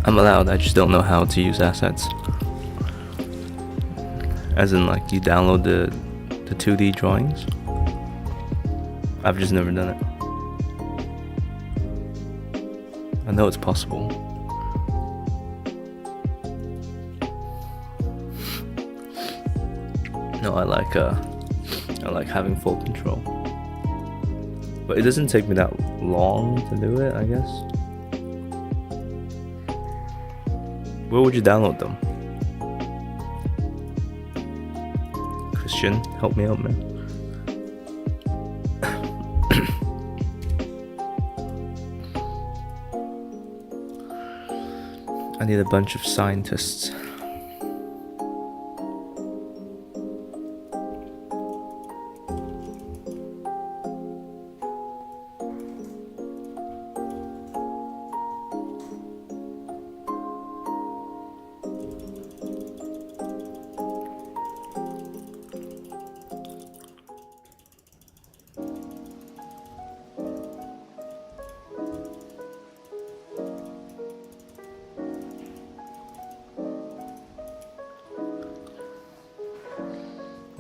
I'm allowed, I just don't know how to use assets. As in, like, you download the 2D drawings. I've just never done it. I know it's possible. No, I like having full control. But it doesn't take me that long to do it, I guess. Where would you download them? Christian, help me out, man. I need a bunch of scientists.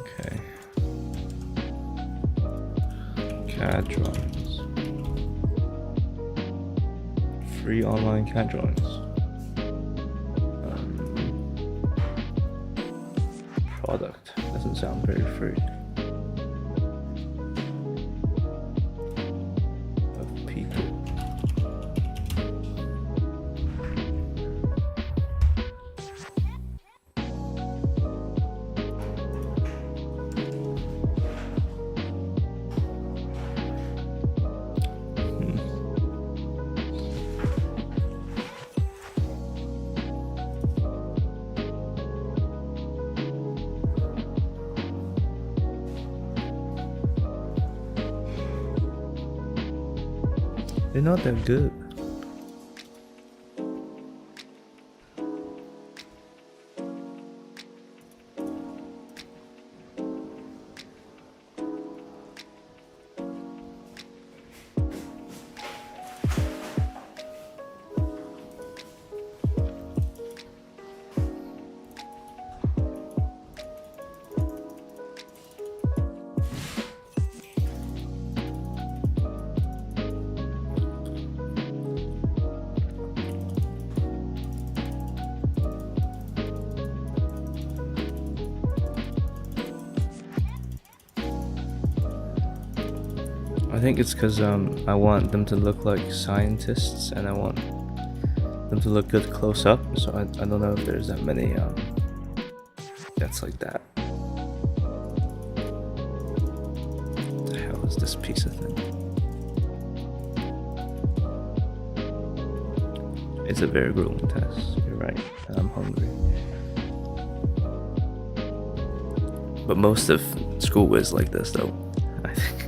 Okay. CAD drawings. Free online CAD drawings. Product. Doesn't sound very free. Of people. They're not that good. I think it's because I want them to look like scientists, and I want them to look good close up. So I don't know if there's that many that's like that. What the hell is this piece of thing? It's a very grueling test. You're right. And I'm hungry. But most of school is like this, though. I think.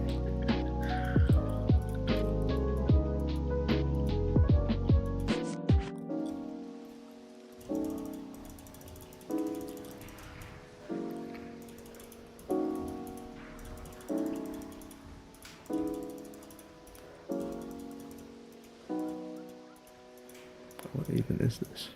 What even is this?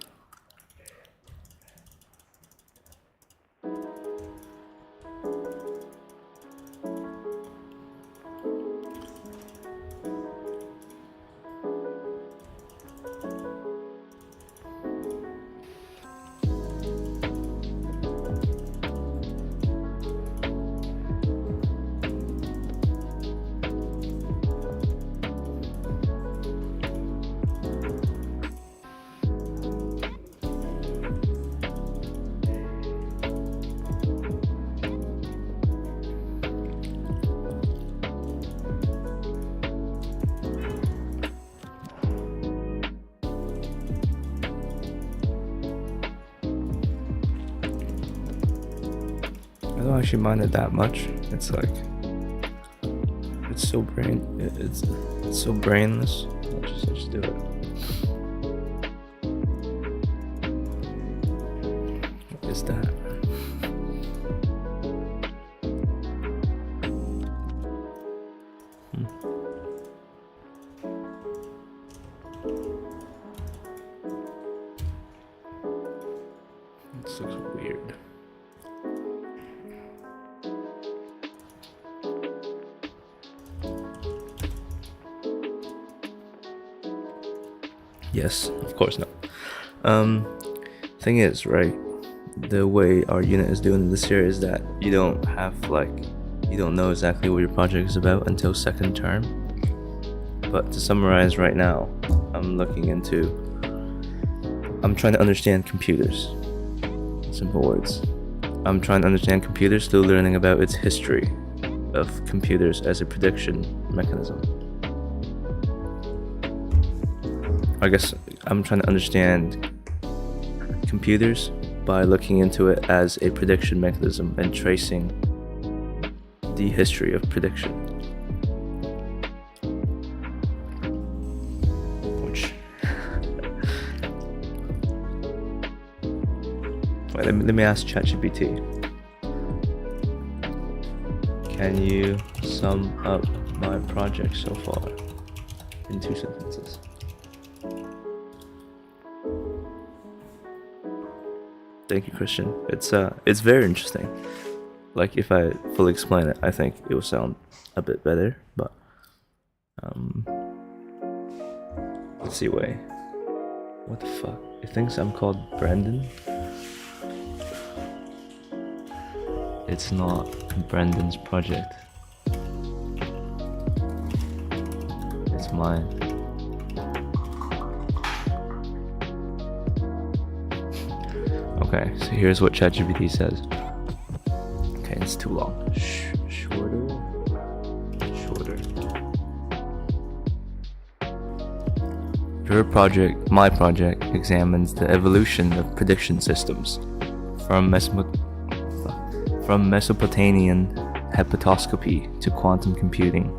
I don't actually mind it that much. It's like it's so so brainless. I just do it. What is that? This looks weird. Yes, of course not. Thing is, right, the way our unit is doing this year is that you don't know exactly what your project is about until second term. But to summarize right now, I'm trying to understand computers. Simple words. I'm trying to understand computers, still learning about its history of computers as a prediction mechanism. I guess I'm trying to understand computers by looking into it as a prediction mechanism and tracing the history of prediction. Which... Wait, let me ask ChatGPT. Can you sum up my project so far in 2 sentences? Thank you, Christian. It's very interesting. Like, if I fully explain it, I think it will sound a bit better, but let's see. Wait, what the fuck? It thinks I'm called Brandon. It's not Brandon's project. It's mine. Okay, so here's what ChatGPT says. Okay, it's too long. Shorter. My project, examines the evolution of prediction systems from Mesopotamian hepatoscopy to quantum computing,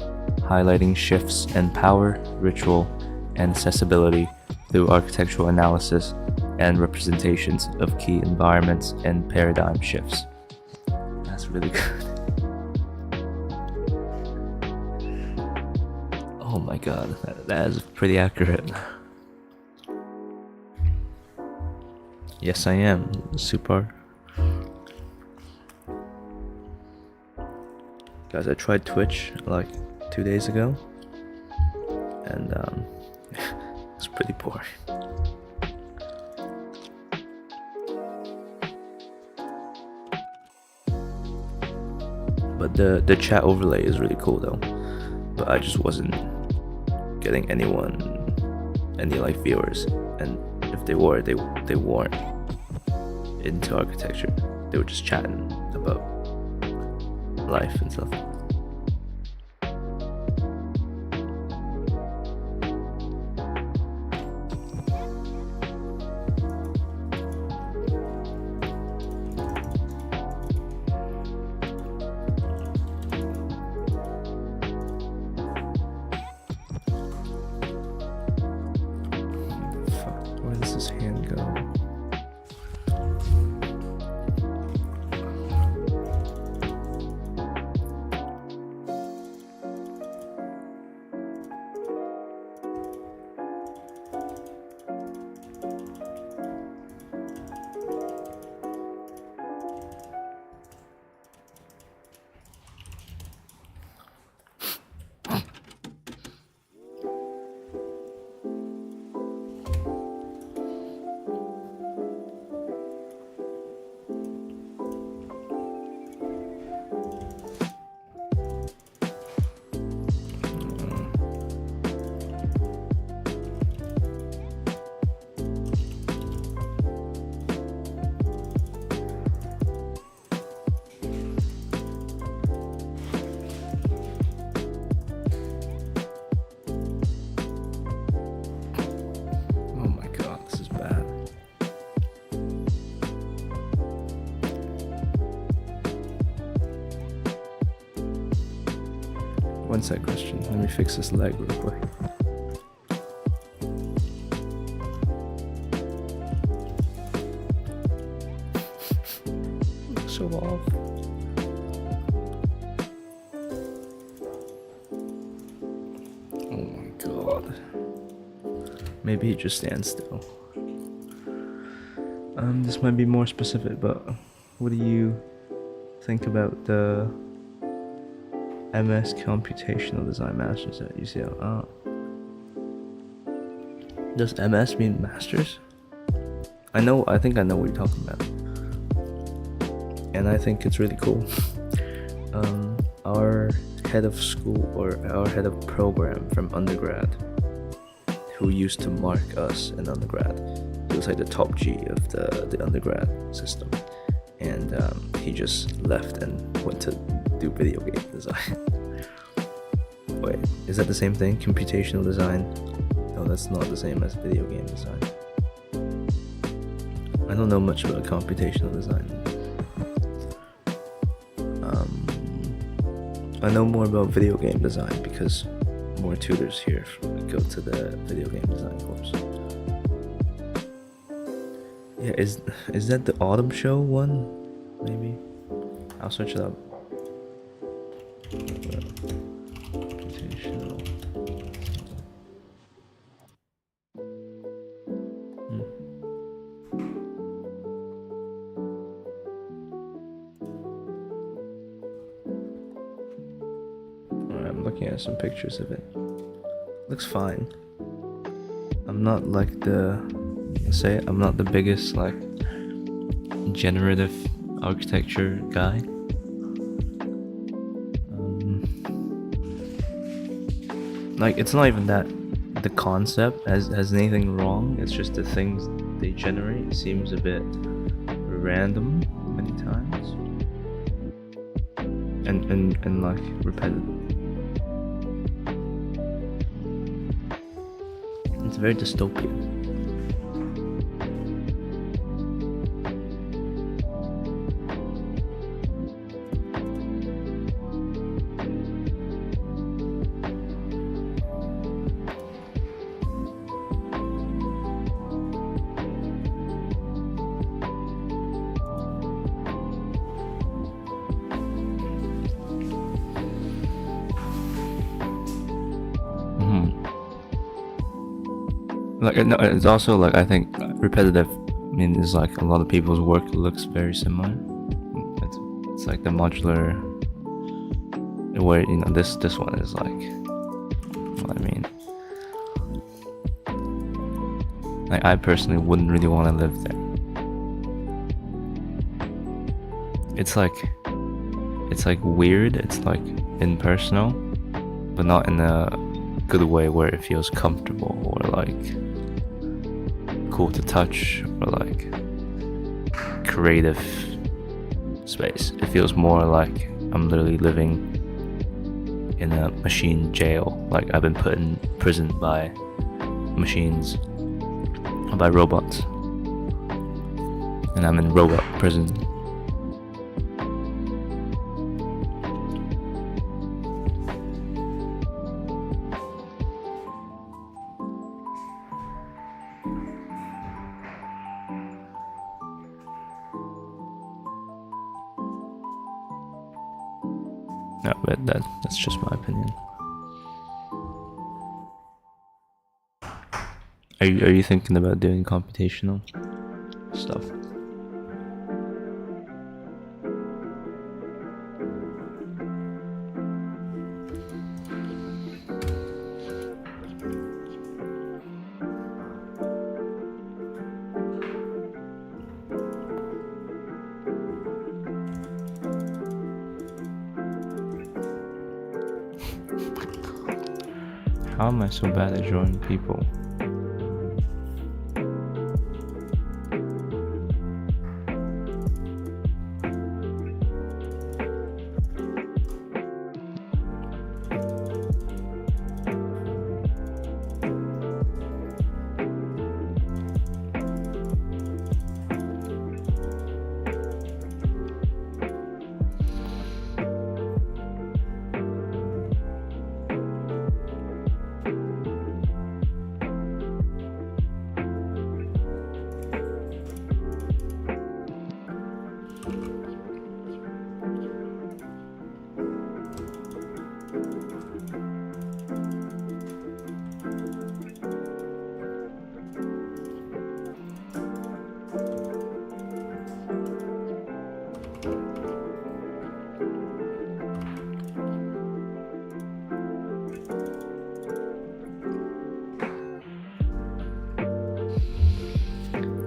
highlighting shifts in power, ritual, and accessibility through architectural analysis and representations of key environments and paradigm shifts. That's really good. Oh my god, that is pretty accurate. Yes, I am. Super. Guys, I tried Twitch like 2 days ago, and it's pretty boring. But the chat overlay is really cool though. But I just wasn't getting any like viewers, and if they were, they weren't into architecture. They were just chatting about life and stuff. Where does this hand go? One sec, Christian. Let me fix this leg real quick. So off. Oh my god. Maybe he just stands still. This might be more specific, but what do you think about the MS Computational Design Masters at UCL? Does MS mean Masters? I think I know what you're talking about. And I think it's really cool. Our head of school, or our head of program from undergrad, who used to mark us in undergrad, he was like the top G of the undergrad system. And he just left and went to do video game design. Wait, is that the same thing? Computational design? No, that's not the same as video game design. I don't know much about computational design. I know more about video game design because more tutors here go to the video game design course. Yeah, is that the autumn show one? Maybe? I'll search it up. Computational. I'm looking at some pictures of it. Looks fine. I'm not like I'm not the biggest like generative architecture guy. Like, it's not even that the concept has anything wrong. It's just the things they generate seems a bit random many times, and like repetitive. It's very dystopian. Like, no, it's also like, I think repetitive means like a lot of people's work looks very similar. It's like the modular, where this one is like, what I mean. Like, I personally wouldn't really want to live there. It's like weird. It's like impersonal, but not in a good way where it feels comfortable or like cool to touch or like creative space. It feels more like I'm literally living in a machine jail. Like, I've been put in prison by machines, by robots, and I'm in robot prison. No, but that's just my opinion. Are you thinking about doing computational stuff? How am I so bad at drawing people?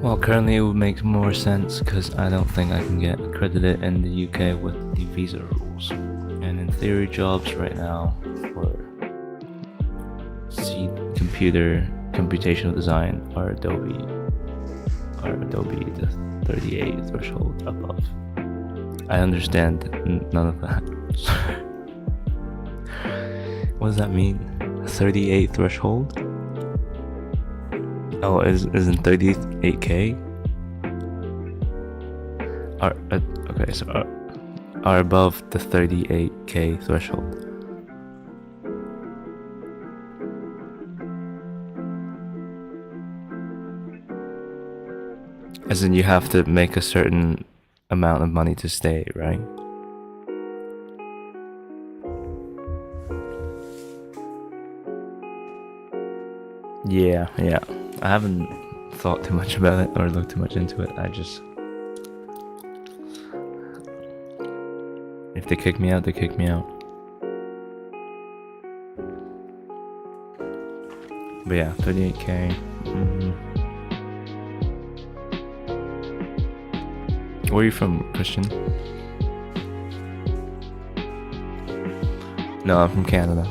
Well, currently it would make more sense because I don't think I can get accredited in the UK with the visa rules. And in theory, jobs right now for computational design are Adobe the 38 threshold above. I understand none of that. What does that mean? 38 threshold? Oh, isn't 38k? Okay, so are above the 38k threshold. As in, you have to make a certain amount of money to stay, right? Yeah. I haven't thought too much about it or looked too much into it. If they kick me out, they kick me out. But yeah, 38k. Where are you from, Christian? No, I'm from Canada.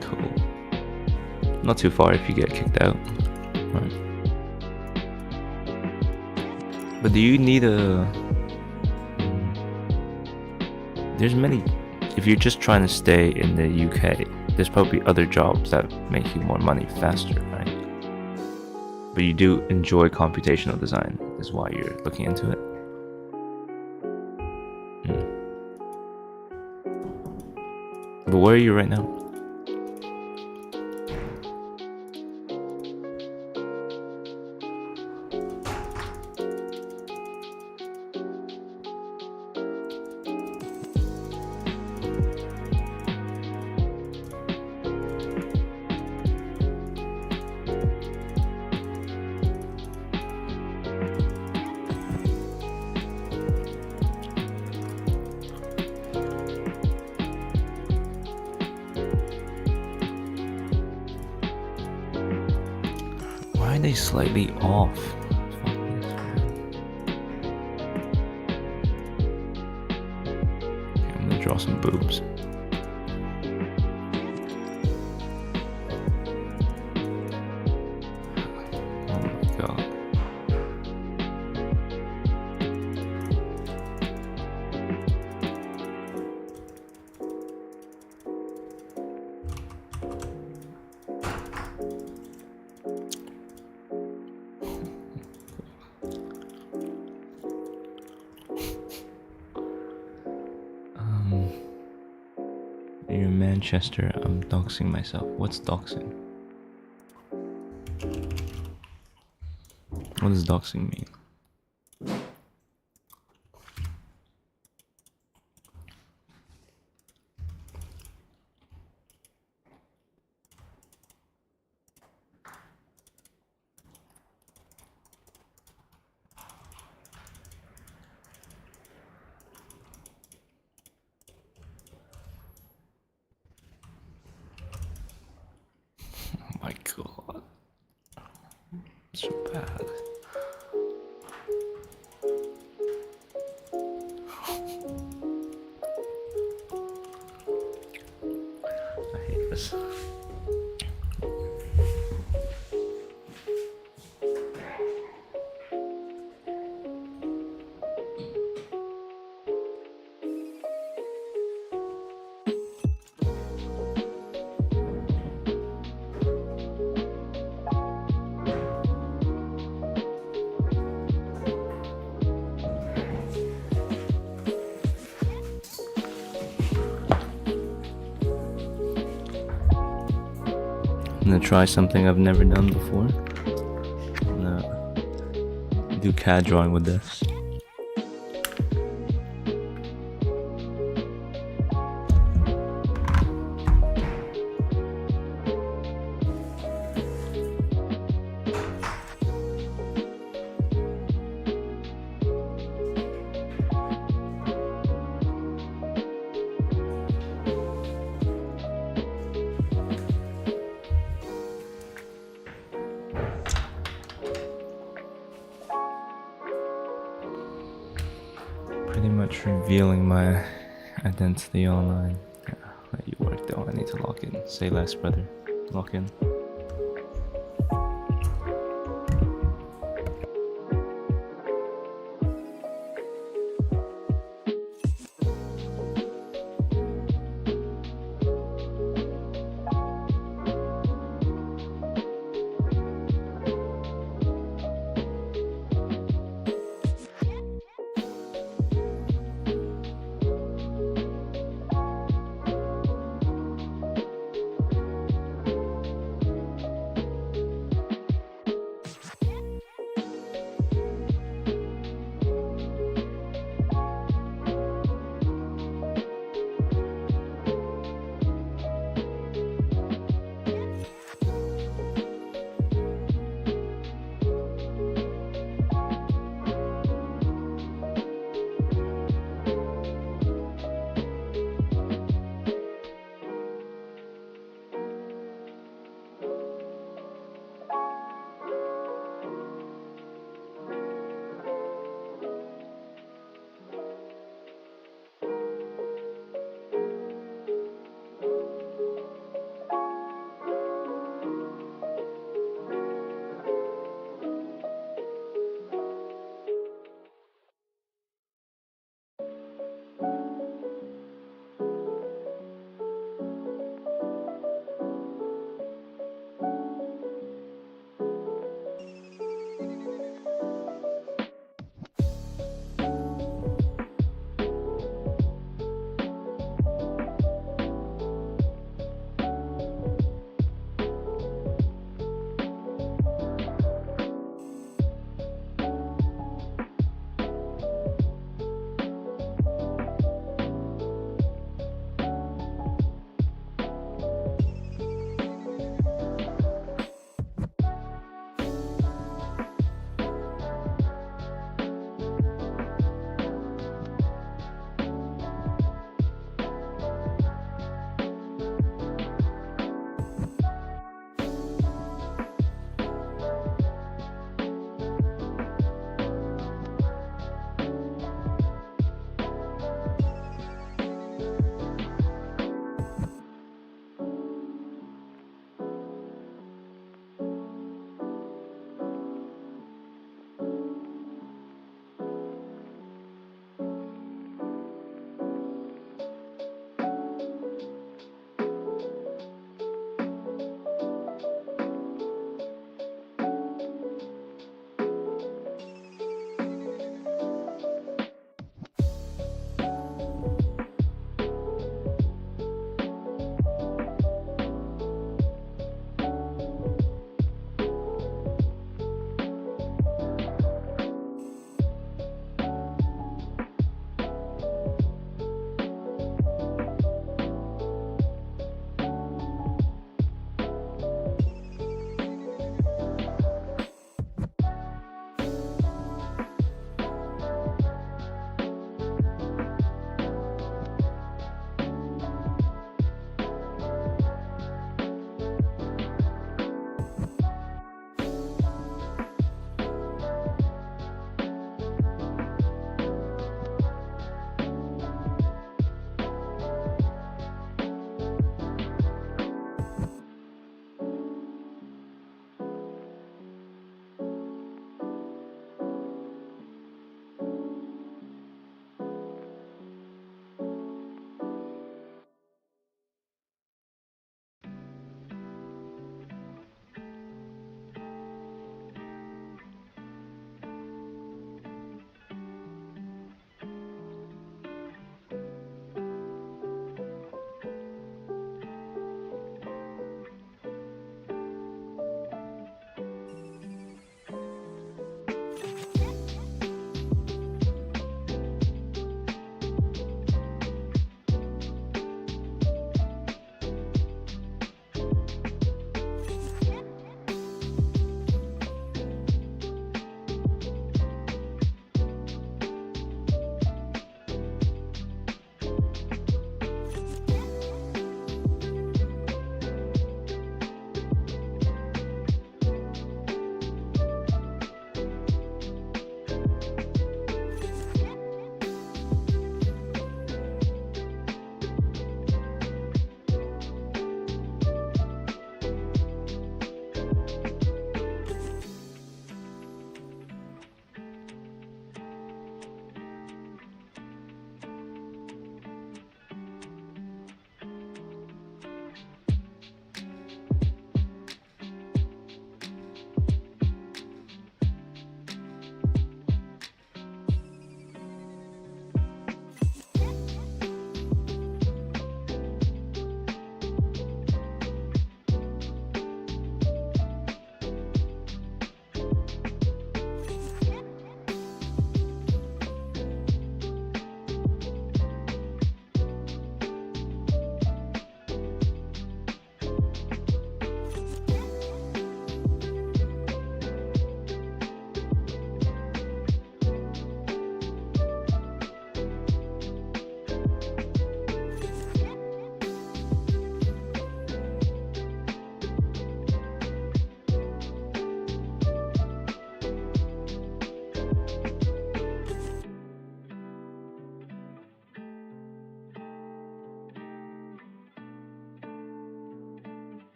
Cool. Not too far if you get kicked out. Right. But do you need there's many, if you're just trying to stay in the UK, there's probably other jobs that make you more money faster, right? But you do enjoy computational design, is why you're looking into it. But where are you right now? Why are they slightly off? Okay, I'm gonna draw some boobs. Oh my god. You're in Manchester. I'm doxing myself. What's doxing? What does doxing mean? Oh my god. So bad. I hate this. I'm gonna try something I've never done before. I'm gonna do CAD drawing with this. revealing my identity online. Yeah, let you work though. I need to log in. Say less, brother. Log in.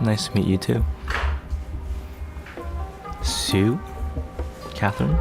Nice to meet you too. Sue? Catherine?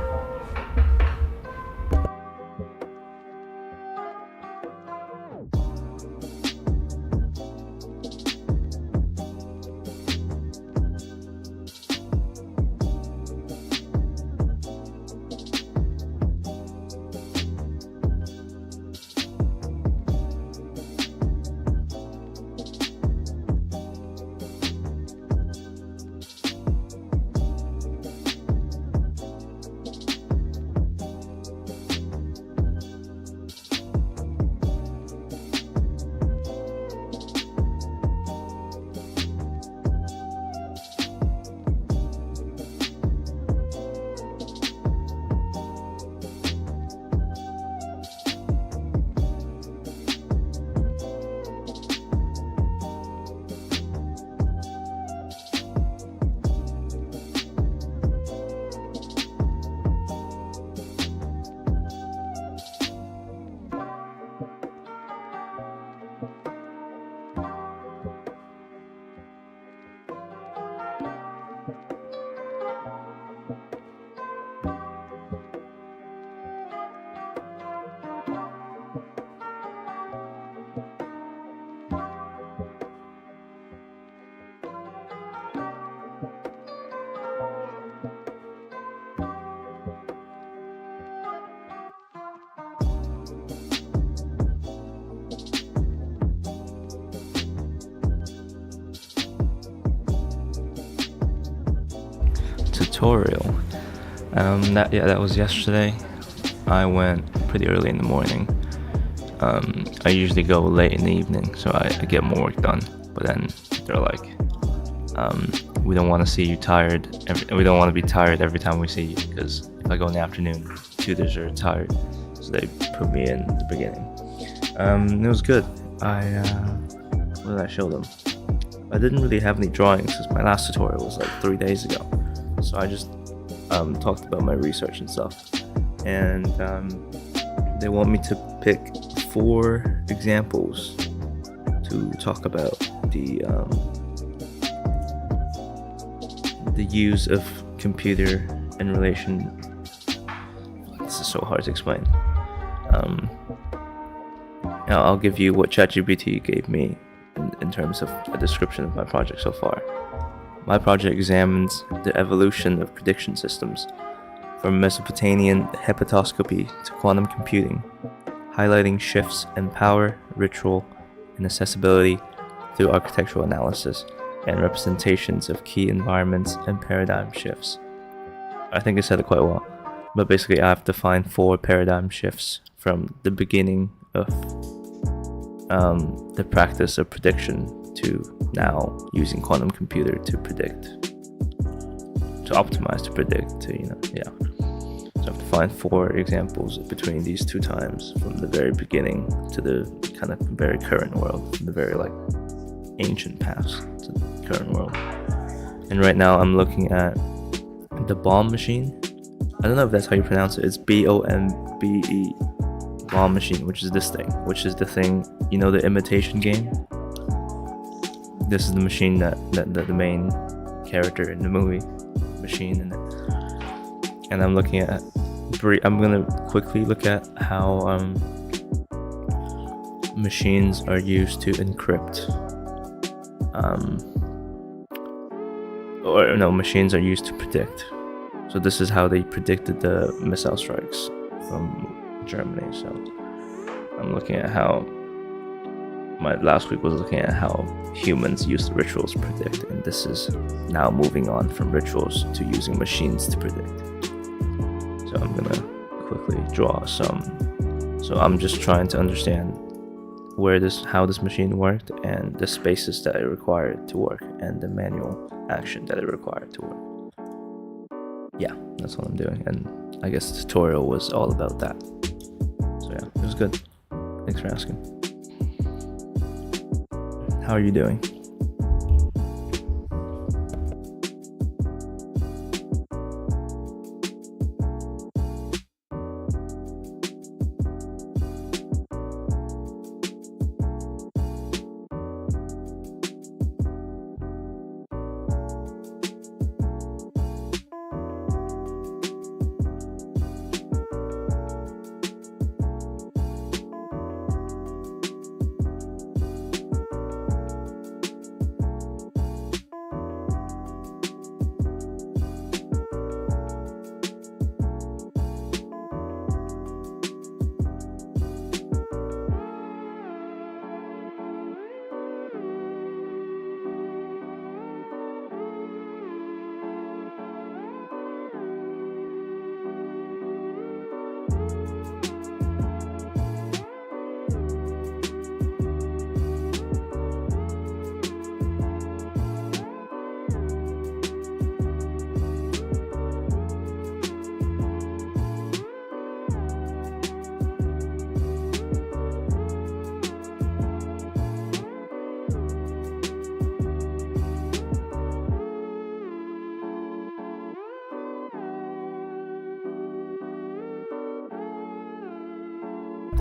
tutorial. That was yesterday. I went pretty early in the morning. I usually go late in the evening, so I get more work done. But then they're like, we don't want to see you tired. We don't want to be tired every time we see you, because if I go in the afternoon, tutors are tired, so they put me in the beginning. It was good. What did I show them? I didn't really have any drawings because my last tutorial was like 3 days ago, so I just talked about my research and stuff. And they want me to pick 4 examples to talk about the use of computer in relation. This is so hard to explain. I'll give you what ChatGPT gave me in terms of a description of my project so far. My project examines the evolution of prediction systems from Mesopotamian hepatoscopy to quantum computing, highlighting shifts in power, ritual, and accessibility through architectural analysis and representations of key environments and paradigm shifts. I think I said it quite well, but basically I have to find 4 paradigm shifts from the beginning of the practice of prediction to now using quantum computer to predict, to optimize, to predict, So I have to find 4 examples between these 2 times, from the very beginning to the kind of very current world, from the very like ancient past to the current world. And right now I'm looking at the bomb machine. I don't know if that's how you pronounce it. It's BOMBE, bomb machine, which is this thing, which is the thing, the imitation game. This is the machine that the main character in the movie, machine in it. And I'm looking at, I'm gonna quickly look at how machines are used to encrypt, machines are used to predict. So this is how they predicted the missile strikes from Germany. So I'm looking at how my last week was looking at how humans use rituals to predict, and this is now moving on from rituals to using machines to predict. So I'm gonna quickly draw some. So I'm just trying to understand how this machine worked, and the spaces that it required to work, and the manual action that it required to work. Yeah, that's what I'm doing, and I guess the tutorial was all about that. So yeah, it was good. Thanks for asking. How are you doing?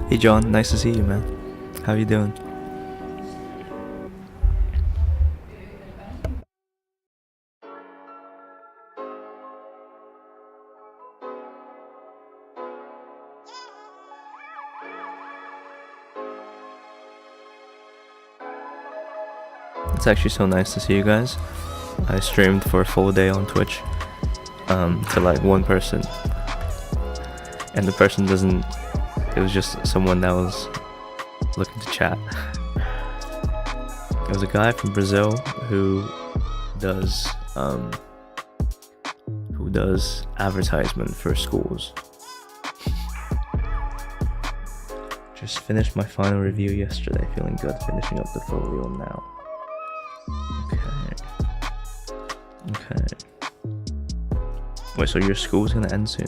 Hey John, nice to see you, man. How you doing? It's actually so nice to see you guys. I streamed for a full day on Twitch to like 1 person, and the person it was just someone that was looking to chat. It was a guy from Brazil who does does advertisement for schools. Just finished my final review yesterday, feeling good, finishing up the folio now. Okay. Wait, so your school's gonna end soon?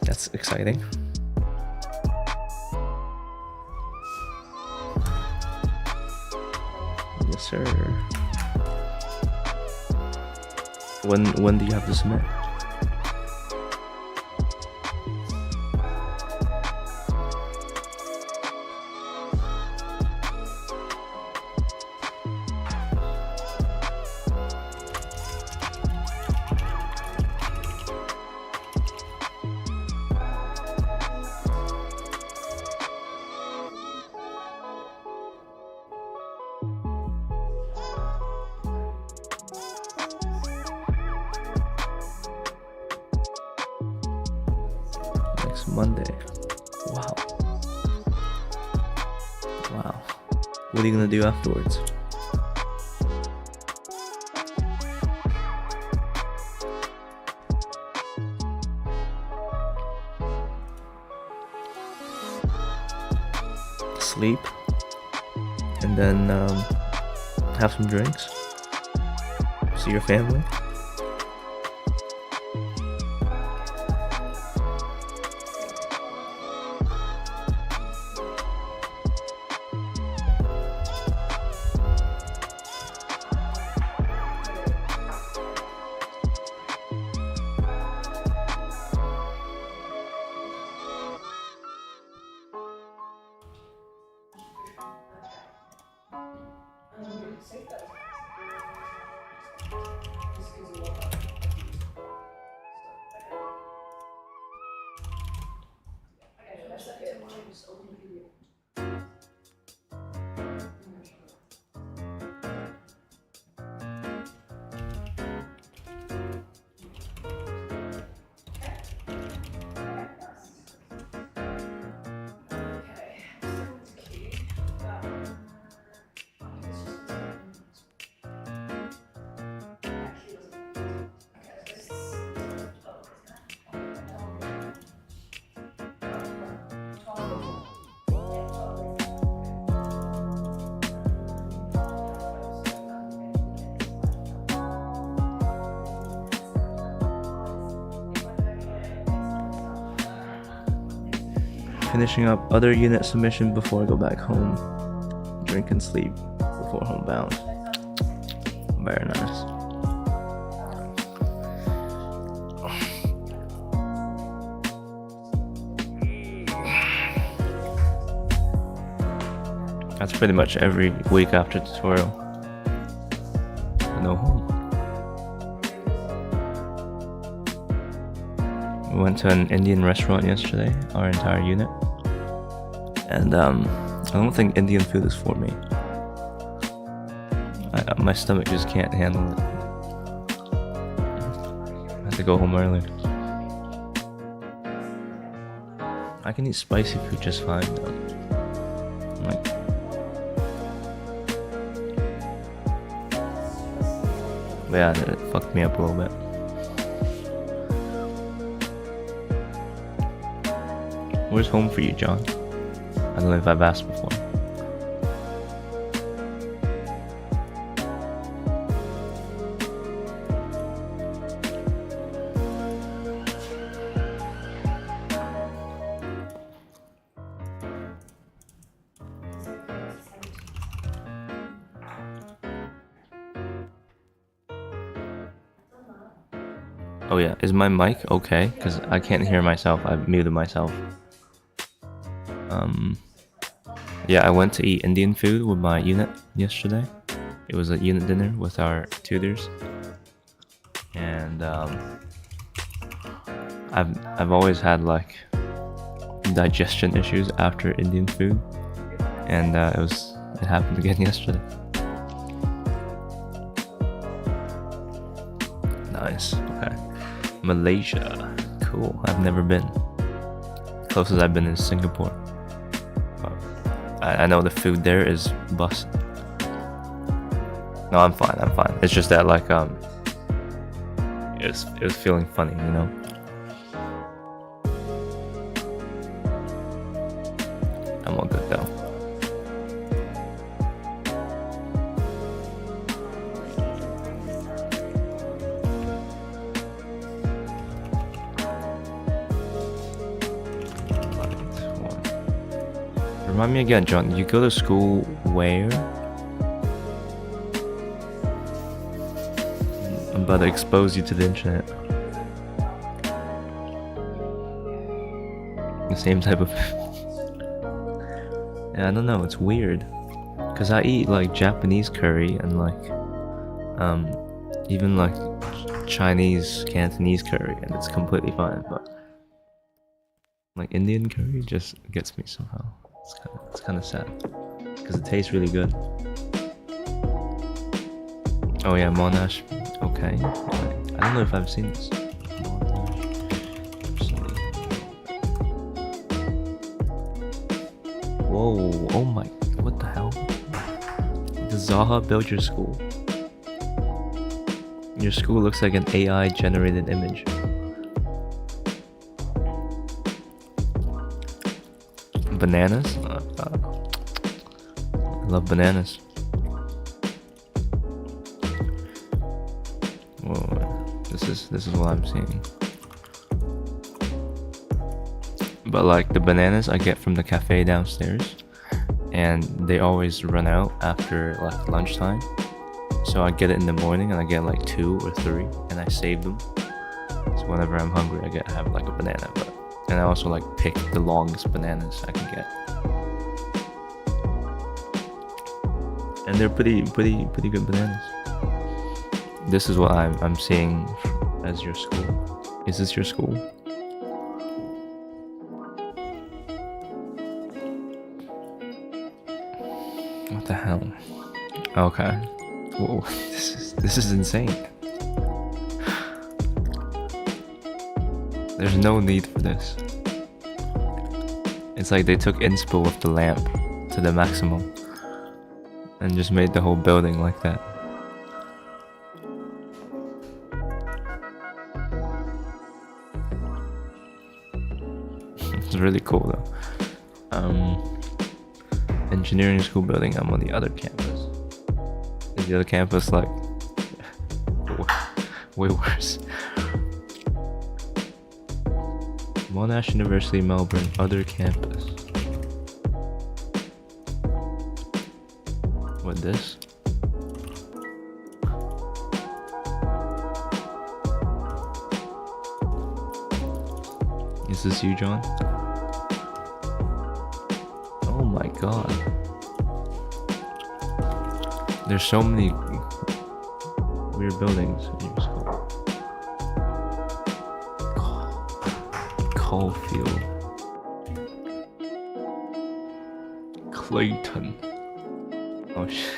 That's exciting. Yes, sir. When do you have to submit? Next Monday. Wow. What are you gonna do afterwards? Sleep, and then have some drinks, see your family. Finishing up other unit submission before I go back home. Drink and sleep before homebound. Very nice. That's pretty much every week after tutorial. No home. We went to an Indian restaurant yesterday, our entire unit. And I don't think Indian food is for me. My stomach just can't handle it. I have to go home early. I can eat spicy food just fine though. But yeah, it fucked me up a little bit. Where's home for you, John? I don't know if I've asked before. Oh yeah, is my mic okay? Because I can't hear myself, I've muted myself. Yeah, I went to eat Indian food with my unit yesterday. It was a unit dinner with our tutors. And I've always had like digestion issues after Indian food. And it happened again yesterday. Nice, okay. Malaysia, cool, I've never been. Closest I've been is Singapore. I know the food there is busted. No, I'm fine. I'm fine. It's just that like it was feeling funny, you know. I'm all good though. Remind me again, John. You go to school where? I'm about to expose you to the internet. The same type of. Yeah, I don't know. It's weird, cause I eat like Japanese curry and like, even like Chinese, Cantonese curry, and it's completely fine. But like Indian curry just gets me somehow. It's kind of sad, cause it tastes really good. Oh yeah, Monash. Okay. I don't know if I've seen this. Whoa, oh my, what the hell? Does Zaha build your school? Your school looks like an AI generated image. Bananas? I love bananas. Whoa, this is what I'm seeing. But like the bananas I get from the cafe downstairs, and they always run out after like lunchtime. So I get it in the morning, and I get like 2 or 3, and I save them. So whenever I'm hungry, I have like a banana. And I also like pick the longest bananas I can get. And they're pretty good bananas. This is what I'm seeing as your school. Is this your school? What the hell? Okay. Whoa, this is insane. There's no need for this. It's like they took inspo of the lamp to the maximum and just made the whole building like that. It's really cool though. Engineering school building, I'm on the other campus. Is the other campus like way worse? Monash University, Melbourne, other campus. What, this? Is this you, John? Oh my god. There's so many weird buildings in your school. Caulfield, Clayton. Oh shit.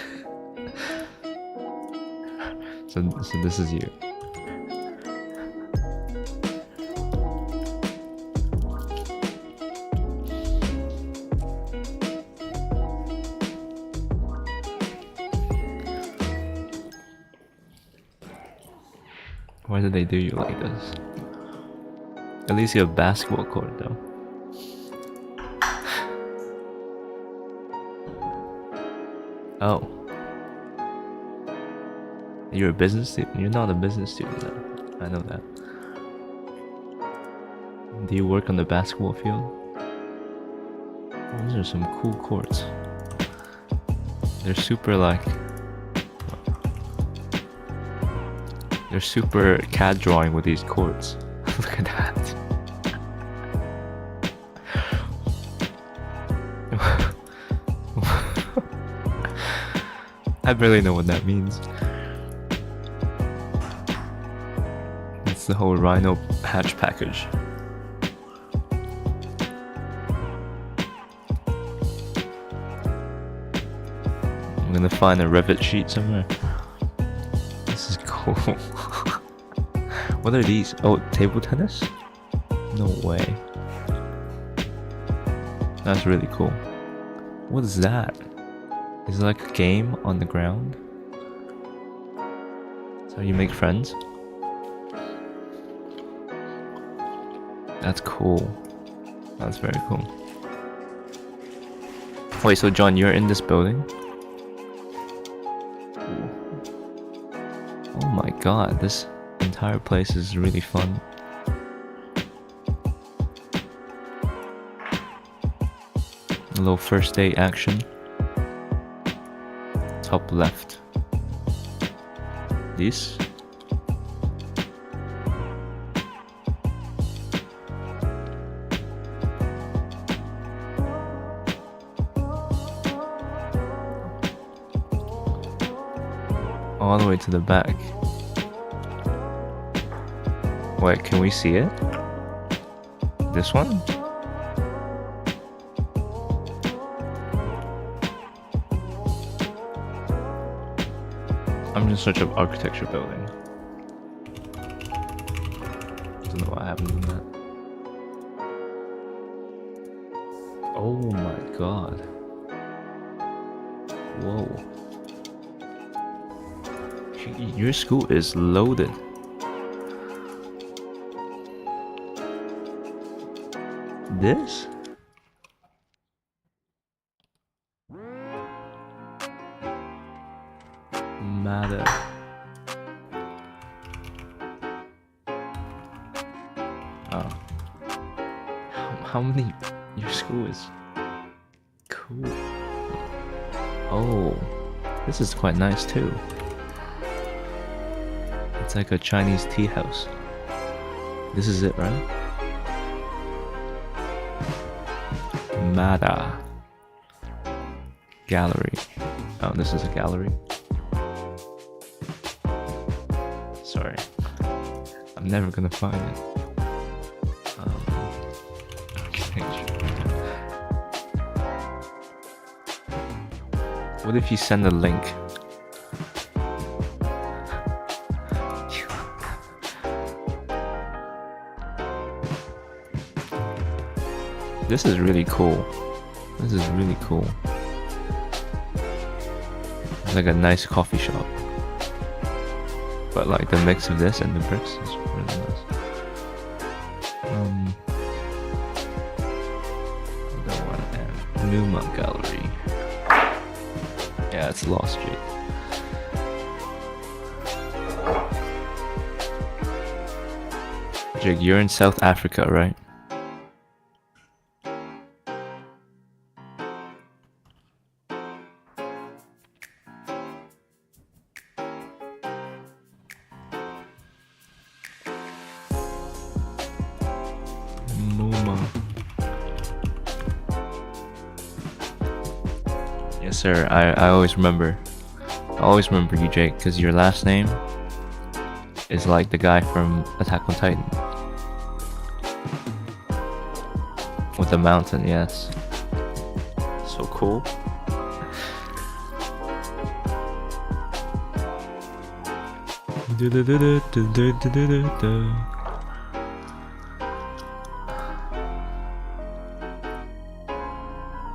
So this is you. Why did they do you like this? At least you have basketball court though. Oh. You're a business student? You're not a business student though. I know that. Do you work on the basketball field? Those are some cool courts. They're super like... They're super CAD drawing with these courts. Look at that. I barely know what that means. It's the whole Rhino hatch package. I'm gonna find a Revit sheet somewhere. This is cool. What are these? Oh, table tennis? No way. That's really cool. What is that? Is it like a game on the ground? So you make friends? That's cool. That's very cool. Wait, so John, you're in this building? Ooh. Oh my god, this entire place is really fun. A little first date action. Top left. This. All the way to the back. Wait, can we see it? This one? I'm in search of architecture building. Don't know what happened in that. Oh my god. Whoa. Your school is loaded. This? Matter. Oh. How many? Your school is cool. Oh, this is quite nice too. It's like a Chinese tea house. This is it, right? Mada Gallery. Oh, this is a gallery. Sorry, I'm never gonna find it. What if you send a link? This is really cool. This is really cool. It's like a nice coffee shop. But like the mix of this and the bricks is really nice. The one at Numa Gallery. Yeah, it's Law Street. Jake, you're in South Africa, right? Yes, sir. I always remember. I always remember you, Jake, because your last name is like the guy from Attack on Titan. With the mountain, yes. So cool.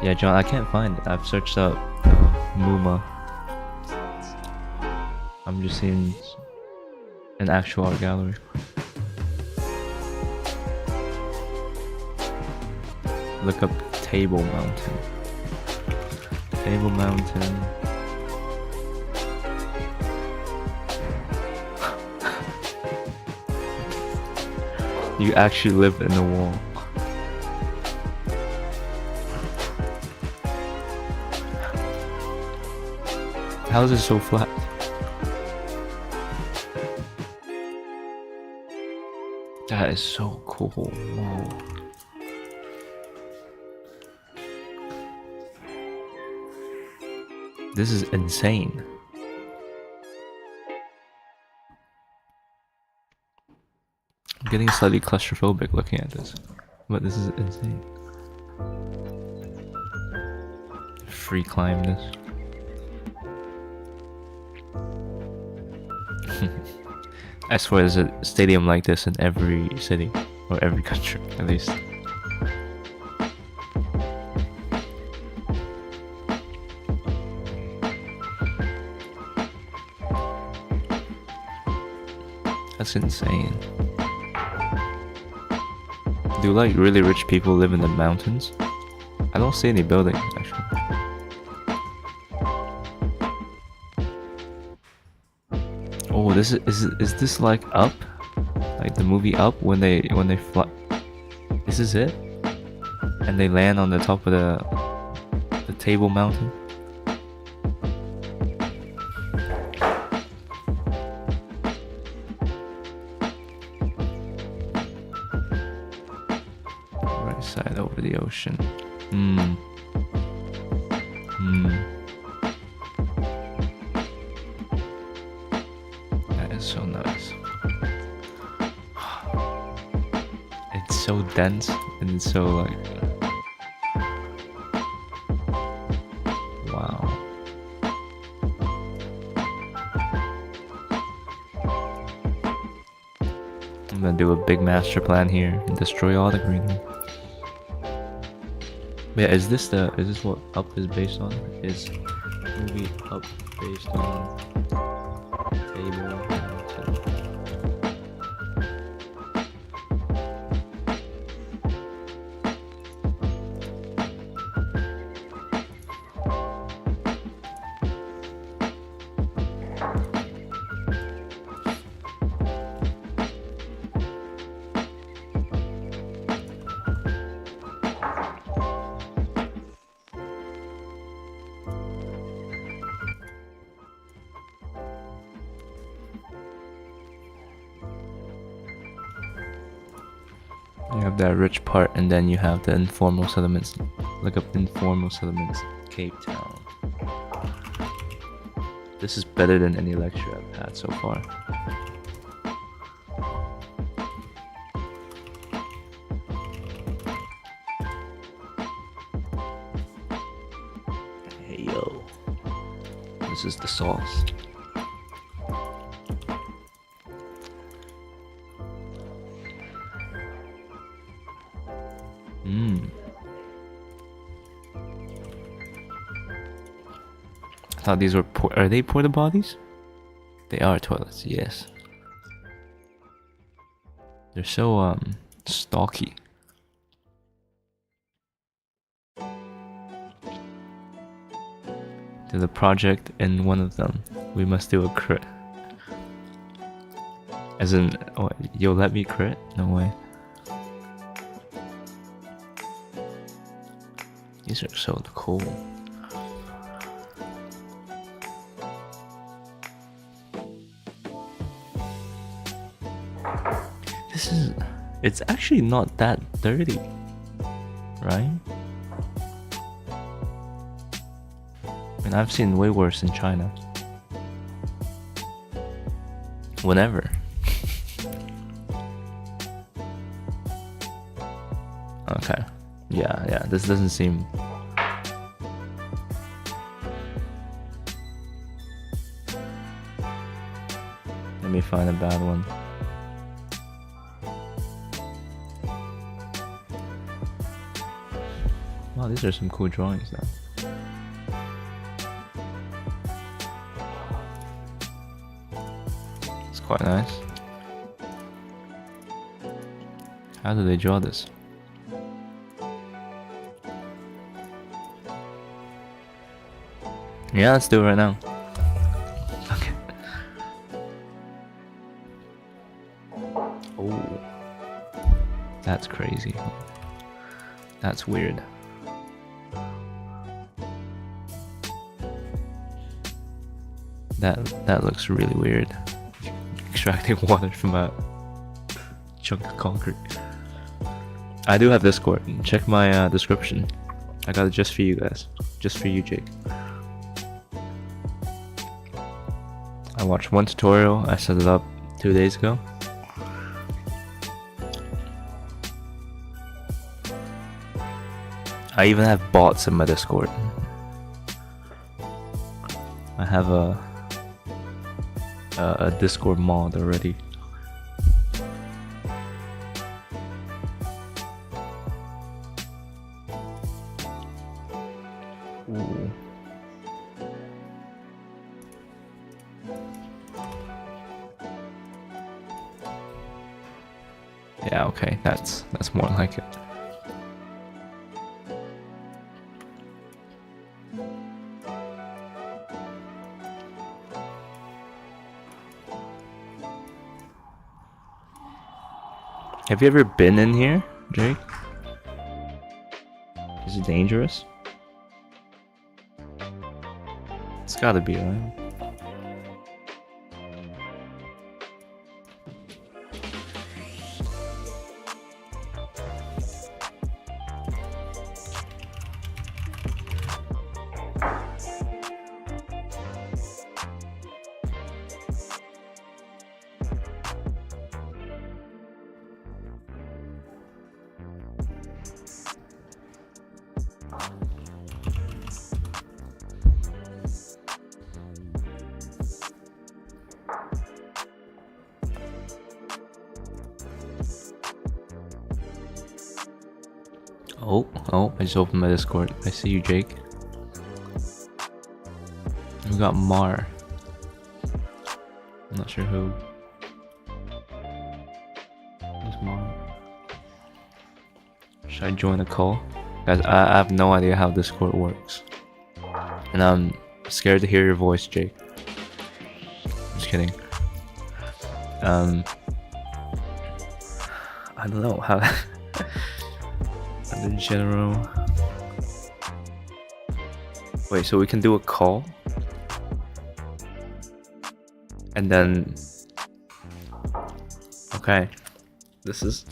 Yeah, John, I can't find it. I've searched up Muma. I'm just seeing an actual art gallery. Look up Table Mountain. Table Mountain. You actually live in the wall. How is it so flat? That is so cool. Whoa. This is insane. I'm getting slightly claustrophobic looking at this, but this is insane. Free climb this. I swear there's a stadium like this in every city, or every country, at least. That's insane. Do like really rich people live in the mountains? I don't see any buildings actually. Oh, this is this like Up? Like the movie Up when they fly? This is it? And they land on the top of the Table Mountain? Right side over the ocean. That is so nice. It's so dense and it's so like, wow. I'm gonna do a big master plan here and destroy all the greenery. Yeah, is this what Up is based on? Is movie Up based on Table Mountain? You have that rich part, and then you have the informal settlements. Look up informal settlements, Cape Town. This is better than any lecture I've had so far. Hey yo, this is the sauce. I thought these were are they porta potties? They are toilets, yes. They're so stocky. To the project in one of them, we must do a crit. As in, oh, you'll let me crit? No way. These are so cool. It's actually not that dirty, right? I mean, I've seen way worse in China. Whenever. Okay. Yeah, this doesn't seem... Let me find a bad one. Wow, these are some cool drawings though. It's quite nice. How do they draw this? Yeah, let's do it right now. Okay. Oh, that's crazy. That's weird. That looks really weird. Extracting water from a chunk of concrete. I do have Discord. Check my description. I got it just for you guys. Just for you, Jake. I watched one tutorial. I set it up 2 days ago. I even have bots in my Discord. I have a Discord mod already. Ooh. Yeah, okay, that's more like it. Have you ever been in here, Jake? Is it dangerous? It's gotta be, right? Oh, I just opened my Discord. I see you, Jake. We got Mar. I'm not sure who. Who's Mar? Should I join a call? Guys, I have no idea how Discord works. And I'm scared to hear your voice, Jake. Just kidding. I don't know how. The general. Wait, so we can do a call? And then. Okay. This is.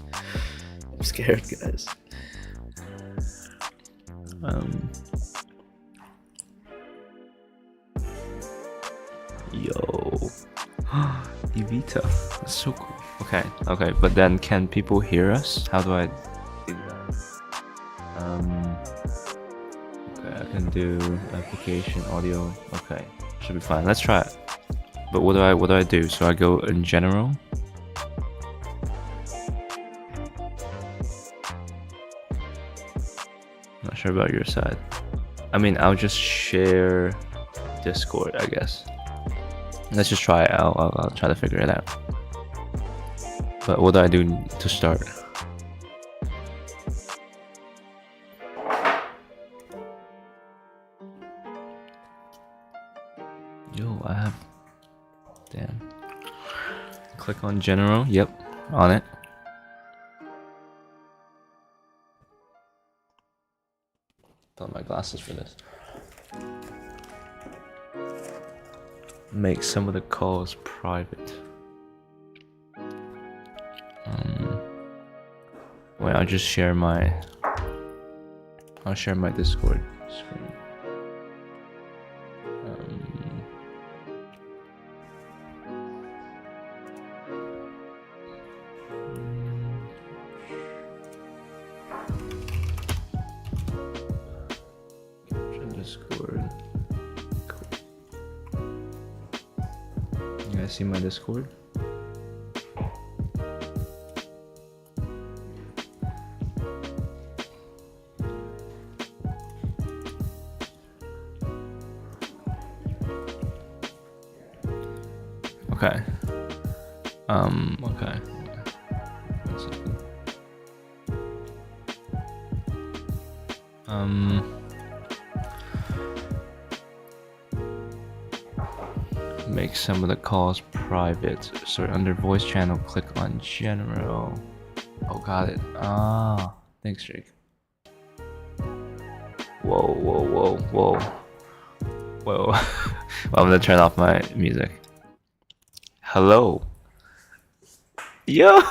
I'm scared, guys. Yo. Evita. That's so cool. Okay, but then can people hear us? How do I do that? Okay, I can do application audio. Okay, should be fine. Let's try it. But what do I do? So I go in general. Not sure about your side. I mean, I'll just share Discord, I guess. Let's just try it. I'll try to figure it out. But what do I do to start? Yo, I have. Damn. Click on general. Yep, on it. Put on my glasses for this. Make some of the calls private. Wait, I'll just share my. I'll share my Discord screen. Discord. Cool. You guys see my Discord? Okay. Okay. One second. Make some of the calls private. So under voice channel, click on general. Oh, got it. Ah, thanks, Jake. Whoa. Well, I'm gonna turn off my music. Hello. Yo.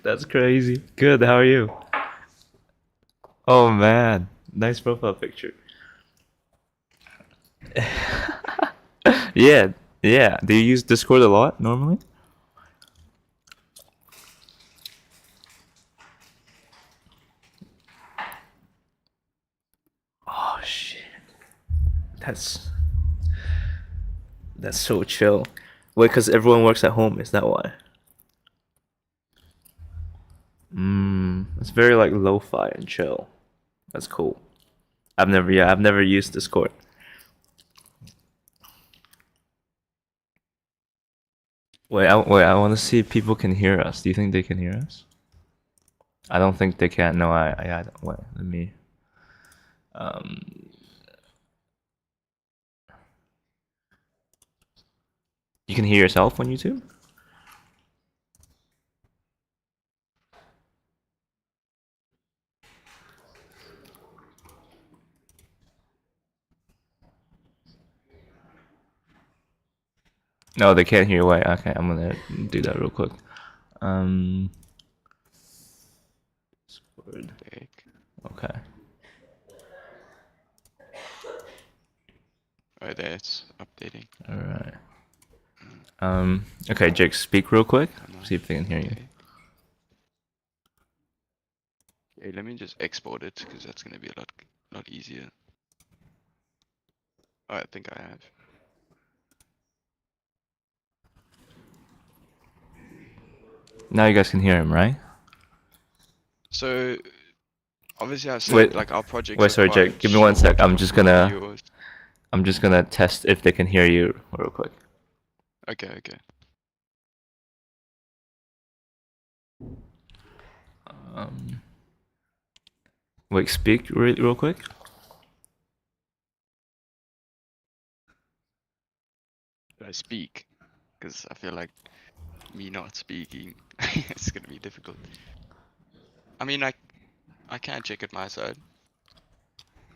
That's crazy. Good, how are you? Oh man, nice profile picture. Yeah. Do you use Discord a lot normally? Oh shit. That's so chill. Wait, because everyone works at home, is that why? It's very like lo-fi and chill. That's cool. I've never used Discord. Wait, I want to see if people can hear us. Do you think they can hear us? I don't think they can. No, I don't. Wait, let me. Um, you can hear yourself on YouTube? No, they can't hear. Wait, okay, I'm gonna do that real quick. Discord. Okay. Oh, there, it's updating. All right. Okay, Jake, speak real quick. See if they can hear you. Okay, let me just export it because that's gonna be a lot easier. Oh, I think I have. Now you guys can hear him, right? So obviously I said Wait, like our projects wait, are sorry, quite Jake. Give me 1 sec. short compared to yours. I'm just gonna test if they can hear you real quick. Okay. Wait, speak real quick. Should I speak? Because I feel like me not speaking, it's gonna be difficult. I mean, I can check it my side.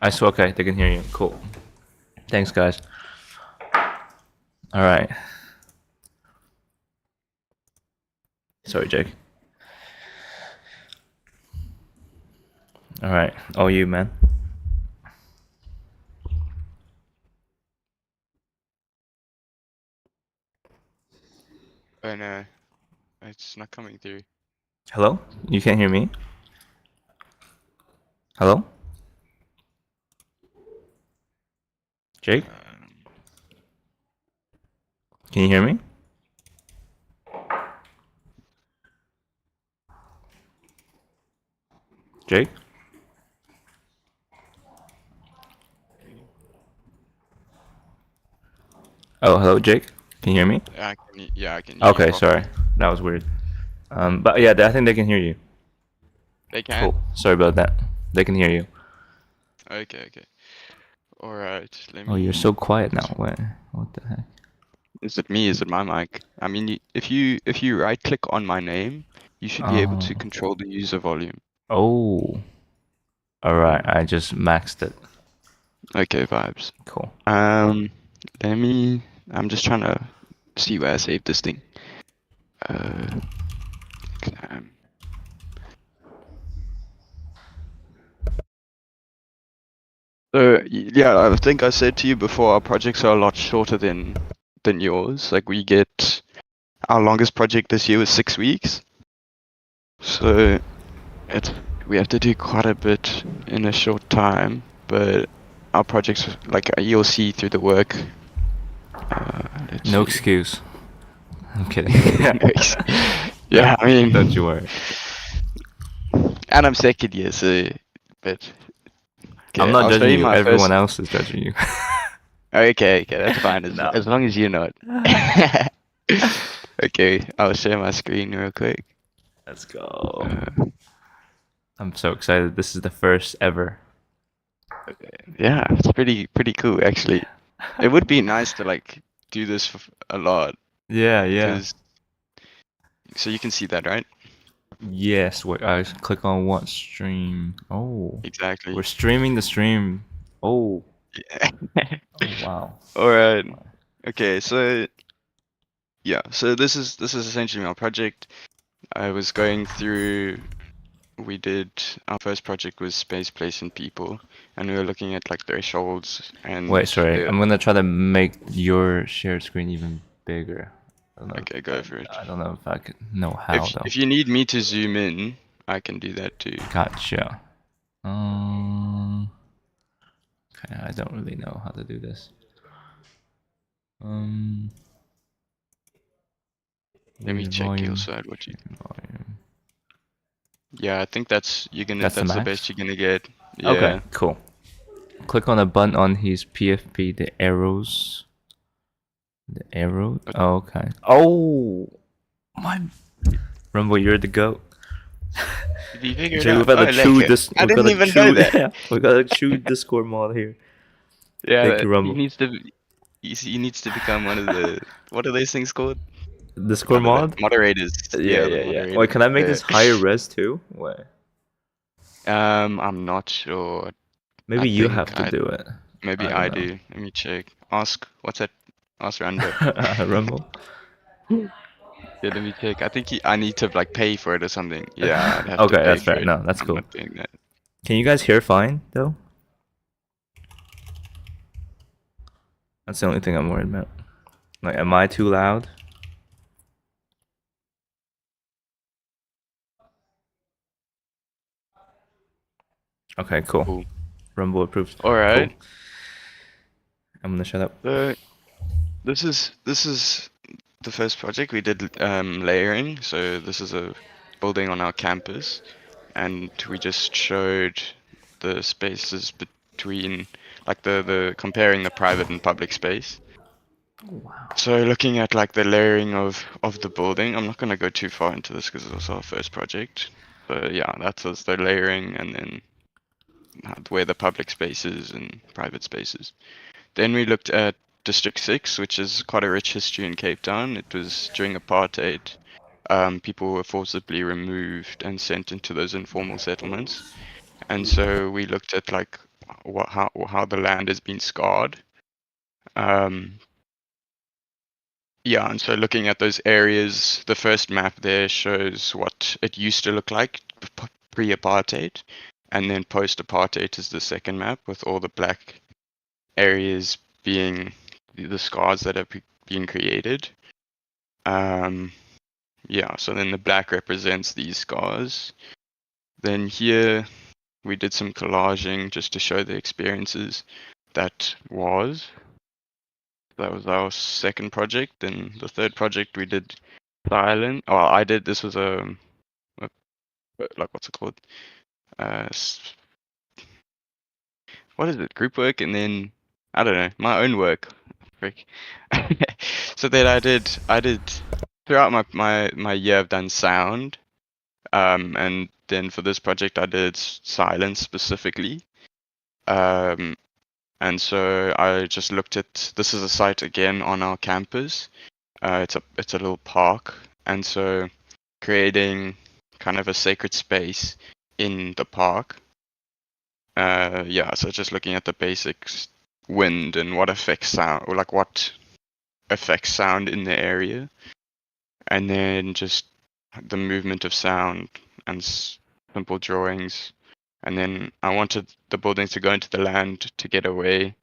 I swear, okay, they can hear you. Cool. Thanks, guys. All right. Sorry, Jake. All right. All you, man. Oh no, it's not coming through. Hello? You can't hear me? Hello? Jake? Can you hear me? Jake? Oh, hello, Jake. Can you hear me? Yeah, I can hear you Okay, properly. sorry. That was weird. But yeah, I think they can hear you. They can? Cool. Sorry about that. They can hear you. Okay. Alright, let me... Oh, you're so quiet now. What the heck? Is it me? Is it my mic? I mean, if you right click on my name, you should be able to control the user volume. Oh. Alright, I just maxed it. Okay, vibes. Cool. I'm just trying to see where I saved this thing. So yeah, I think I said to you before, our projects are a lot shorter than yours. Like our longest project this year was 6 weeks. So we have to do quite a bit in a short time, but our projects, like you'll see through the work. No excuse. I'm kidding. Yeah, I mean, don't you worry. And I'm second year, so but okay, I'm not I'll show judging you you. my Everyone first. else is judging you. Okay, that's fine No. as long as you know it. Okay, I'll share my screen real quick. Let's go. I'm so excited. This is the first ever. Yeah, it's pretty cool actually. It would be nice to like do this a lot. Yeah. Because so you can see that, right? Yes. Wait, I click on what stream? Oh. Exactly. We're streaming the stream. Oh. Yeah. Oh wow. All right. Okay, so yeah, so this is essentially my project. I was going through. Our first project was space, place, and people, and we were looking at like thresholds and. Wait, sorry. I'm gonna try to make your shared screen even bigger. Okay, go for it. I don't know if I could know how though. If you need me to zoom in, I can do that too. Gotcha. Okay, I don't really know how to do this. Let me check your side. What you? Volume. Yeah, I think that's the best you're gonna get. Yeah. Okay, cool. Click on a button on his PFP, the arrows. The arrow. Oh, okay. Oh, my Rumble, you're the goat. Did you figure it Jay, we've out? got Oh, a true like dis. I We've got didn't a even know true. that. Yeah, we got a true Discord mod here. Yeah, Thank you, that he Rumble. needs to. He needs to become one of the. What are those things called? I Discord don't know. mod. Moderators. Yeah, Yeah, the yeah, yeah. Wait, moderators. can I make Yeah. this higher res too? Wait, I'm not sure. I maybe you think have to do it. maybe I I don't know. do. Let me check. Ask. What's that? Ask Rando. Rumble. Yeah, let me check. I think I need to like pay for it or something. Yeah, I'd have to Okay, pay that's for fair. it. No, that's I'm cool. not doing that. Can you guys hear fine though? That's the only thing I'm worried about. Like, am I too loud? Okay, cool. Cool. Rumble approved. All Cool. right. I'm gonna shut up. So this is the first project we did layering. So this is a building on our campus, and we just showed the spaces between like the comparing the private and public space. Wow. So looking at like the layering of the building, I'm not going to go too far into this because it's also our first project. But yeah, that's the layering and then where the public spaces and private spaces. Then we looked at District 6, which is quite a rich history in Cape Town. It was during apartheid. People were forcibly removed and sent into those informal settlements. And so we looked at like how the land has been scarred. Um, Yeah, and so looking at those areas, the first map there shows what it used to look like pre-apartheid, and then post-apartheid is the second map with all the black areas being the scars that have been created. Yeah, so then the black represents these scars. Then here we did some collaging just to show the experiences that was. That was our second project. Then the third project we did silent. Oh, I did. This was a like what's it called? Uh, what is it? Group work, and then I don't know, my own work. Frick. So then I did throughout my year I've done sound. And then for this project I did silence specifically. And so I just looked at this is a site again on our campus. It's a little park, and so creating kind of a sacred space in the park. Yeah, so just looking at the basics, wind and what affects sound, or like what affects sound in the area, and then just the movement of sound and simple drawings. And then I wanted the buildings to go into the land to get away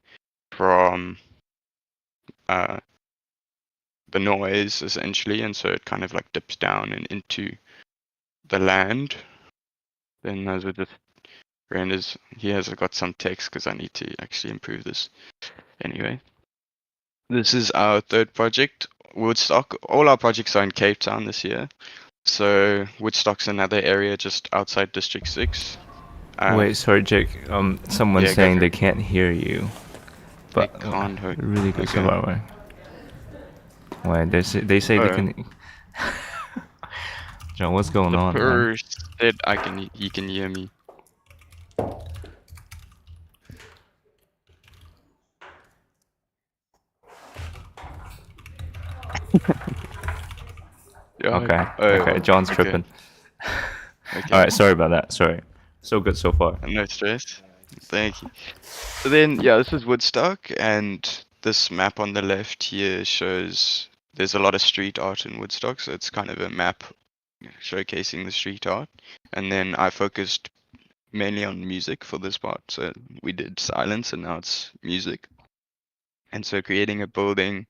from uh, the noise essentially, and so it kind of like dips down and into the land. Then those are just renders. He has got some text because I need to actually improve this. Anyway, this is our third project, Woodstock. All our projects are in Cape Town this year. So Woodstock's another area just outside District 6. Wait, sorry, Jake. Someone's Yeah, go saying for they it. can't hear you. They But can't. really good Okay. survivor. Wait, they say they Oh, can. John, what's going the on, man? first said he can hear me. Yeah. Okay, okay, Oh, John's okay. tripping. All Okay. right, sorry about that. Sorry. So good so far. No stress. Thank you. So then, yeah, this is Woodstock, and this map on the left here shows there's a lot of street art in Woodstock, so it's kind of a map showcasing the street art. And then I focused mainly on music for this part, so we did silence and now it's music. And so creating a building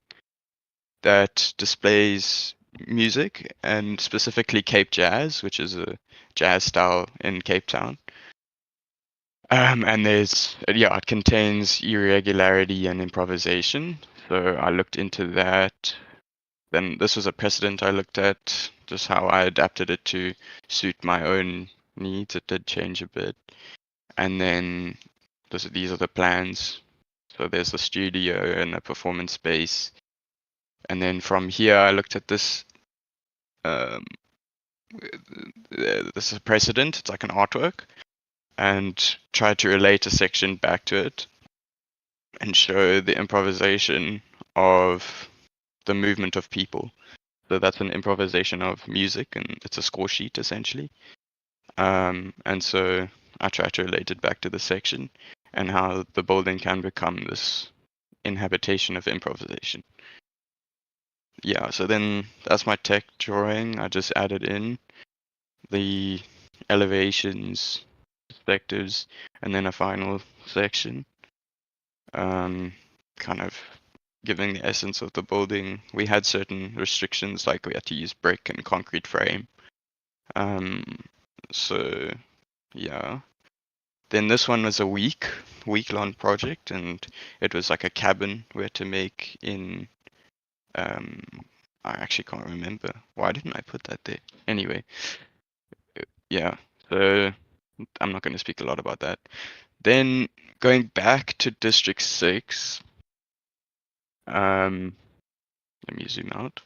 that displays music and specifically Cape Jazz, which is a jazz style in Cape Town. And there's, yeah, it contains irregularity and improvisation. So I looked into that. Then this was a precedent I looked at, just how I adapted it to suit my own needs. It did change a bit. And then these are the plans. So there's a studio and a performance space. And then from here, I looked at this. Um, this is a precedent. It's like an artwork, and tried to relate a section back to it and show the improvisation of the movement of people. So that's an improvisation of music, and it's a score sheet essentially. And so I try to relate it back to the section and how the building can become this inhabitation of improvisation. Yeah, so then that's my tech drawing. I just added in the elevations, perspectives, and then a final section. Kind of giving the essence of the building. We had certain restrictions, like we had to use brick and concrete frame. So yeah. Then this one was a week-long project, and it was like a cabin we had to make in. I actually can't remember. Why didn't I put that there? Anyway, yeah. So I'm not going to speak a lot about that. Then going back to District 6. Let me zoom out.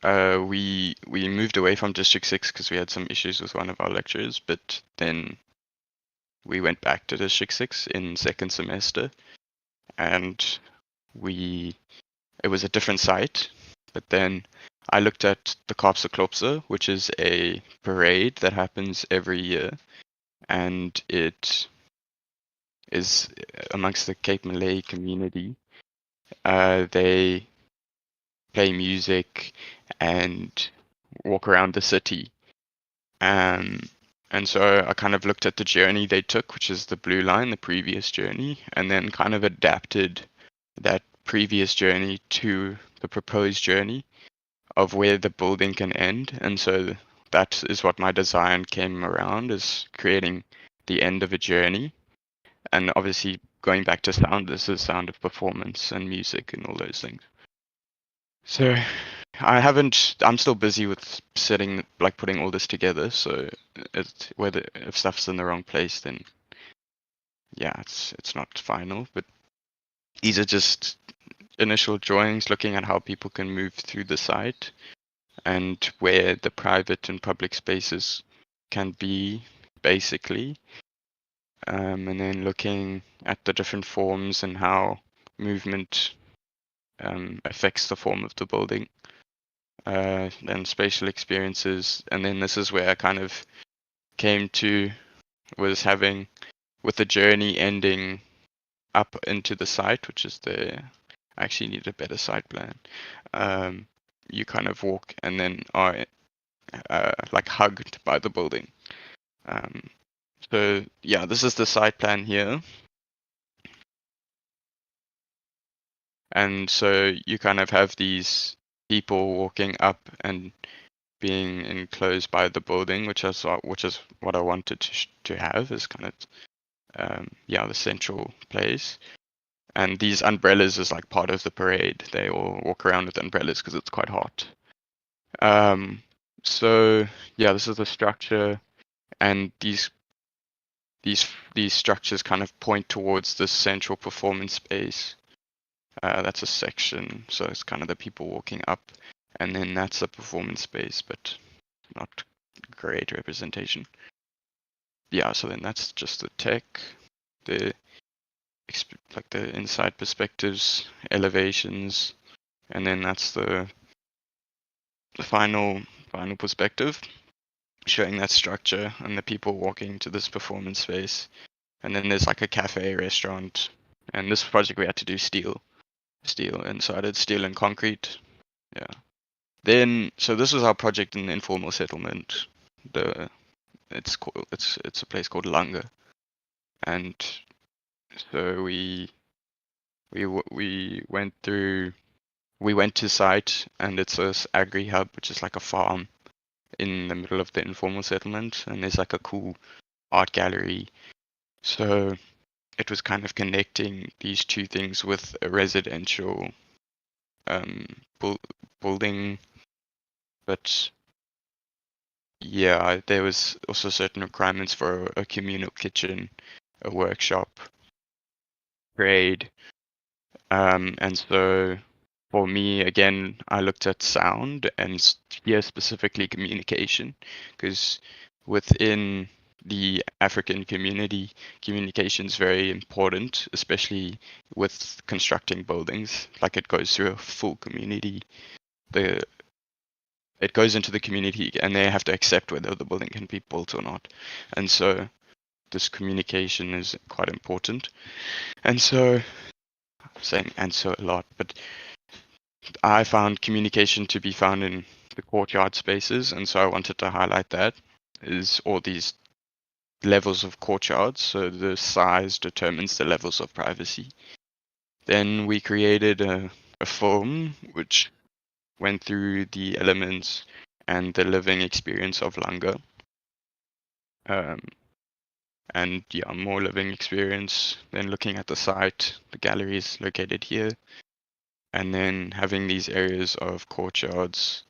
We moved away from District 6 because we had some issues with one of our lecturers, but then we went back to District 6 in second semester, and it was a different site, but then I looked at the Klopse, which is a parade that happens every year, and it is amongst the Cape Malay community. They play music and walk around the city. And so I kind of looked at the journey they took, which is the blue line, the previous journey, and then kind of adapted that previous journey to the proposed journey of where the building can end. And so that is what my design came around, is creating the end of a journey. And obviously going back to sound, this is sound of performance and music and all those things. So I'm still busy with putting all this together. So if stuff's in the wrong place, then yeah, it's not final. But these are just initial drawings looking at how people can move through the site and where the private and public spaces can be, basically. And then looking at the different forms and how movement affects the form of the building. Then spatial experiences, and then this is where I kind of was having, with the journey ending up into the site, which is I actually need a better site plan. You kind of walk and then are like hugged by the building. So yeah, this is the site plan here. And so you kind of have these people walking up and being enclosed by the building, which is what I wanted to have, is kind of the central place. And these umbrellas is like part of the parade. They all walk around with umbrellas because it's quite hot. So yeah, this is the structure, and these structures kind of point towards the central performance space. That's a section, so it's kind of the people walking up, and then that's a performance space, but not great representation. Yeah, so then that's just the tech, the inside perspectives, elevations, and then that's the final perspective, showing that structure and the people walking to this performance space. And then there's like a cafe, restaurant, and this project we had to do steel, and so I did steel and concrete. Yeah. Then, so this was our project in the informal settlement. It's a place called Langa, and so we went to site, and it's this agri hub, which is like a farm in the middle of the informal settlement, and there's like a cool art gallery. So it was kind of connecting these two things with a residential building, but yeah, there was also certain requirements for a communal kitchen, a workshop, grade, and so for me, again, I looked at sound and here specifically communication, because within the African community, communication is very important, especially with constructing buildings. Like it goes through a full community. It goes into the community and they have to accept whether the building can be built or not. And so this communication is quite important. And so, I'm saying and so a lot, but I found communication to be found in the courtyard spaces, and so I wanted to highlight that is all these levels of courtyards. So the size determines the levels of privacy. Then we created a film which went through the elements and the living experience of Langa. And yeah, more living experience. Then looking at the site, the gallery is located here. And then having these areas of courtyards,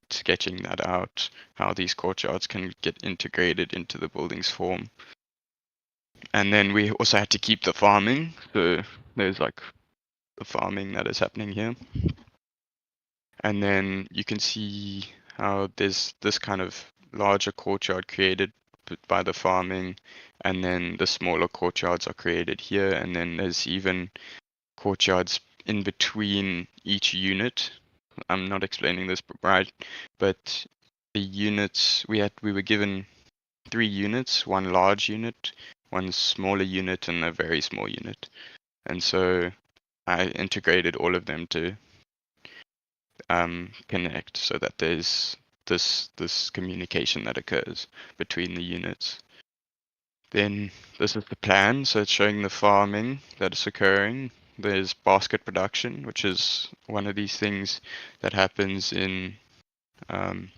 sketching that out, how these courtyards can get integrated into the building's form. And then we also had to keep the farming. So there's like the farming that is happening here. And then you can see how there's this kind of larger courtyard created by the farming, and then the smaller courtyards are created here, and then there's even courtyards in between each unit. I'm not explaining this right, but the units we were given 3 units, one large unit, one smaller unit, and a very small unit. And so I integrated all of them to connect so that there's this communication that occurs between the units. Then this is the plan, so it's showing the farming that is occurring. There's basket production, which is one of these things that happens in the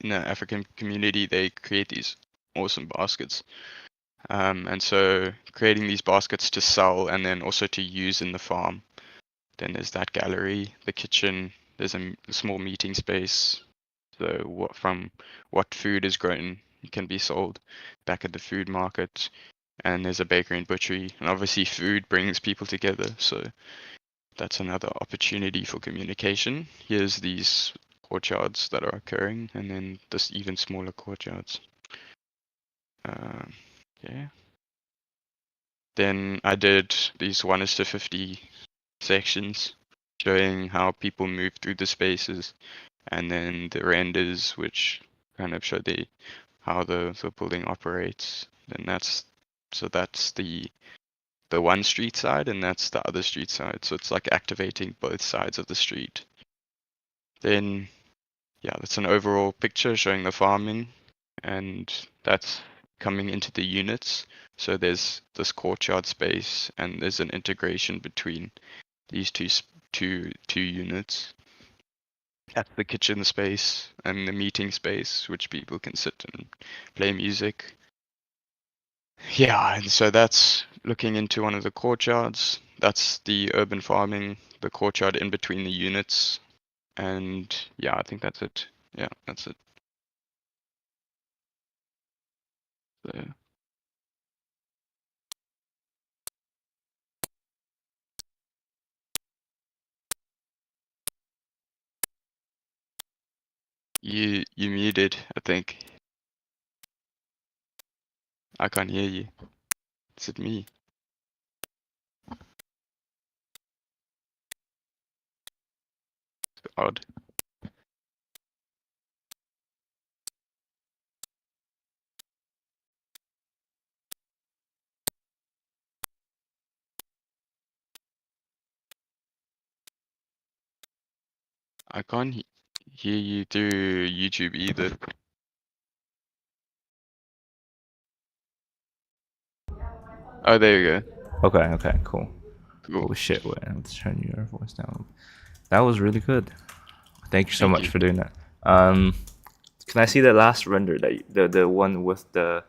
African community. They create these awesome baskets. And so creating these baskets to sell and then also to use in the farm. Then there's that gallery, the kitchen, there's a small meeting space. So what food is grown can be sold back at the food market. And there's a bakery and butchery. And obviously food brings people together. So that's another opportunity for communication. Here's these courtyards that are occurring, and then this even smaller courtyards. Yeah. Then I did these 1:50 sections showing how people move through the spaces, and then the renders which kind of show how the building operates. And that's the one street side, and that's the other street side. So it's like activating both sides of the street. Then yeah, that's an overall picture showing the farming, and that's coming into the units. So there's this courtyard space, and there's an integration between these two units. That's the kitchen space and the meeting space, which people can sit and play music. Yeah, and so that's looking into one of the courtyards. That's the urban farming, the courtyard in between the units. And yeah, I think that's it. Yeah, that's it. So, you muted, I think. I can't hear you. Is it me? Odd. I can't hear you through YouTube either. Oh, there you go. Okay, cool. Cool. Oh shit, wait, let's turn your voice down. That was really good. Thank you so Thank much you. for doing that. Can I see the last render, the one with the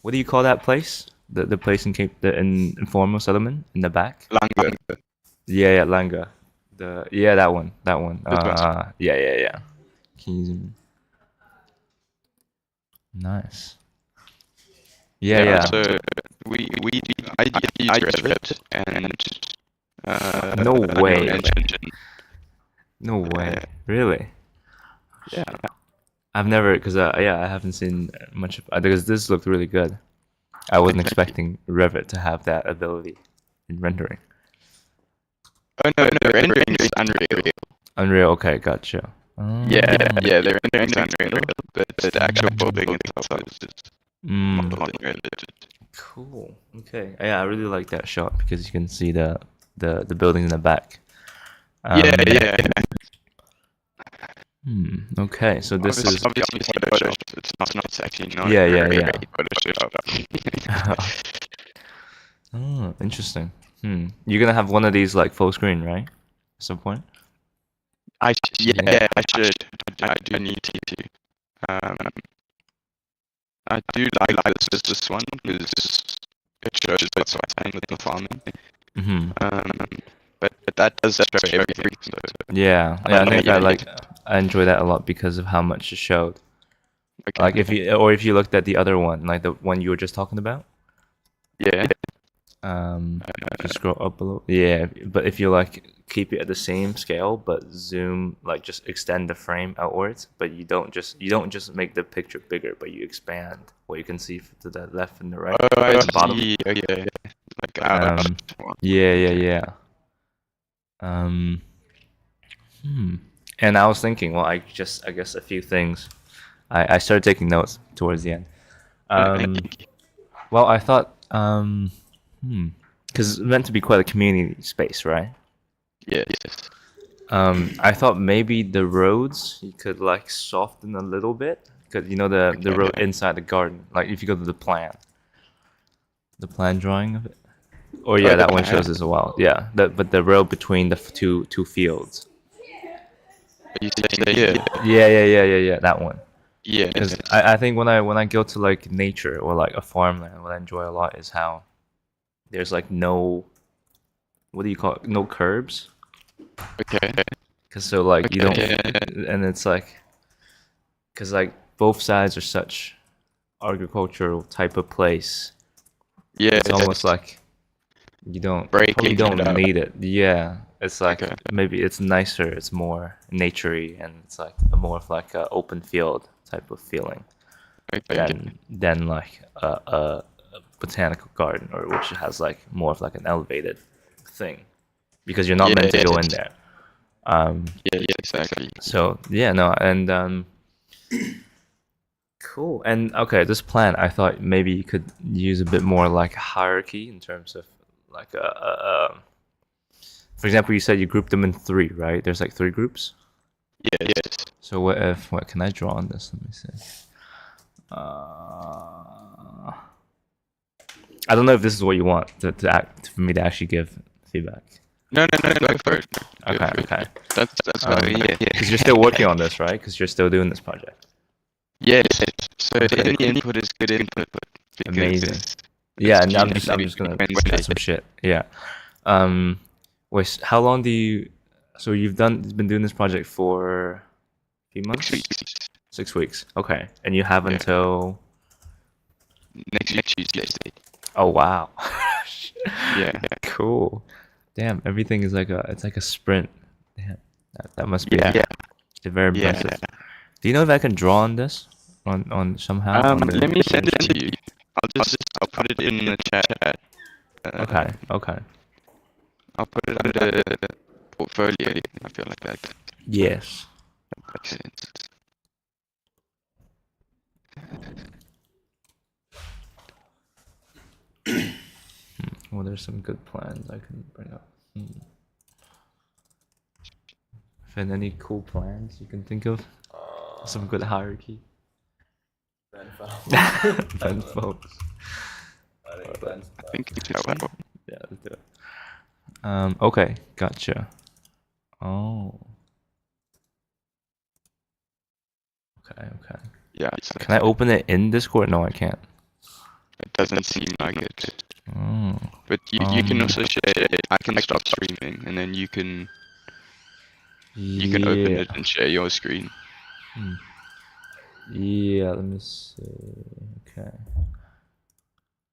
what do you call that place? The place in Cape, the informal settlement in the back? Langa. Yeah, Langa. That one. This one's Yeah. Can you zoom in? Nice. Yeah. So I use Revit and No Unreal way. Engine. No way. Really? Yeah. I've never, because yeah, I haven't seen much of, because this looked really good. I wasn't expecting Revit to have that ability in rendering. Oh no, rendering is Unreal. Unreal, okay, gotcha. Yeah, the rendering is Unreal, but the actual building itself is just modeled on Revit. Cool. Okay. Yeah, I really like that shot because you can see the buildings in the back. Yeah. Okay, so this is Obviously Photoshop. It's actually not yeah. great Photoshop. Oh, interesting. You're gonna have one of these like full screen, right? At some point. I should. I do need to. Um, I do like this one because it shows what's happening with the farming. But that does show everything. So Yeah. I think I enjoy that a lot because of how much it showed. okay. Like if you looked at the other one, like the one you were just talking about. Yeah. Just scroll up a little. Yeah, but if you like keep it at the same scale, but zoom, like just extend the frame outwards, but you don't just make the picture bigger, but you expand what you can see to the left and the right, Oh, I the bottom. see. Okay. Like Yeah. Um, And I was thinking, well, I guess a few things. I started taking notes towards the end. Well, I thought, because it's meant to be quite a community space, right? Yes. I thought maybe the roads you could like soften a little bit, because you know the road inside the garden. Like if you go to the plan drawing of it, or yeah, that one shows as well. Yeah, but the road between the two fields. You say here. Yeah, that one. Yeah. Because I think when I go to like nature or like a farmland, what I enjoy a lot is how there's like no, what do you call it? No curbs. Okay. Cause so like you don't, Yeah. and it's like, cause like both sides are such agricultural type of place. Yeah. It's almost like you don't Breaking you don't it up. need it. Yeah, it's like Okay. maybe it's nicer. It's more naturey, and it's like a more of like a open field type of feeling than like a botanical garden, or which has like more of like an elevated thing, because you're not meant to go in there. Yeah, exactly. So yeah, no, and cool. And okay, this plan, I thought maybe you could use a bit more like hierarchy in terms of like for example, you said you grouped them in three, right? There's like three groups. Yes. So what can I draw on this? Let me see. I don't know if this is what you want for me to actually give feedback. No, go for it. Okay. That's what yeah. Because you're still working on this, right? Because you're still doing this project. Yes. So any input is good input. Amazing. Yeah, and I'm just gonna chat some shit. Yeah. Wait, how long do you? So you've been doing this project for a few months? 6 weeks. Okay, and you have until next Tuesday. Oh wow. Yeah. Cool. Damn, everything is like a sprint. Damn, that must be very impressive. Yeah. Do you know if I can draw on this on somehow? Let me send it to you. I'll put it in the chat. Okay. I'll put it under portfolio. I feel like that. Yes. That makes sense. Well, there's some good plans I can bring up. And any cool plans you can think of? Some good hierarchy. Ben folks. I think it's that one. Yeah, let's do it. Okay, gotcha. Oh. Okay. Yeah. Can I open it in Discord? No, I can't. It doesn't seem like it. Oh. But you can also share it. I can stop streaming, and then you can open it and share your screen. Yeah, let me see. Okay.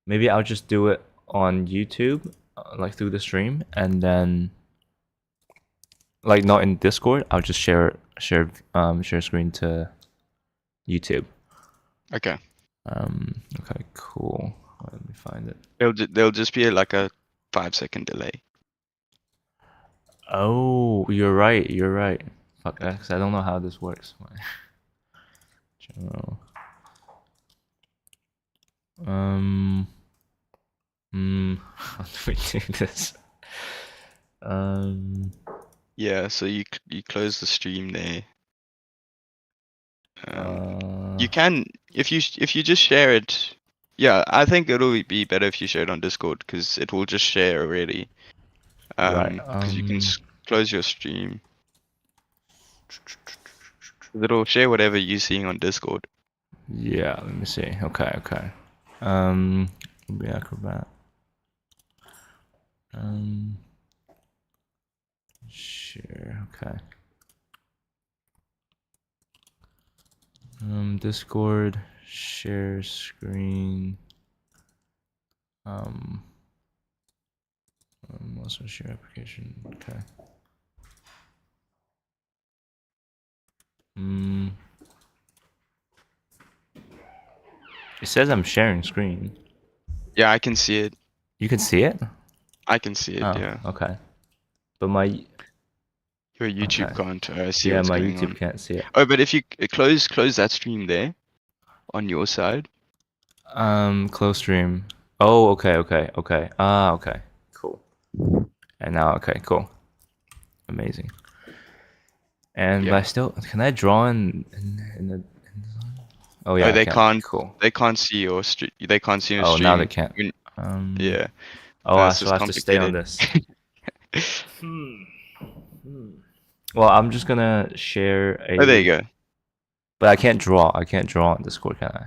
Maybe I'll just do it on YouTube, like through the stream, and then like not in Discord. I'll just share screen to YouTube. Okay. Okay, cool. Let me find it. There'll just be like a 5-second delay. Oh, you're right. You're right. Fuck that, 'cause I don't know how this works. General. How do we do this? Yeah, so you close the stream there. You can if you just share it. Yeah, I think it'll be better if you share it on Discord because it will just share already. right. Because you can close your stream. It'll share whatever you're seeing on Discord. Yeah, let me see. Okay, okay. Be Acrobat. Share. Okay. Discord, share screen. Also share application. Okay. It says I'm sharing screen. Yeah, I can see it. You can see it? I can see it. Oh, Yeah. okay. But my Your YouTube okay. can't see Yeah, what's my going YouTube on. can't see it. Oh, but if you close that stream there on your side. Close stream. Oh, okay, okay, okay. Ah, okay. Cool. And now, okay, cool. Amazing. And but I Yeah. still can I draw in the oh yeah, Oh, I they can. can't. Cool. They can't see your stream. They can't see your Oh, now they stream. can't. Yeah. Oh, This so is I have to stay on complicated. this. Well, I'm just gonna share a. Oh, there you go. But I can't draw. I can't draw on Discord, can I?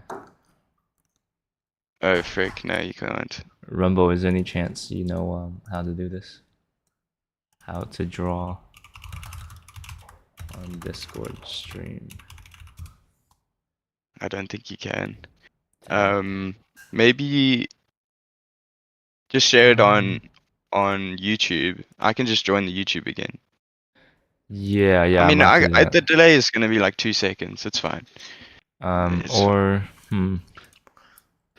Oh, frick. No, you can't. Rumbo, is there any chance you know how to do this? How to draw on Discord stream? I don't think you can. Maybe just share it on YouTube. I can just join the YouTube again. Yeah, I I mean, might have to do that. the delay is gonna be like 2 seconds. It's fine. It's Or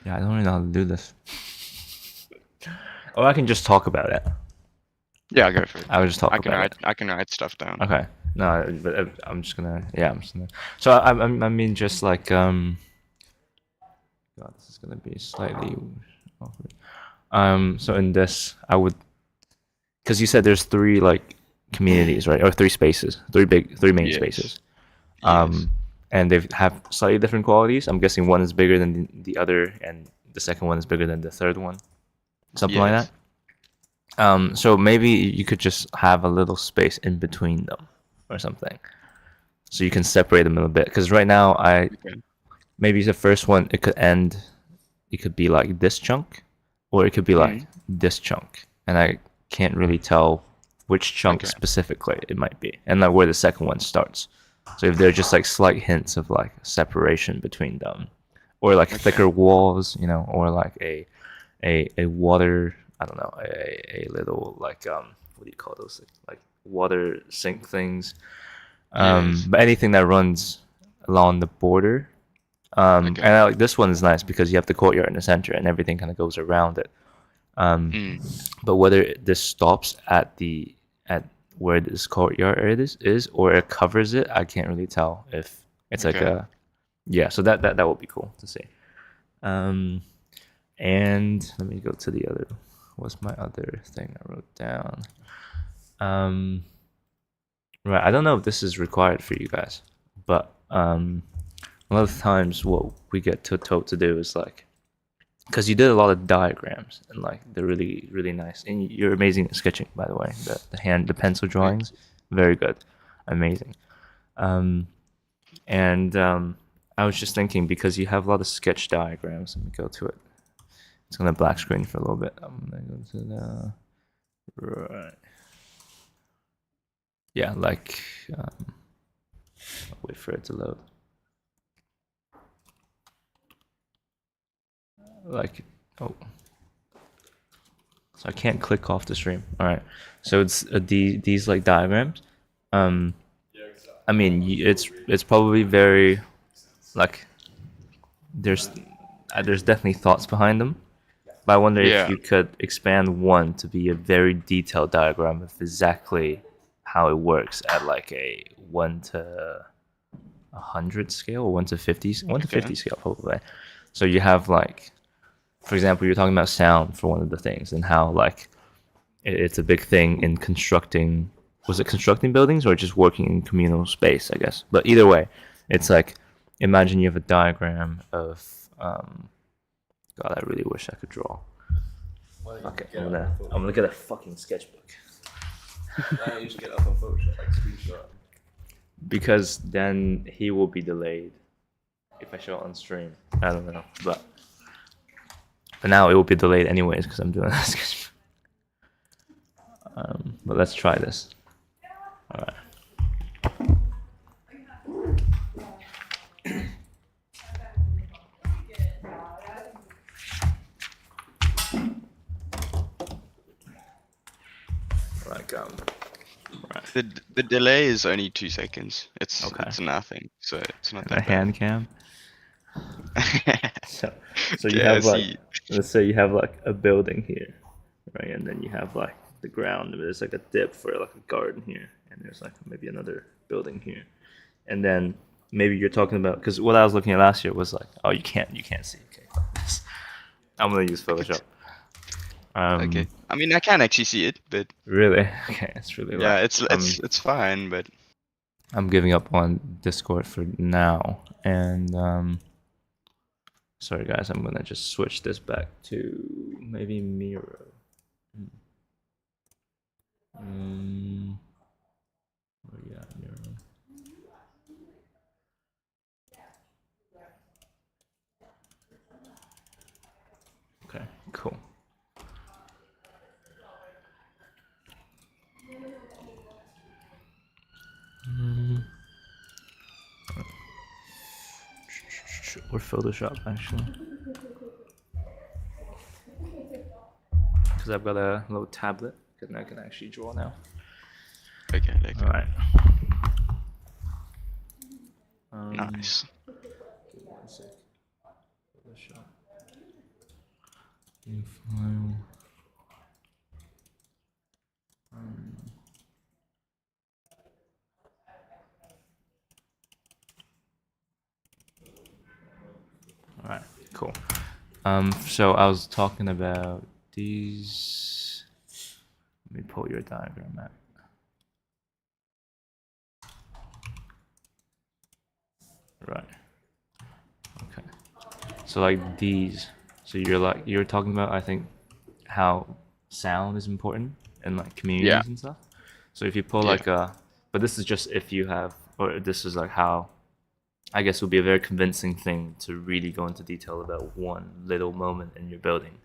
yeah, I don't really know how to do this. Or I can just talk about it. Yeah, go for it. I would just talk I can about it. I can write stuff down. Okay. No, but I'm just gonna. Yeah, I'm just gonna. So I mean, just like God, this is gonna be slightly awkward. So in this, I would, because you said there's three like communities, right? Or three spaces, three main Yes. spaces. Yes. And they have slightly different qualities. I'm guessing one is bigger than the other, and the second one is bigger than the third one, something like Yes. that. So maybe you could just have a little space in between them, or something, so you can separate them a little bit. Because right now, Okay. maybe the first one it could end, it could be like this chunk, or it could be like this chunk, and I can't really tell which chunk Okay. specifically it might be, and like where the second one starts. So if they're just like slight hints of like separation between them, or like thicker walls, you know, or like a water, I don't know, a little like what do you call those things? Like water sink things. Yes. But anything that runs along the border. And Okay. I, like this one is nice because you have the courtyard in the center and everything kind of goes around it. But whether this stops at where this courtyard is or it covers it, I can't really tell if it's like Okay. a yeah. So that would be cool to see. And let me go to the other. What's my other thing I wrote down? Right. I don't know if this is required for you guys, but a lot of times what we get told to do is like, because you did a lot of diagrams and like they're really really nice, and you're amazing at sketching, by the way. The pencil drawings, very good, amazing. And I was just thinking, because you have a lot of sketch diagrams. Let me go to it. It's gonna black screen for a little bit. I'm gonna go to the right. Yeah, like I'll wait for it to load. Like Oh, so I can't click off the stream. All right. So it's these like diagrams. Um, I mean, it's probably very like there's definitely thoughts behind them. But I wonder if Yeah. you could expand one to be a very detailed diagram of exactly how it works at like a 1 to 100 scale or 1 to 50, 1 to 50 Okay. scale probably. So you have like, for example, you're talking about sound for one of the things and how like it's a big thing in constructing. Was it constructing buildings or just working in communal space? I guess. But either way, it's like imagine you have a diagram of. God, I really wish I could draw. Okay, I'm gonna get a fucking sketchbook. Why don't you just get up on Photoshop, like screenshot? Because then he will be delayed if I show it on stream. I don't know, but for now it will be delayed anyways because I'm doing a sketchbook. But let's try this. All right. Like The delay is only 2 seconds. It's Okay. it's nothing. So it's not a that hand cam. bad. So you Yeah, have like, see. let's say you have like a building here, right? And then you have like the ground. There's like a dip for like a garden here, and there's like maybe another building here, and then maybe you're talking about because what I was looking at last year was like, oh, you can't see. Okay, I'm gonna use Photoshop. Okay. I mean, I can actually see it, but Really? Okay, it's really yeah, loud. it's fine, but I'm giving up on Discord for now, and sorry guys, I'm gonna just switch this back to maybe Miro. Where you at, Miro? Okay, cool. Or Photoshop actually, because I've got a little tablet and I can actually draw now. okay, like All right. nice. Give me 1 sec. Photoshop. New file. All right, cool. So I was talking about these. Let me pull your diagram out. Right. Okay. So like these. So you're talking about, I think, how sound is important in like communities Yeah. and stuff. So if you pull Yeah. like but this is just if you have, or this is like how, I guess, would be a very convincing thing to really go into detail about one little moment in your building,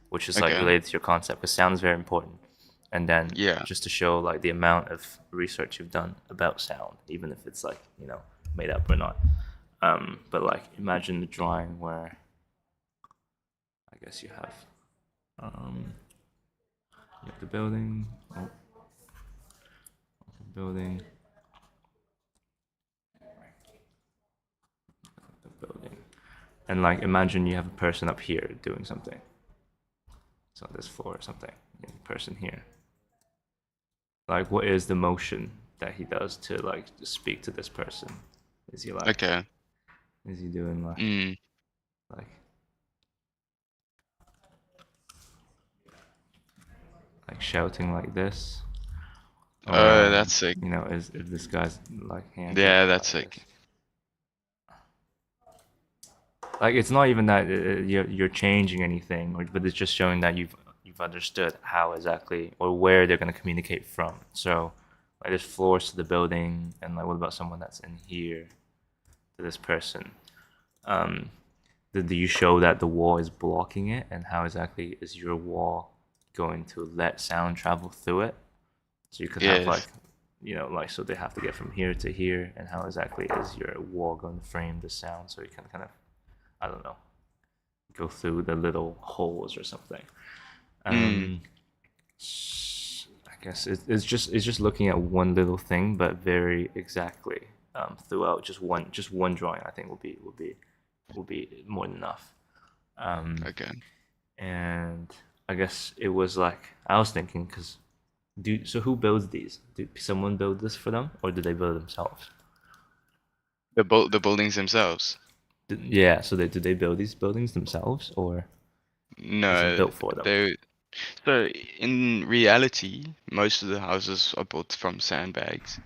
which is like Okay. related to your concept, because sound is very important. And then Yeah. just to show like the amount of research you've done about sound, even if it's like, made up or not. But like imagine the drawing where I guess you have the building, building, the building, and like imagine you have a person up here doing something. So this floor or something, person here. Like, what is the motion that he does to like speak to this person? Is he like? Okay. Is he doing like? Like shouting like this? Oh, that's sick. Is if this guy's like hands? Yeah, up that's like sick. this. Like it's not even that you're changing anything, but it's just showing that you've understood how exactly or where they're going to communicate from. So like there's floors to the building, and like what about someone that's in here to this person? Do you show that the wall is blocking it, and how exactly is your wall going to let sound travel through it? So you could have Yes. like, like so they have to get from here to here, and how exactly is your wall going to frame the sound so you can kind of, I don't know, go through the little holes or something. Mm. I guess it's just looking at one little thing, but very exactly throughout just one drawing. I think will be more than enough. Okay. And I guess it was like I was thinking because so who builds these? Did someone build this for them, or did they build it themselves? The buildings themselves. Yeah, so did they build these buildings themselves, or is it No, built for them? they so in reality, most of the houses are built from sandbags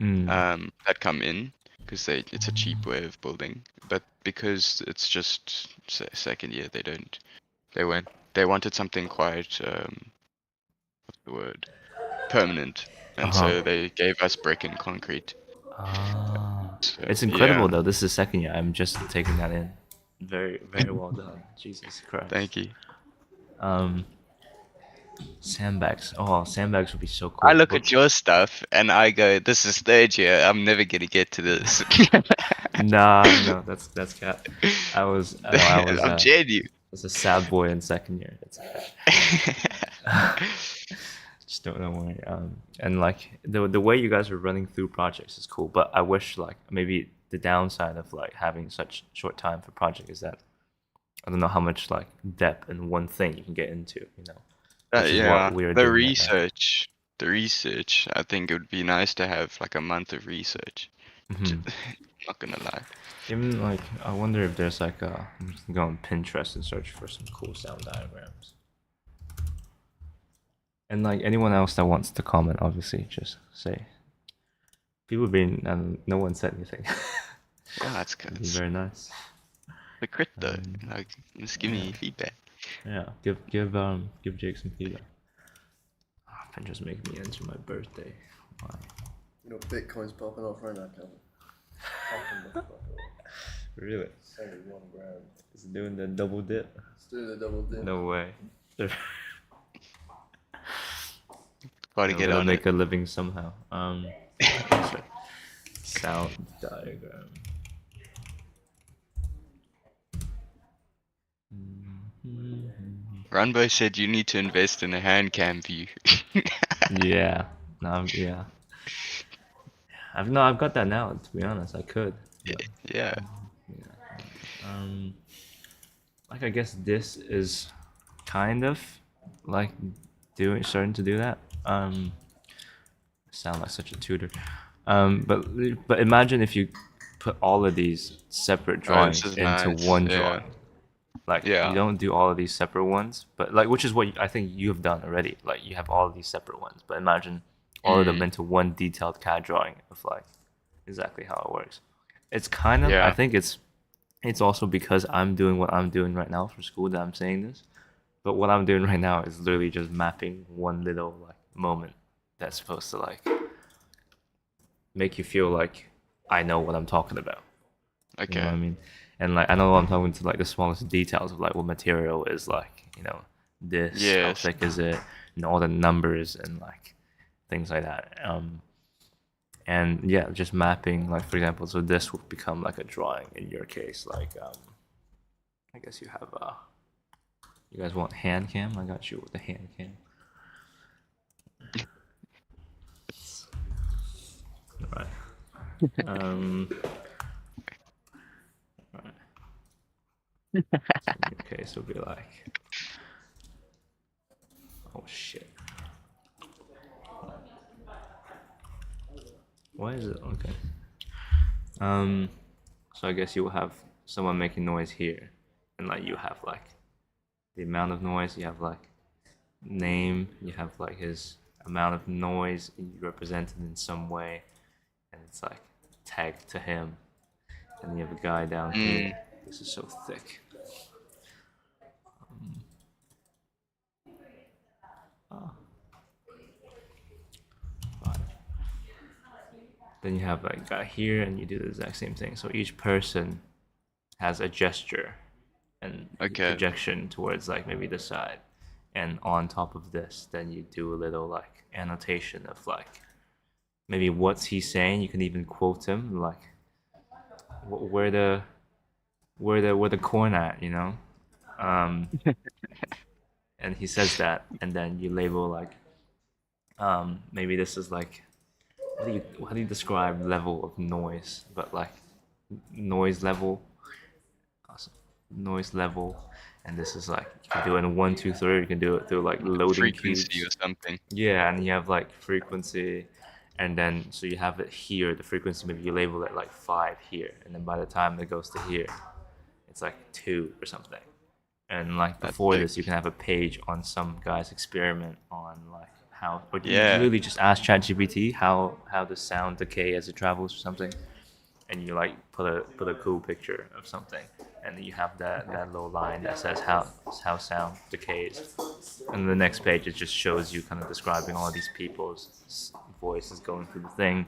Mm. that come in because it's a cheap way of building. But because it's just second year, they wanted something quite what's the word, permanent, and Uh-huh. so they gave us brick and concrete. Ah, So it's incredible yeah, though. This is second year. I'm just taking that in. Very well done. Jesus Christ. thank you. Um, Sandbags. Oh, sandbags would be so I cool. look at your stuff and I go, "This is third year. I'm never gonna get to this." Nah, no, that's cat. I was no, I was I'm jealous. was a sad boy in second year. It's okay. Just don't worry. And like the way you guys are running through projects is cool, but I wish like maybe the downside of like having such short time for project is that I don't know how much like depth in one thing you can get into, which is what Yeah, we are doing right now. the research. I think it would be nice to have like a month of research. Hmm. Not gonna lie. Even like I wonder if there's like I'm just go on Pinterest and search for some cool sound diagrams. And like anyone else that wants to comment, obviously just say. People being no one said anything. Yeah, that's good. It'd be very nice. The crit though. Um, Like, just give me feedback. yeah, give Jake some feedback. Pinterest make me enter my birthday. Why? You know, Bitcoin's popping off right now, Kelvin. Popping the fuck off. Really? 71 grand. Is it doing the double dip? Let's do the double dip. No way. Gotta get Gotta on make it. a living somehow. Sound diagram. Runbo said you need to invest in a hand cam view. Yeah. No, yeah. I've got that now. To be honest, I could. But, Yeah. like I guess this is kind of like starting to do that. Sound like such a tutor. But imagine if you put all of these separate Oh, this drawings is into nice. one Yeah. drawing. Like Yeah. you don't do all of these separate ones, but like which is what I think you have done already. Like you have all of these separate ones, but imagine all of them into one detailed CAD drawing of like exactly how it works. It's kind of I Yeah. think it's also because I'm doing what I'm doing right now for school that I'm saying this. But what I'm doing right now is literally just mapping one little like moment that's supposed to like make you feel like I know what I'm talking about. You know what I Okay. mean? And like I know I'm talking to like the smallest details of like what material is like, this, how Yes. thick is it, and all the numbers and like things like that. And yeah, just mapping like for example, so this will become like a drawing in your case. Like I guess you have you guys want hand cam? I got you with the hand cam. Alright. Alright. So in your case it'll be like oh shit. Why is it okay? So I guess you will have someone making noise here, and like you have like the amount of noise. You have like name. You have like his amount of noise represented in some way, and it's like tagged to him. And you have a guy down here. This is so thick. Then you have like a guy here, and you do the exact same thing. So each person has a gesture and Okay. projection towards like maybe the side. And on top of this, then you do a little like annotation of like maybe what's he saying. You can even quote him like where the corn at, Um, and he says that, and then you label like, maybe this is like, how do you describe level of noise? But like noise level, awesome. Noise level, and this is like you can do it in 1, 2, 3. You can do it through like loading Frequency or cubes. something. Yeah, and you have like frequency, and then so you have it here. The frequency, maybe you label it like 5 here, and then by the time it goes to here, it's like 2 or something. And like That's before sick. this, you can have a page on some guy's experiment on like how, or you Yeah. literally just ask ChatGPT how the sound decay as it travels or something, and you like put a cool picture of something, and then you have that little line that says how sound decays, and the next page it just shows you kind of describing all these people's voices going through the thing,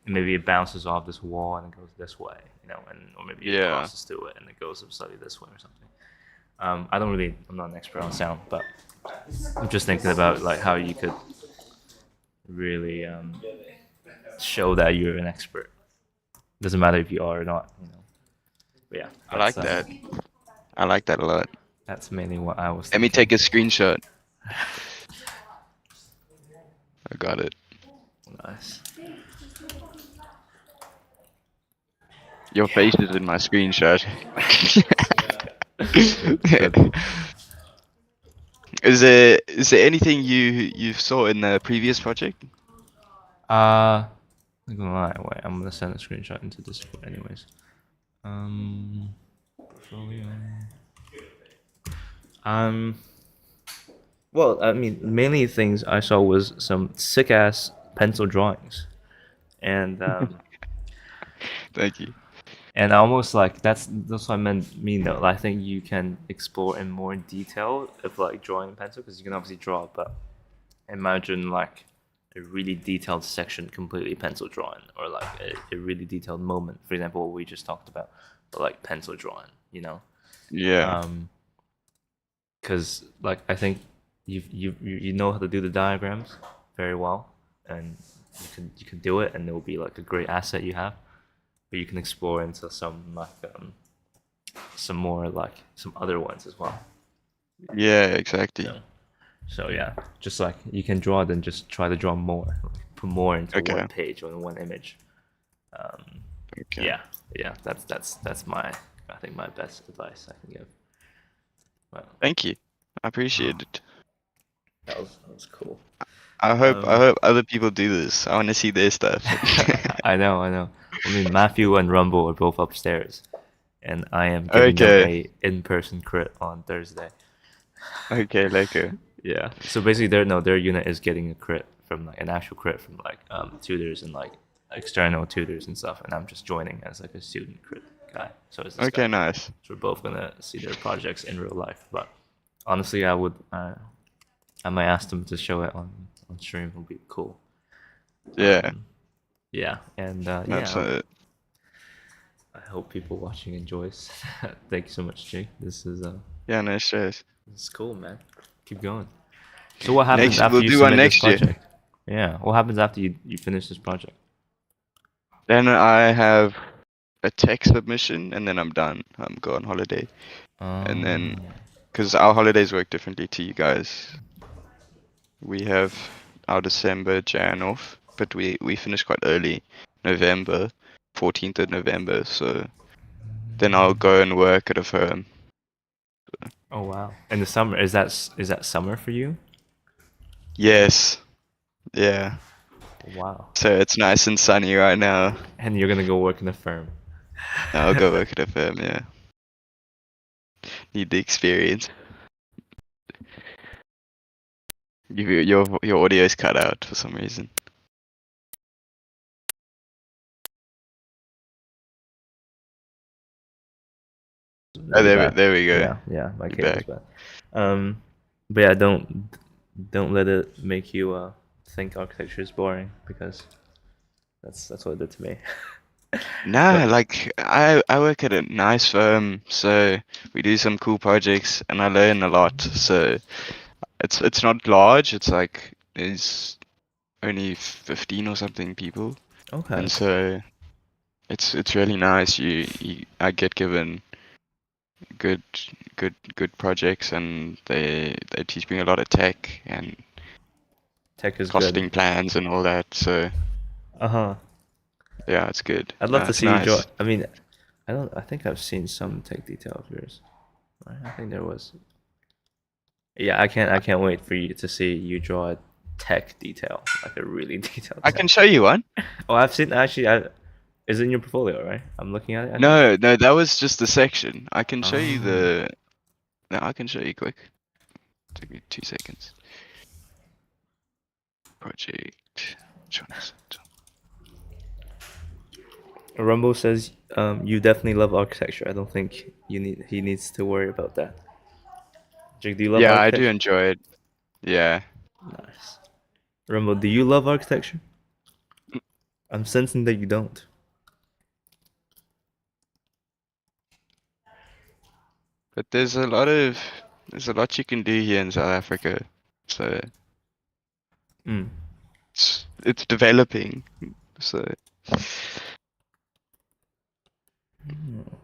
and maybe it bounces off this wall and it goes this way, and or maybe it Yeah. crosses through it and it goes slightly this way or something. I'm not an expert on sound, but I'm just thinking about like how you could really show that you're an expert. Doesn't matter if you are or not. But yeah, I like that. I like that a lot. That's mainly what I was Let me thinking. take a screenshot. I got it. Nice. Your face is in my screenshot. Good. Is there anything you saw in the previous project? I'm gonna lie. Wait, I'm gonna send a screenshot into Discord, anyways. Portfolio. Well, I mean, mainly things I saw was some sick ass pencil drawings, and Thank you. and I almost like that's what I mean though. I think you can explore in more detail if like drawing in pencil, because you can obviously draw, but imagine like a really detailed section completely pencil drawn, or like a really detailed moment. For example, what we just talked about, but like pencil drawn. Yeah. Because like I think you know how to do the diagrams very well, and you can do it, and it will be like a great asset you have. But you can explore into some like some more like some other ones as well. Yeah, exactly. So yeah, just like you can draw, then just try to draw more, like, put more into Okay. one page or in one image. Okay. Yeah. That's my I think my best advice I can give. Well, Thank you. I appreciate it. that was cool. I hope other people do this. I want to see their stuff. I know. I mean, Matthew and Rumble are both upstairs, and I am giving them Okay. a in-person crit on Thursday. Okay, Leko. Yeah. So basically, their unit is getting a crit from like an actual crit from like tutors and like external tutors and stuff, and I'm just joining as like a student crit guy. So it's this Okay, guy. nice. So we're both gonna see their projects in real life. But honestly, I might ask them to show it on stream. It would be cool. Yeah. Yeah, and That's it. I hope people watching enjoys. Thank you so much, Jake. This is Yeah, no stress. this is cool, man. Keep going. So what happens after We'll you do one submit this next year. project? Yeah, what happens after you finish this project? Then I have a tech submission, and then I'm done. I'm go on holiday, and then because our holidays work differently to you guys, we have our December, Jan off, but we finish quite early, November, 14th of November. So then I'll go and work at a firm. Oh wow! In the summer, is that summer for you? Yes. Yeah. Wow! So it's nice and sunny right now. And you're gonna go work in a firm. I'll go work at a firm. Yeah. Need the experience. Your audio is cut out for some reason. Oh, there we go. Yeah, my You're cable's back. bad. But yeah, don't let it make you think architecture is boring, because that's what it did to me. Nah, like I work at a nice firm, so we do some cool projects and I learn a lot. So it's not large. It's like there's only 15 or something people, Okay. and so it's really nice. I get given good, good projects, and they teach me a lot of tech and Tech is costing good. plans and all that. So Uh-huh. yeah, it's good. I'd love No, to it's see you draw. nice. I mean, I think I've seen some tech detail of yours. Right? I think there was. Yeah, I can't wait for you to see you draw a tech detail, like a really detailed I tech. can show you one. Oh, I've seen actually. Is it in your portfolio, right? I'm looking at it. I think. No, no, that was just the section. I can show you Oh. the. No, I can show you quick. Take me 2 seconds. Project. Which one is it? Rumble says, you definitely love architecture. I don't think he needs to worry about that. Jake, do you love Yeah, I do architecture? enjoy it. Yeah. Nice. Rumble, do you love architecture? I'm sensing that you don't. But there's a lot you can do here in South Africa. So Mm. it's developing. So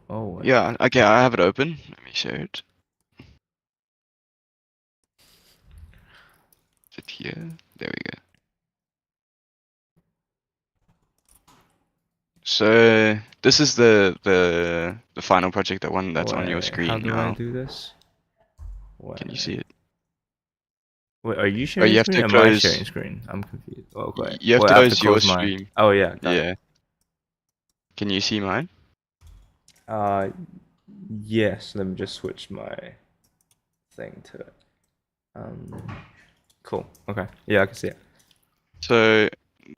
Oh, yeah, okay, I have it open. Let me share it. Is it here? There we go. So this is the final project, the one that's on your wait, how screen do I now. do this? Wait, Can you see it? wait, are you Oh, sharing you have screen? to Or am I sharing close. screen? I'm confused. Oh, okay. You have Wait, to I have to close your close mine. stream. Oh yeah, got it. Yeah. Can you see mine? Uh, yes. Let me just switch my thing to it. Cool. Okay. Yeah, I can see it. So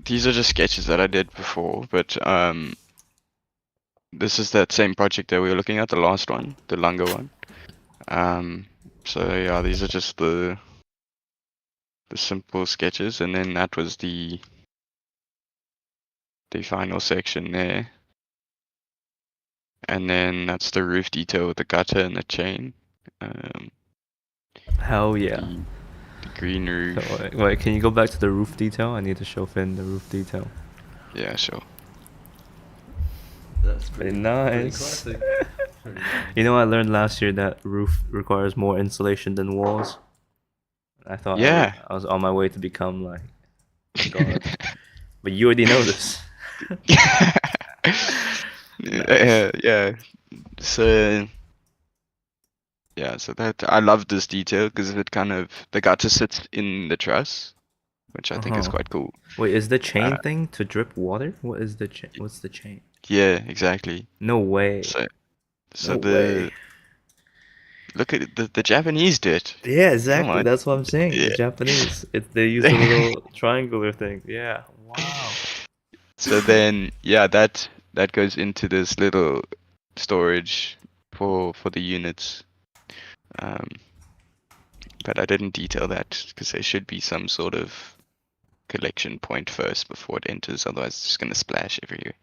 these are just sketches that I did before, but this is that same project that we were looking at, the last one, the longer one. So yeah, these are just the simple sketches, and then that was the final section there. And then that's the roof detail with the gutter and the chain. Hell yeah. The green roof. Wait, can you go back to the roof detail? I need to show Finn the roof detail. Yeah, sure. That's Very pretty nice. classic. Pretty nice. You know, I learned last year that roof requires more insulation than walls. I thought Yeah. I was on my way to become like God. But you already know this. Nice. Yeah. So yeah, so that I love this detail because it kind of the gutter sits in the truss, which I think is Uh-huh. quite cool. Wait, is the chain Uh, thing to drip water? What is the chain? What's the chain? yeah, exactly. No way. So No way. look at the Japanese did. Yeah, Come exactly. on. That's what I'm saying. The Yeah. Japanese, they use the little triangular thing. Yeah. Wow. So then, yeah, that goes into this little storage for the units. But I didn't detail that because there should be some sort of collection point first before it enters, otherwise it's just gonna splash everywhere.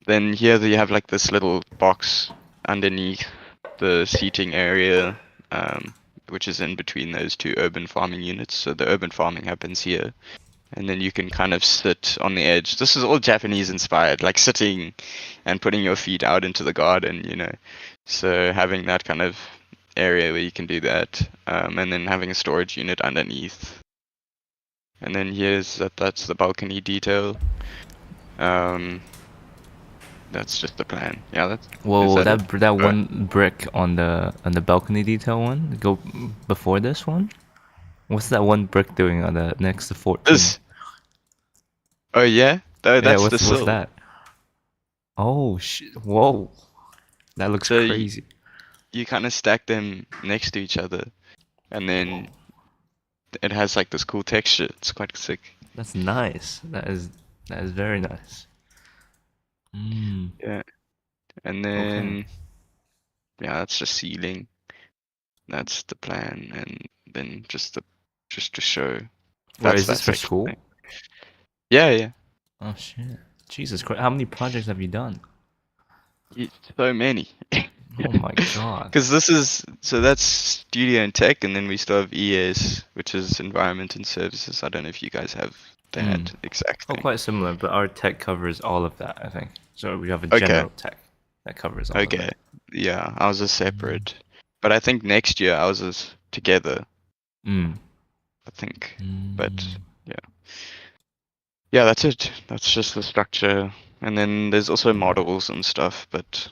Then here you have like this little box underneath the seating area, which is in between those two urban farming units. So the urban farming happens here. And then you can kind of sit on the edge. This is all Japanese inspired, like sitting and putting your feet out into the garden, you know. So having that kind of area where you can do that, and then having a storage unit underneath. And then that's the balcony detail. That's just the plan. Yeah, is Whoa, that it? that one brick on the balcony detail one go before this one? What's that one brick doing on the next to 14? This. Oh yeah, Yeah, that's the what's sill. that? Oh shit! Whoa, that looks So crazy. you kind of stack them next to each other, and then it has like this cool texture. It's quite sick. That's nice. That is very nice. Yeah, and then yeah, that's the ceiling. That's the plan, and then just to show. Where That's is that this for section school? thing. Yeah. Oh shit! Jesus Christ! How many projects have you done? So many. Oh my god! Because that's studio and tech, and then we still have ES, which is environment and services. I don't know if you guys have that exact Oh, thing. quite similar, but our tech covers all of that, I think. So we have a Okay. general tech. that covers all of Okay. it. Yeah, ours is separate. But I think next year ours is together, Mm. I think. But Mm. yeah. Yeah, that's it. That's just the structure. And then there's also models and stuff, but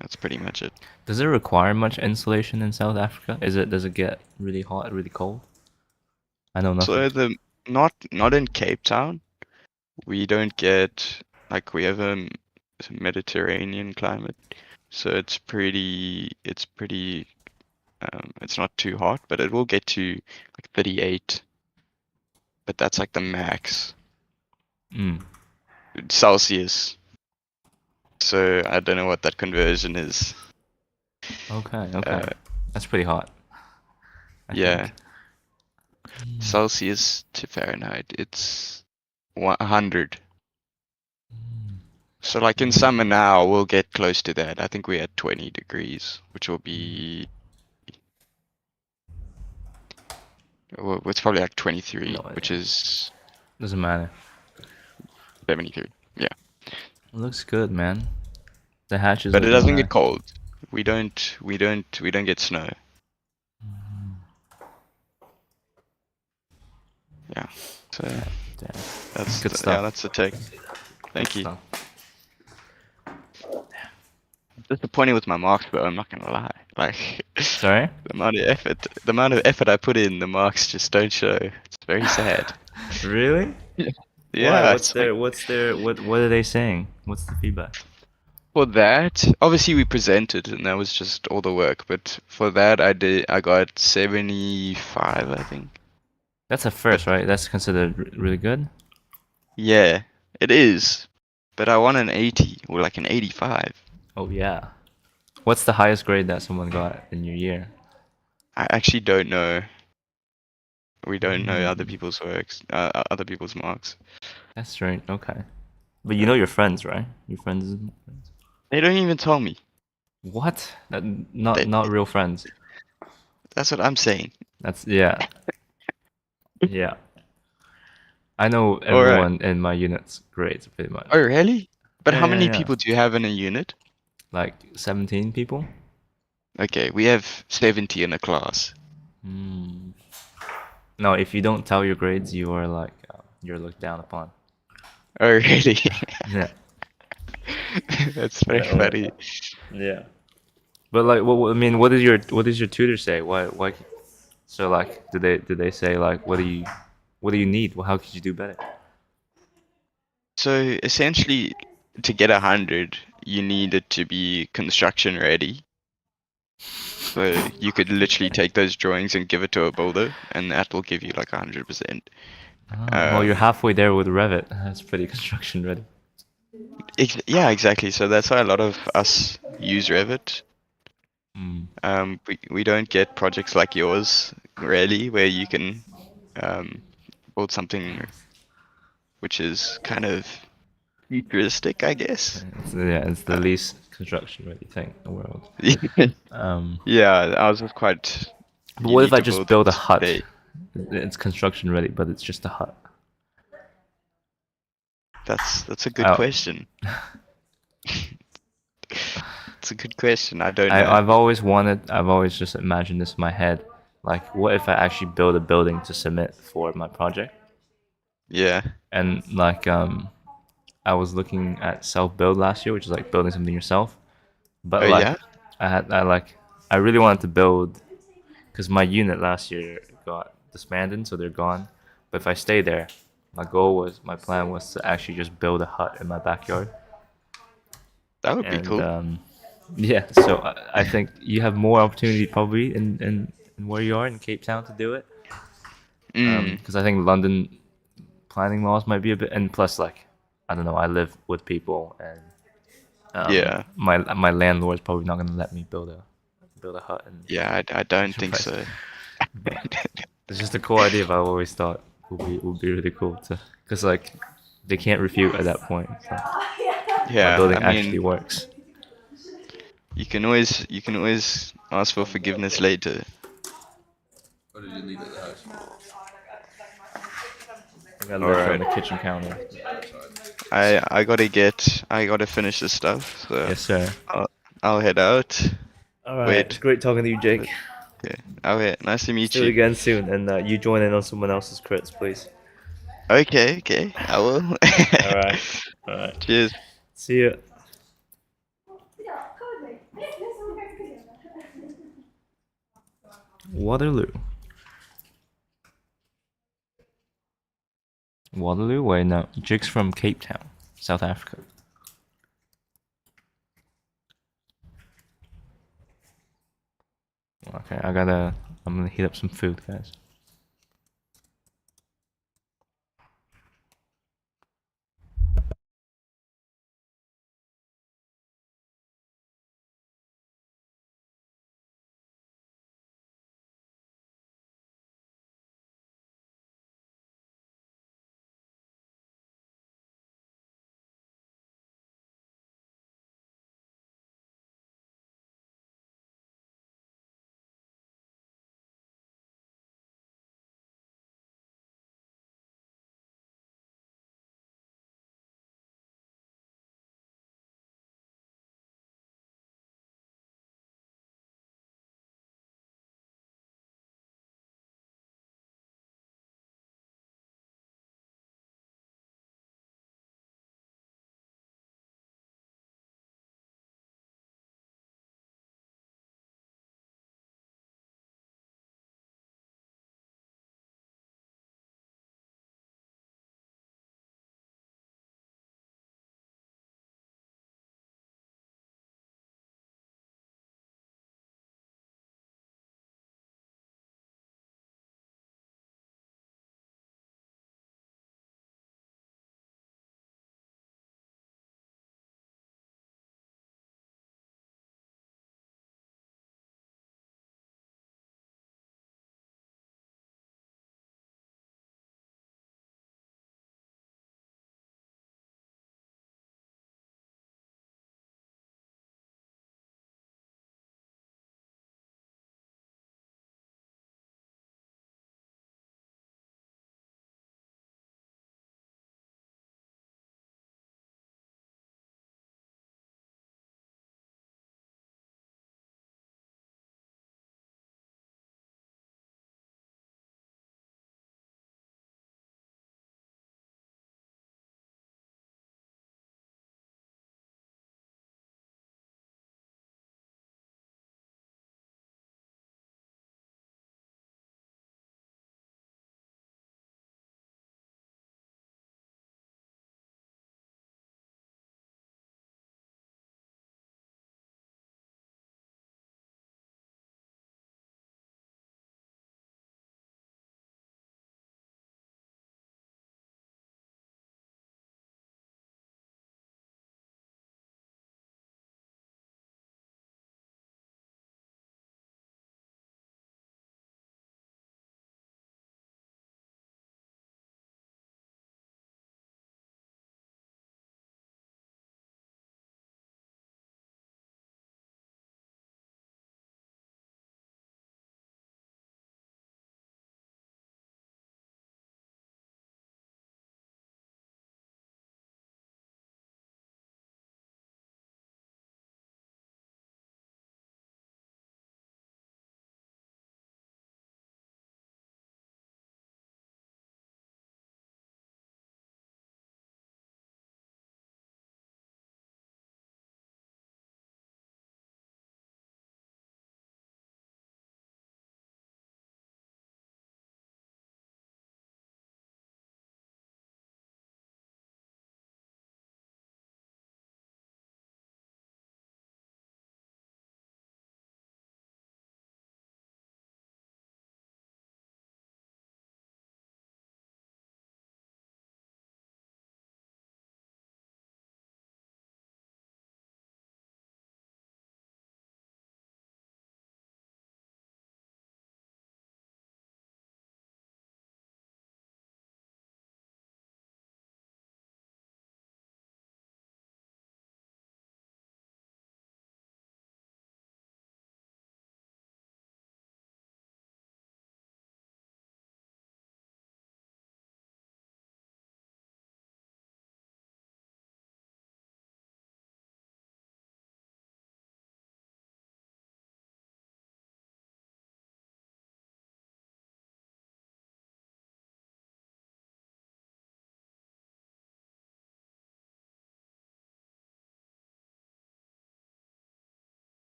that's pretty much it. Does it require much insulation in South Africa? Does it get really hot, really cold? I know nothing. So the not in Cape Town. We don't get like we have a Mediterranean climate, so it's not too hot, but it will get to like 38, but that's like the max Mm. Celsius. So I don't know what that conversion is. Okay, Uh, okay. That's pretty hot, I yeah, think. Mm. Celsius to Fahrenheit, it's 100. So like in summer now, we'll get close to that. I think we're at 20 degrees, which will be, well, it's probably like 23, No which idea. is Doesn't matter. 73. Yeah, It looks good, man. The hatch is but it looking doesn't get nice. cold. We don't get snow. Yeah, so Damn. that's Good yeah, stuff. that's the take. Good Thank you. stuff. Disappointed with my marks, but I'm not gonna lie. Like Sorry? the amount of effort I put in, the marks just don't show. It's very sad. Really? Why? Yeah, it's like What are they saying? What's the feedback? for that, obviously we presented and that was just all the work, but for that I got 75, I think. That's a But first, right? That's considered really good? yeah, it is. But I want an 80 or like an 85. Oh yeah. What's the highest grade that someone got in your year? I actually don't know. We don't know other Hmm. people's works, other people's marks. That's strange. Okay. But you know your friends, right? Your friends. They don't even tell me. What? Not That not real friends. that's what I'm saying. That's yeah. Yeah. I know All right. everyone in my unit's grades pretty much. Oh, really? But Yeah, how yeah, many yeah. people do you have in a unit? Like 17 people? Okay, we have 70 in a class. Hmm. No, if you don't tell your grades, you are like you're looked down upon. Oh, really? Yeah. That's very Yeah. funny. Yeah. But like, I mean, what does your tutor say? Why? So like, did they say like, what do you need? Well, how could you do better? So essentially, to get 100, you need it to be construction ready. So you could literally take those drawings and give it to a builder, and that will give you like 100%. Well, you're Um, halfway there with Revit. That's pretty construction ready. yeah, exactly. So that's why a lot of us use Revit. Mm. We don't get projects like yours, really, where you can build something which is kind of futuristic, I guess. It's the least construction ready thing in the world. Um, Yeah, ours is quite. but You what if need I to just build build a it hut? today. It's construction ready, but it's just a hut. That's a good Oh, question. It's a good question. I don't know. I've always just imagined this in my head. Like, what if I actually build a building to submit for my project? Yeah. And like, I was looking at self build last year, which is like building something yourself. But Oh yeah. like, I really wanted to build because my unit last year got disbanded, so they're gone. But if I stay there, my plan was to actually just build a hut in my backyard. That would be And cool. yeah, so I think you have more opportunity probably in where you are in Cape Town to do it. Mm. Because I think London planning laws might be a bit, and plus like I don't know, I live with people, and Yeah. my landlord's probably not gonna let me build a hut in Yeah. I don't your think place. so. But it's just a cool idea. But I've always thought would be really cool to, because like they can't refute at that point. So my Yeah. I building actually mean, works. you can always ask for forgiveness later. Or did you leave it at the house? I got All left on right. the kitchen counter. I gotta finish this stuff. So Yes, sir. I'll head out. All right. It's Wait. great talking to you, Jake. Okay. Okay. Nice to Let's meet do it you. again soon, and you join in on someone else's crits, please. Okay. Okay. I will. All right. All right. Cheers. See ya. Waterloo. Waterloo? Wait, no. Jake's from Cape Town, South Africa. Okay, I'm gonna heat up some food, guys.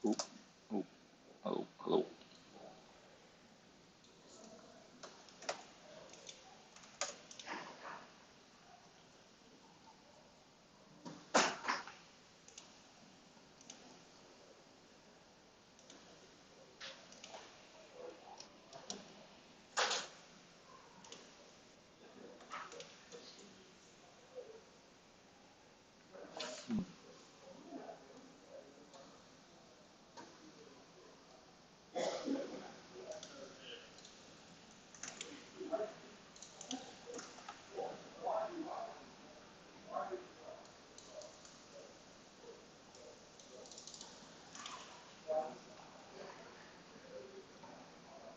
Ooh, ooh, hello, hello.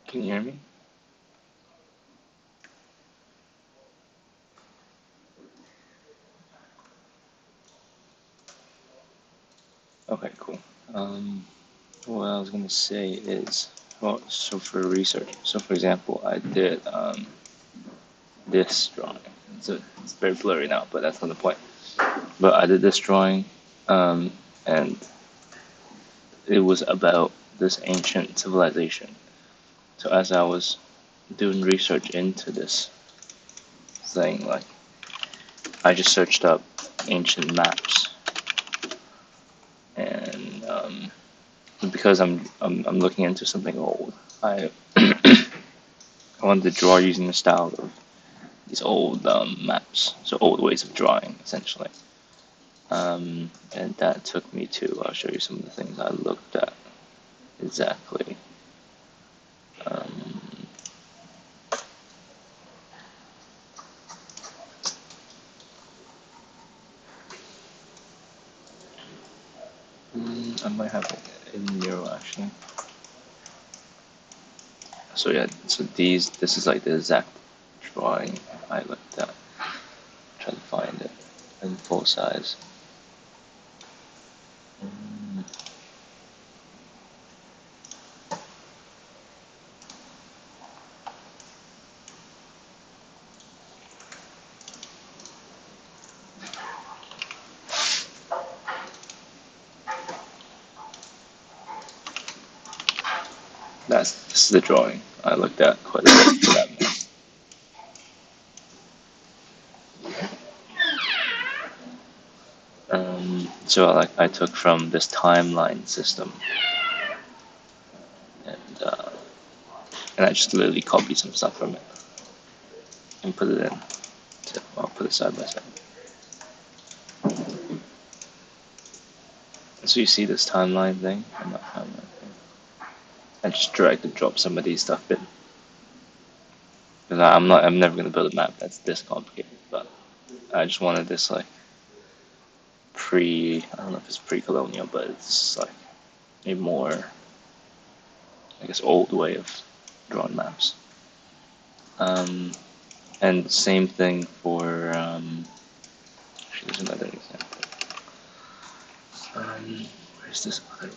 Can you hear me? Okay, cool. What I was gonna say is, well, so for research, so for example, I did this drawing. It's very blurry now, but that's not the point. But I did this drawing, and it was about this ancient civilization. So as I was doing research into this thing, like I just searched up ancient maps, and because I'm looking into something old, I I wanted to draw using the style of these old maps, so old ways of drawing essentially. And that took me to, I'll show you some of the things I looked at exactly. I might have it in Euro actually. So yeah, so this is like the exact drawing I looked at. Try to find it in full size. This is the drawing I looked at quite a bit for that map. So like I took from this timeline system, and I just literally copied some stuff from it and put it in. So I'll put it side by side. So you see this timeline thing? I'm not timeline thing. I just drag and drop some of these stuff in. Because I'm never gonna build a map that's this complicated. But I just wanted this like I don't know if it's pre-colonial, but it's like a more, I guess, old way of drawing maps. And same thing for, actually there's another example. Where's this other one?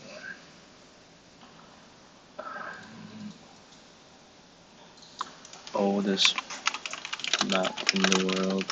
Oldest map in the world.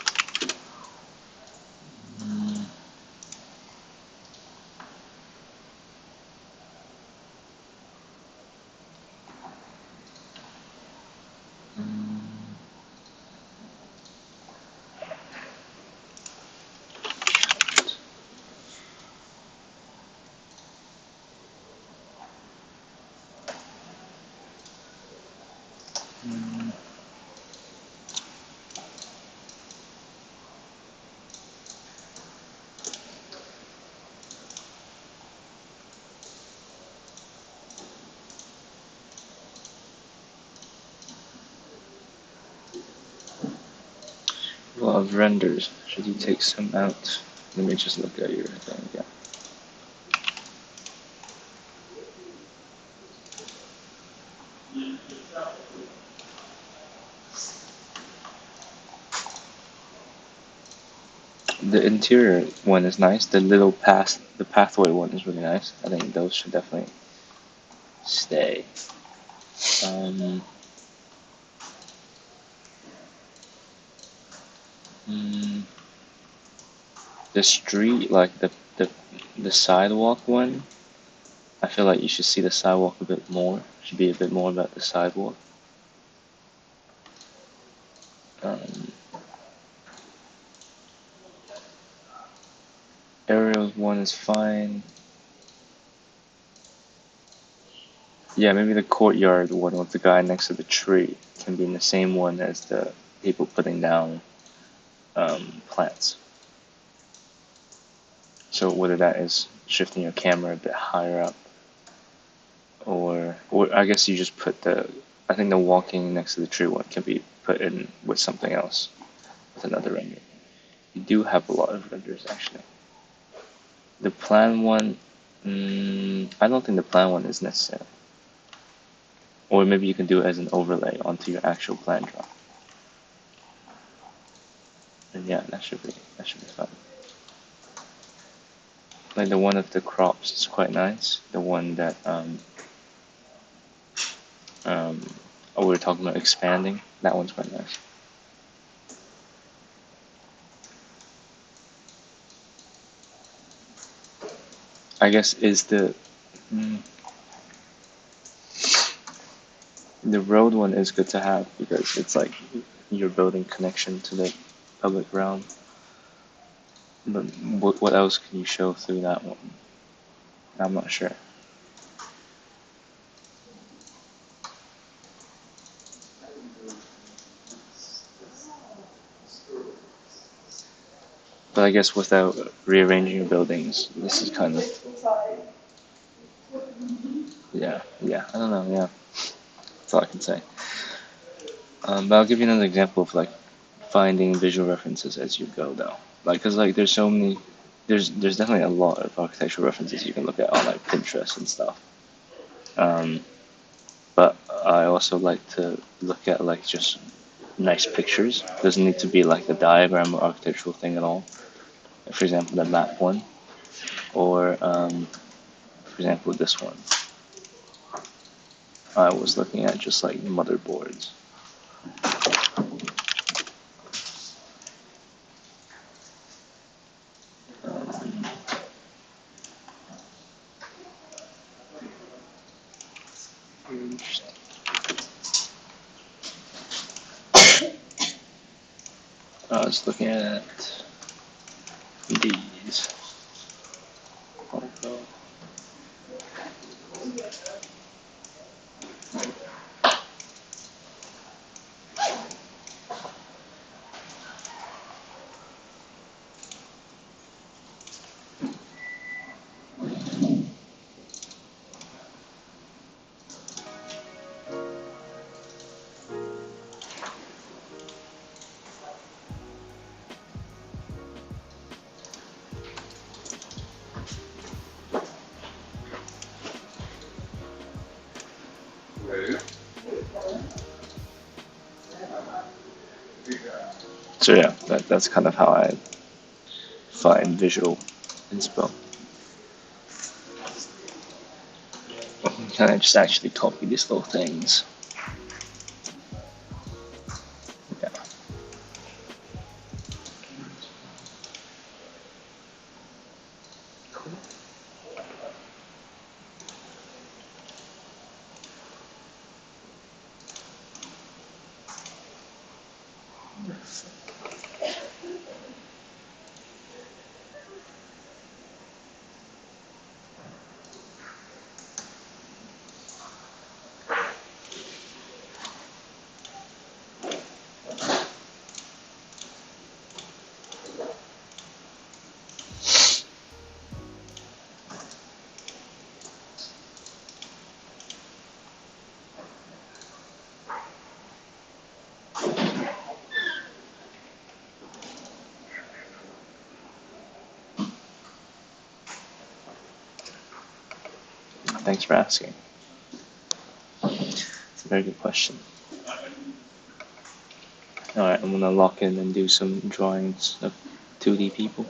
A lot of renders. Should you take some out? Let me just look at your thing again. The interior one is nice. The pathway one is really nice. I think those should definitely stay. Um, the street, like the sidewalk one, I feel like you should see the sidewalk a bit more. Should be a bit more about the sidewalk. Aerial one is fine. Yeah, maybe the courtyard one with the guy next to the tree can be in the same one as the people putting down plants. So whether that is shifting your camera a bit higher up, or I guess you just put I think the walking next to the tree one can be put in with something else, with another render. You do have a lot of renders actually. The plan one, I don't think the plan one is necessary. Or maybe you can do it as an overlay onto your actual plan draw. And yeah, that should be fun. Like the one of the crops is quite nice. The one that we were talking about expanding, that one's quite nice. I guess is the road one is good to have because it's like you're building connection to the public realm. But what else can you show through that one? I'm not sure. But I guess without rearranging your buildings, this is kind of yeah. I don't know. Yeah, that's all I can say. But I'll give you another example of like finding visual references as you go, though. Like, cause like there's so many, there's definitely a lot of architectural references you can look at on like Pinterest and stuff. But I also like to look at like just nice pictures. Doesn't need to be like a diagram or architectural thing at all. For example, the map one, or for example this one. I was looking at just like motherboards. I was looking at these. So yeah, that's kind of how I find visual inspo. Can I just actually copy these little things? Yeah. Cool. Thanks for asking. It's a very good question. Alright, I'm gonna lock in and do some drawings of 2D people.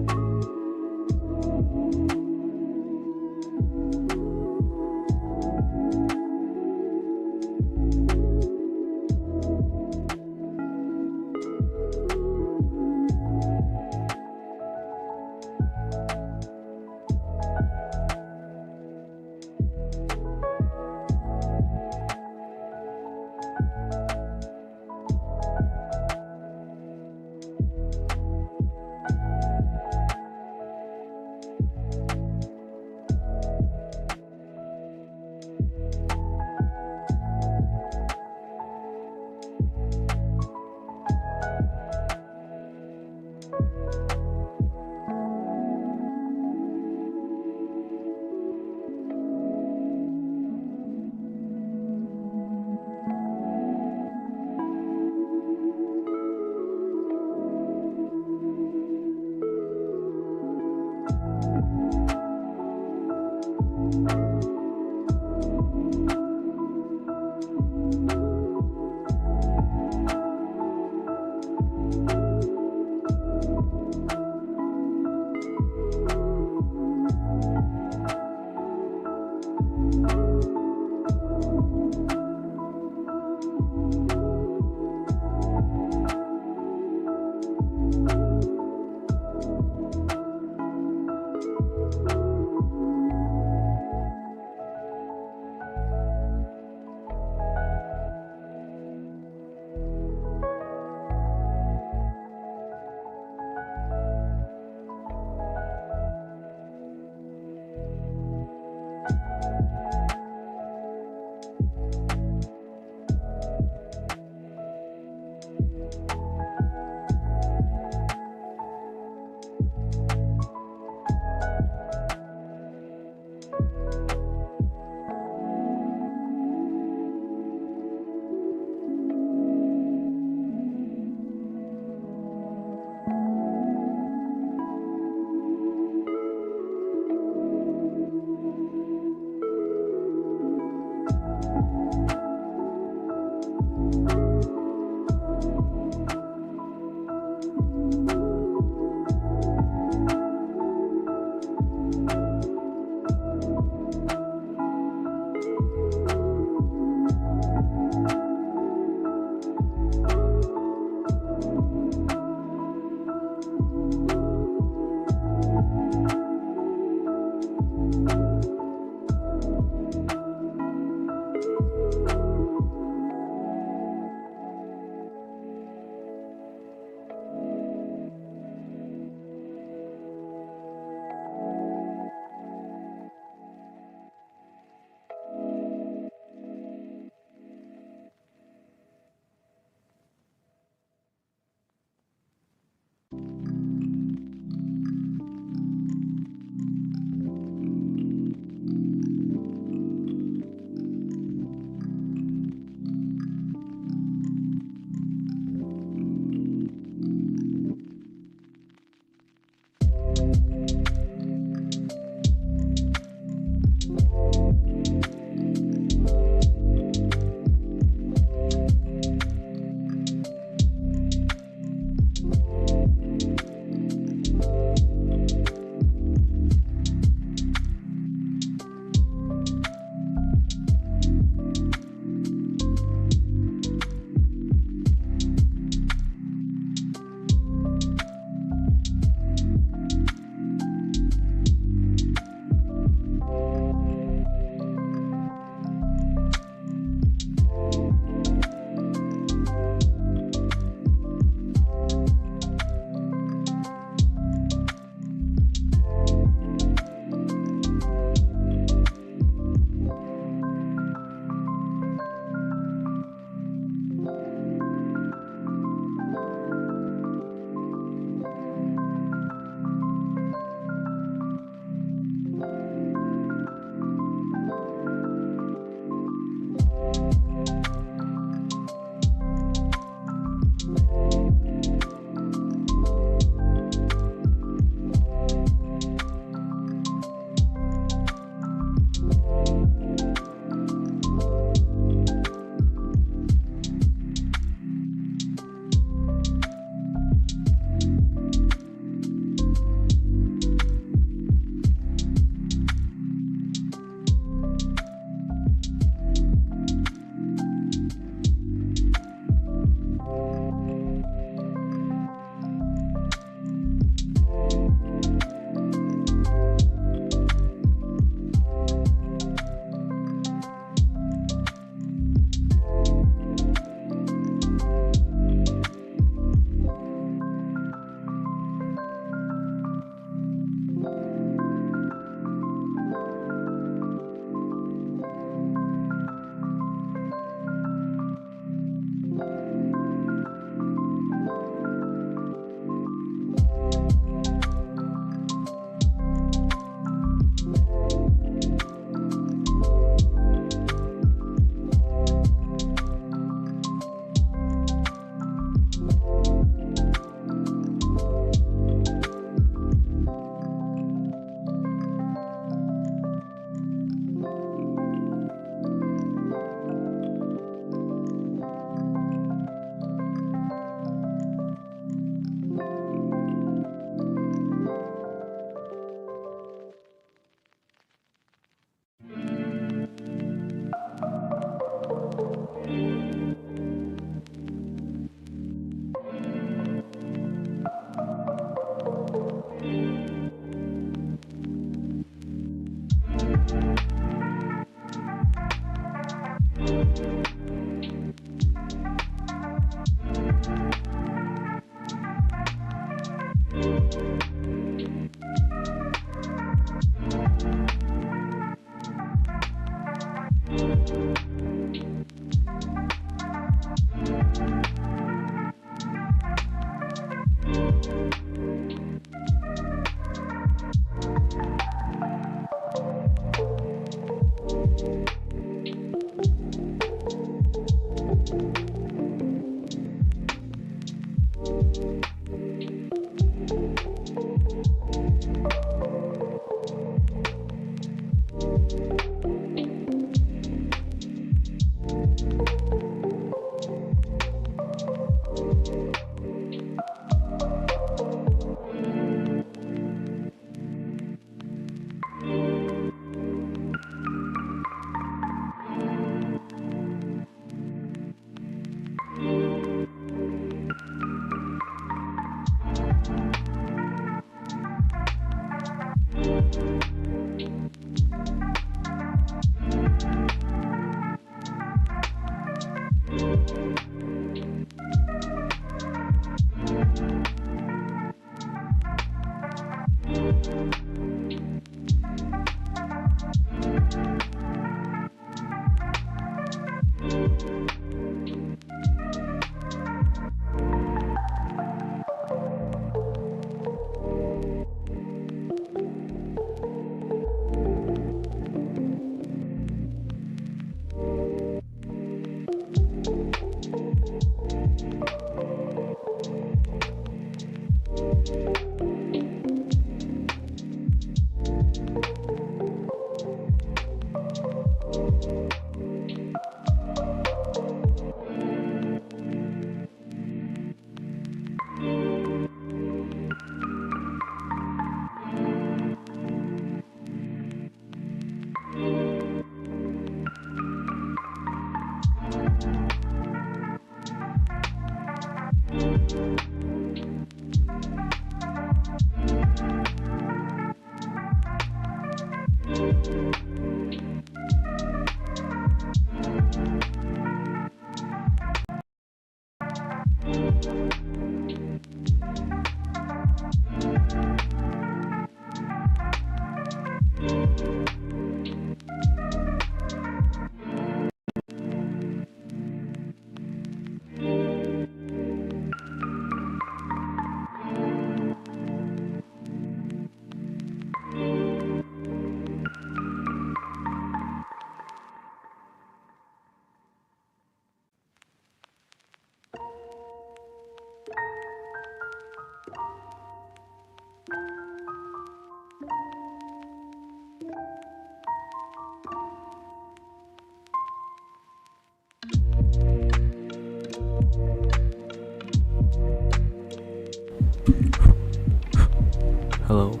Hello.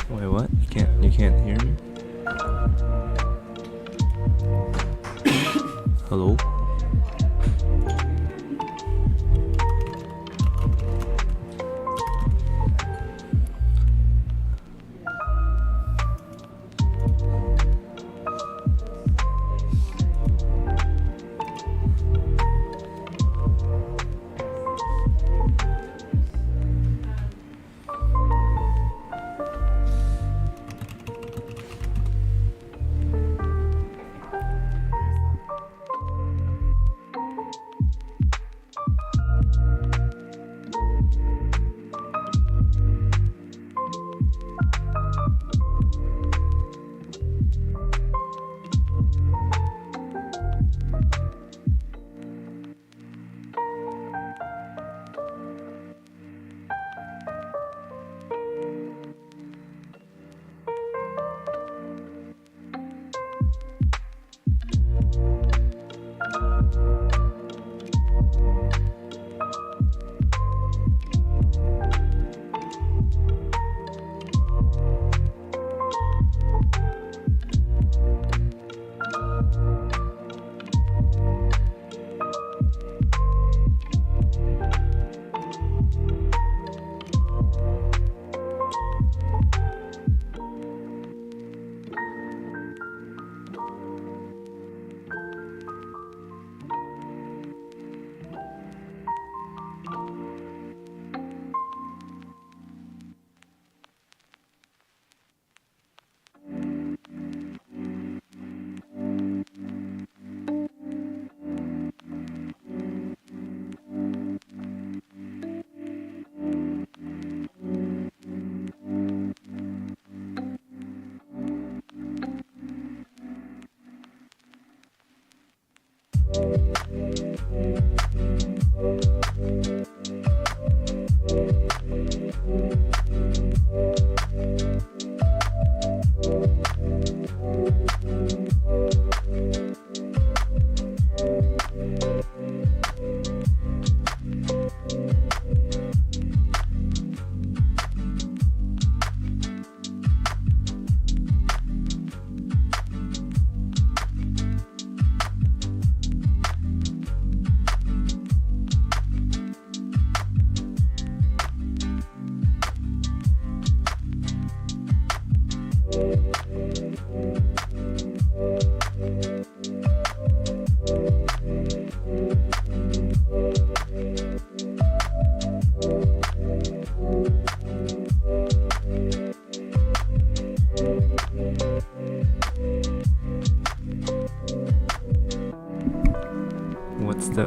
Wait, what? You can't hear me? Hello?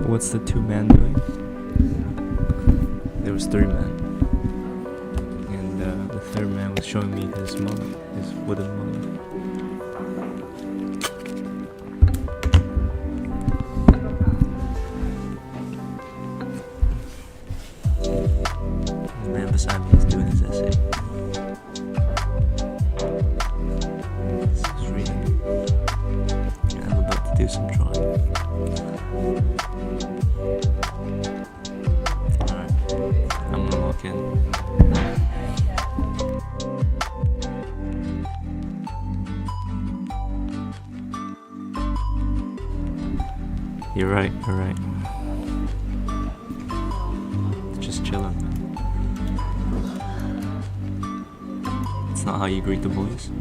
What's the two men doing? There was three men, and the third man was showing me his mug, his wooden mug. The man beside me is doing his essay. He's reading, and I'm about to do some drawing. Alright, I'm gonna walk in. You're right. Just chilling. It's not how you greet the boys.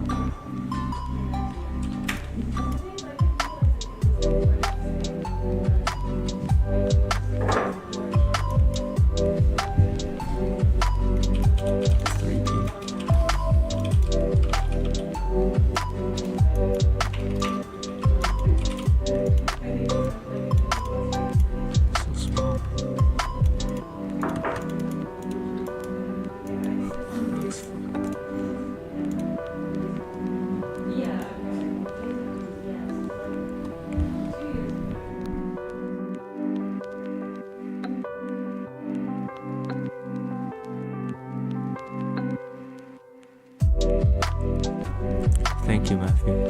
Thank you, Matthew.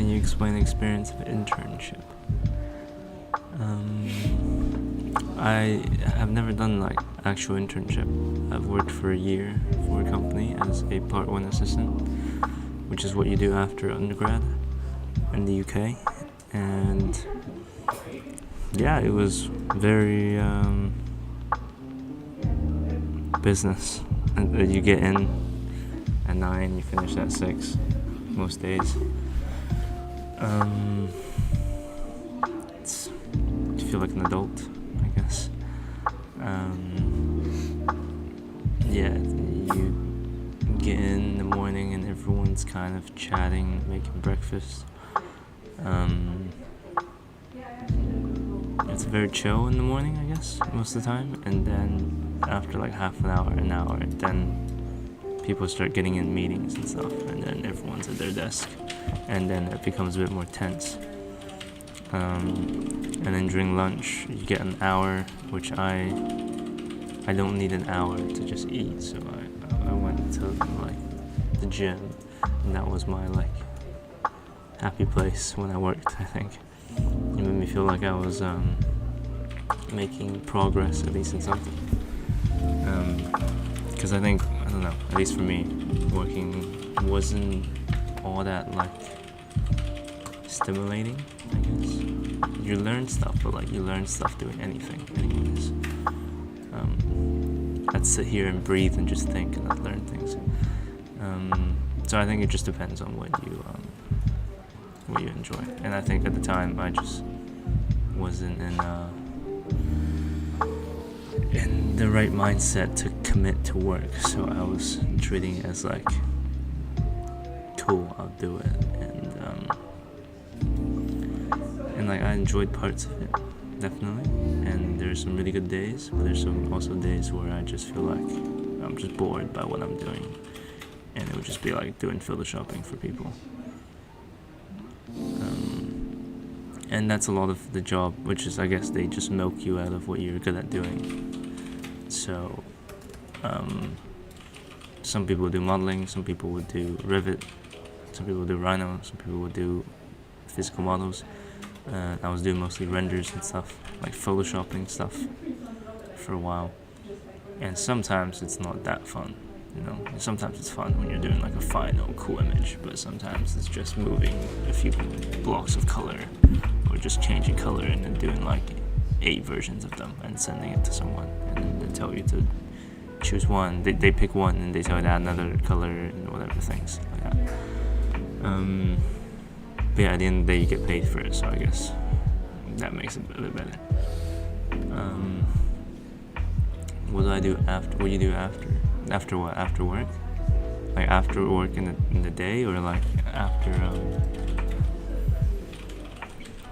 you explain the experience of internship? I have never done like actual internship. I've worked for a year for a company as a Part 1 assistant, which is what you do after undergrad in the UK. And yeah, it was very business. And you get in at 9, you finish at 6 most days. You feel like an adult, I guess. Yeah, you get in the morning and everyone's kind of chatting, making breakfast. It's very chill in the morning, I guess, most of the time. And then after like half an hour, then people start getting in meetings and stuff, and then everyone's at their desk, and then it becomes a bit more tense. And then during lunch, you get an hour, which I don't need an hour to just eat, so I went to like the gym, and that was my like happy place when I worked. I think it made me feel like I was making progress, at least in something. Because I think, I don't know, at least for me, working wasn't all that like stimulating, I guess. You learn stuff, but like you learn stuff doing anything anyways. I'd sit here and breathe and just think, and I'd learn things. So I think it just depends on what you enjoy. And I think at the time I just wasn't in the right mindset to commit to work, so I was treating it as like, cool, I'll do it, and like I enjoyed parts of it, definitely, and there's some really good days, but there's some also days where I just feel like I'm just bored by what I'm doing, and it would just be like doing photoshopping for people. And that's a lot of the job, which is, I guess, they just milk you out of what you're good at doing. So, some people would do modeling, some people would do Revit, some people would do Rhino, some people would do physical models. I was doing mostly renders and stuff, like photoshopping stuff for a while. And sometimes it's not that fun, you know. Sometimes it's fun when you're doing like a final cool image, but sometimes it's just moving a few blocks of color, or just changing color and then doing like 8 versions of them and sending it to someone, and they tell you to choose one. They pick one and they tell you to add another color and whatever things like that. But yeah, at the end of the day you get paid for it, so I guess that makes it a bit better. What do I do after? What do you do after? After what? After work? Like after work in the day, or like after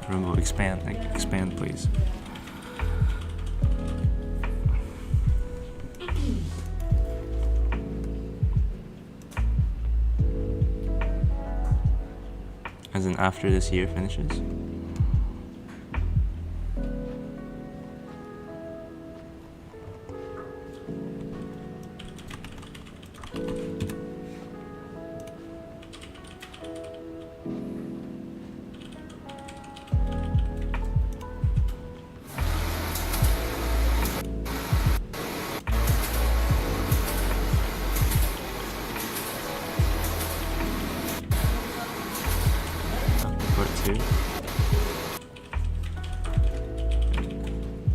remote expand please. As in after this year finishes?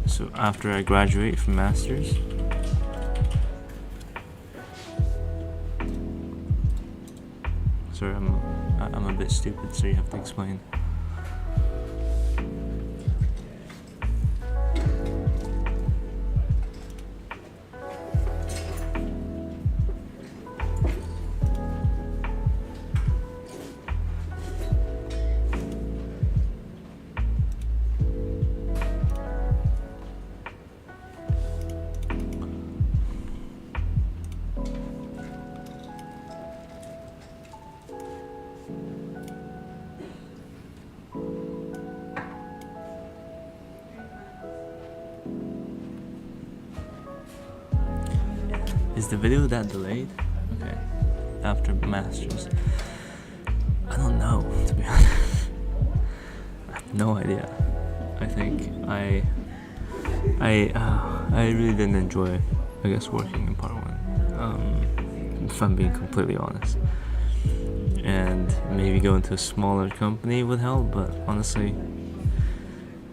So after I graduate from Masters, sorry, I'm a bit stupid, so you have to explain. Is the video that delayed? Okay. After Masters. I don't know, to be honest. No idea. I think I really didn't enjoy, I guess, working in part 1. If I'm being completely honest. And maybe going to a smaller company would help, but honestly,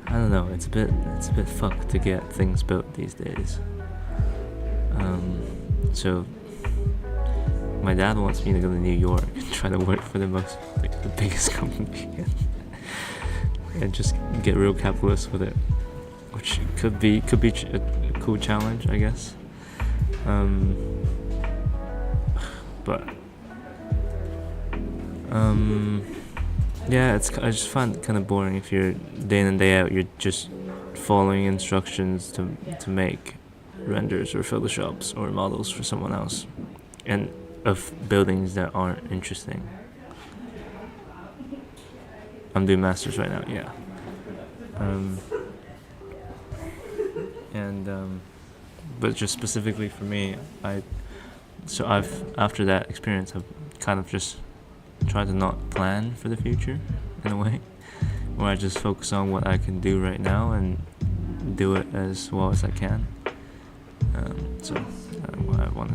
I don't know. It's a bit fucked to get things built these days. So my dad wants me to go to New York and try to work for the biggest company and just get real capitalist with it, which could be a cool challenge, I guess. But yeah, I just find it kind of boring if you're day in and day out you're just following instructions to make renders or photoshops or models for someone else, and of buildings that aren't interesting. I'm doing masters right now, yeah. But just specifically for me, after that experience, I've kind of just tried to not plan for the future in a way, where I just focus on what I can do right now and do it as well as I can. So I want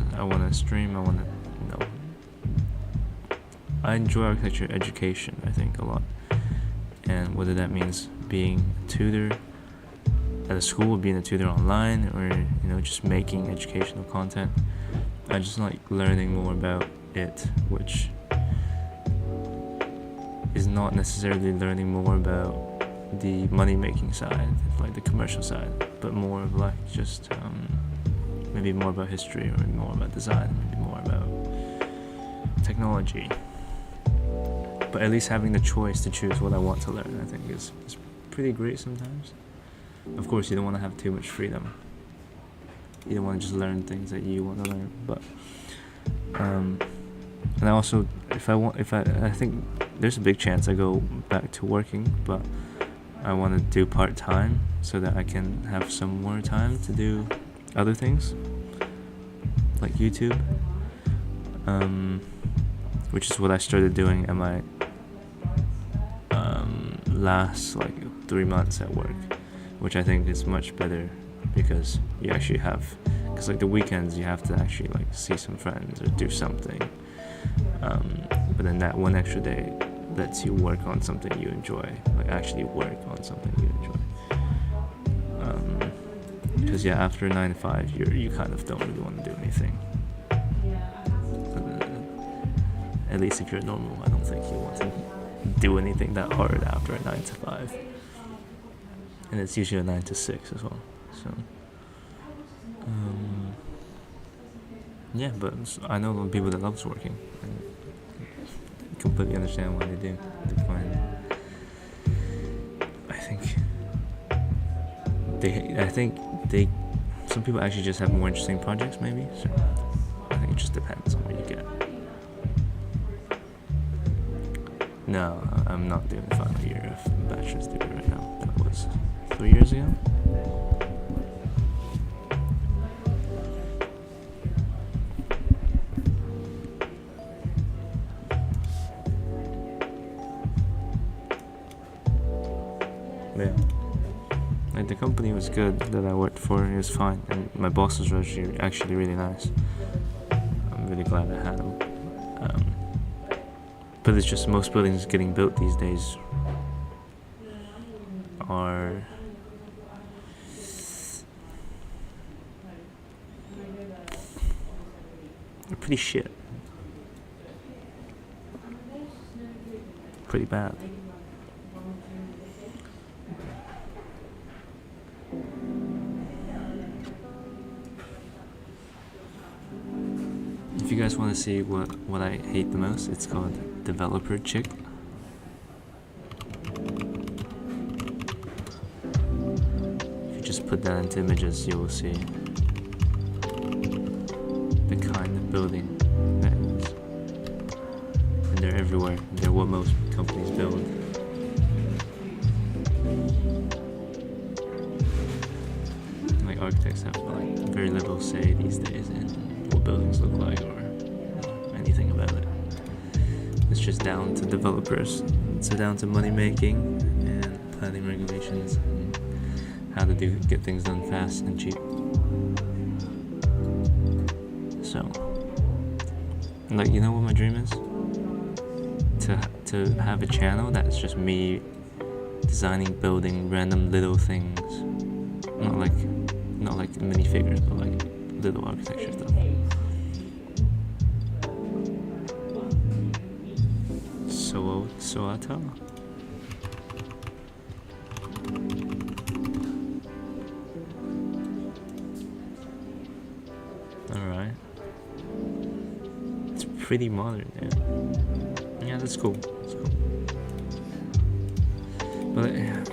to stream. I enjoy architecture education, I think, a lot, and whether that means being a tutor at a school, being a tutor online, or just making educational content. I just like learning more about it, which is not necessarily learning more about the money-making side, like the commercial side, but more of like just maybe more about history, or more about design, maybe more about technology. But at least having the choice to choose what I want to learn, I think is pretty great sometimes. Of course, you don't want to have too much freedom. You don't want to just learn things that you want to learn, but and I also, I think there's a big chance I go back to working, but I want to do part-time so that I can have some more time to do other things, like YouTube, which is what I started doing at my last 3 months at work, which I think is much better because you actually have, because the weekends you have to actually see some friends or do something, but then that one extra day lets you work on something you enjoy, actually work on something you enjoy. Because after 9 to 5 you kind of don't really want to do anything. At least if you're normal, I don't think you want to do anything that hard after a 9 to 5. And it's usually a 9 to 6 as well. So, but I know a lot of people that loves working, and completely understand why they do. They find, some people actually just have more interesting projects, maybe. So I think it just depends on what you get. No, I'm not doing the final year of bachelor's degree right now. That was 3 years ago. Yeah. The company was good that I worked for. It was fine, and my bosses were actually really nice. I'm really glad I had them. But it's just most buildings getting built these days are pretty shit. Pretty bad. If you guys want to see what I hate the most, it's called Developer Chick. If you just put that into images, you will see the kind of building that is. And they're everywhere. They're what most companies build. Architects have very little say these days in what buildings look like or anything about it. It's just down to developers. It's down to money making and planning regulations and how to get things done fast and cheap. So, like, you know what my dream is? To have a channel that's just me designing, building random little things, not like minifigures, but like little architecture stuff. Soata? Alright. It's pretty modern, yeah. Yeah, that's cool. That's cool. But yeah,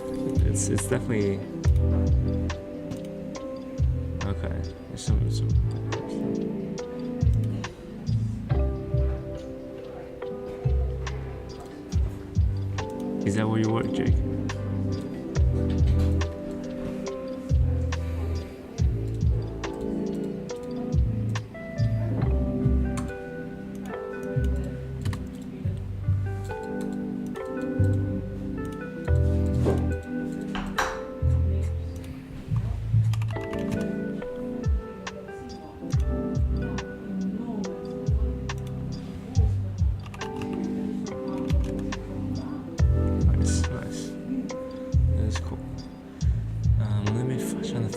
it's definitely okay. There's some. Is that where you work, Jake?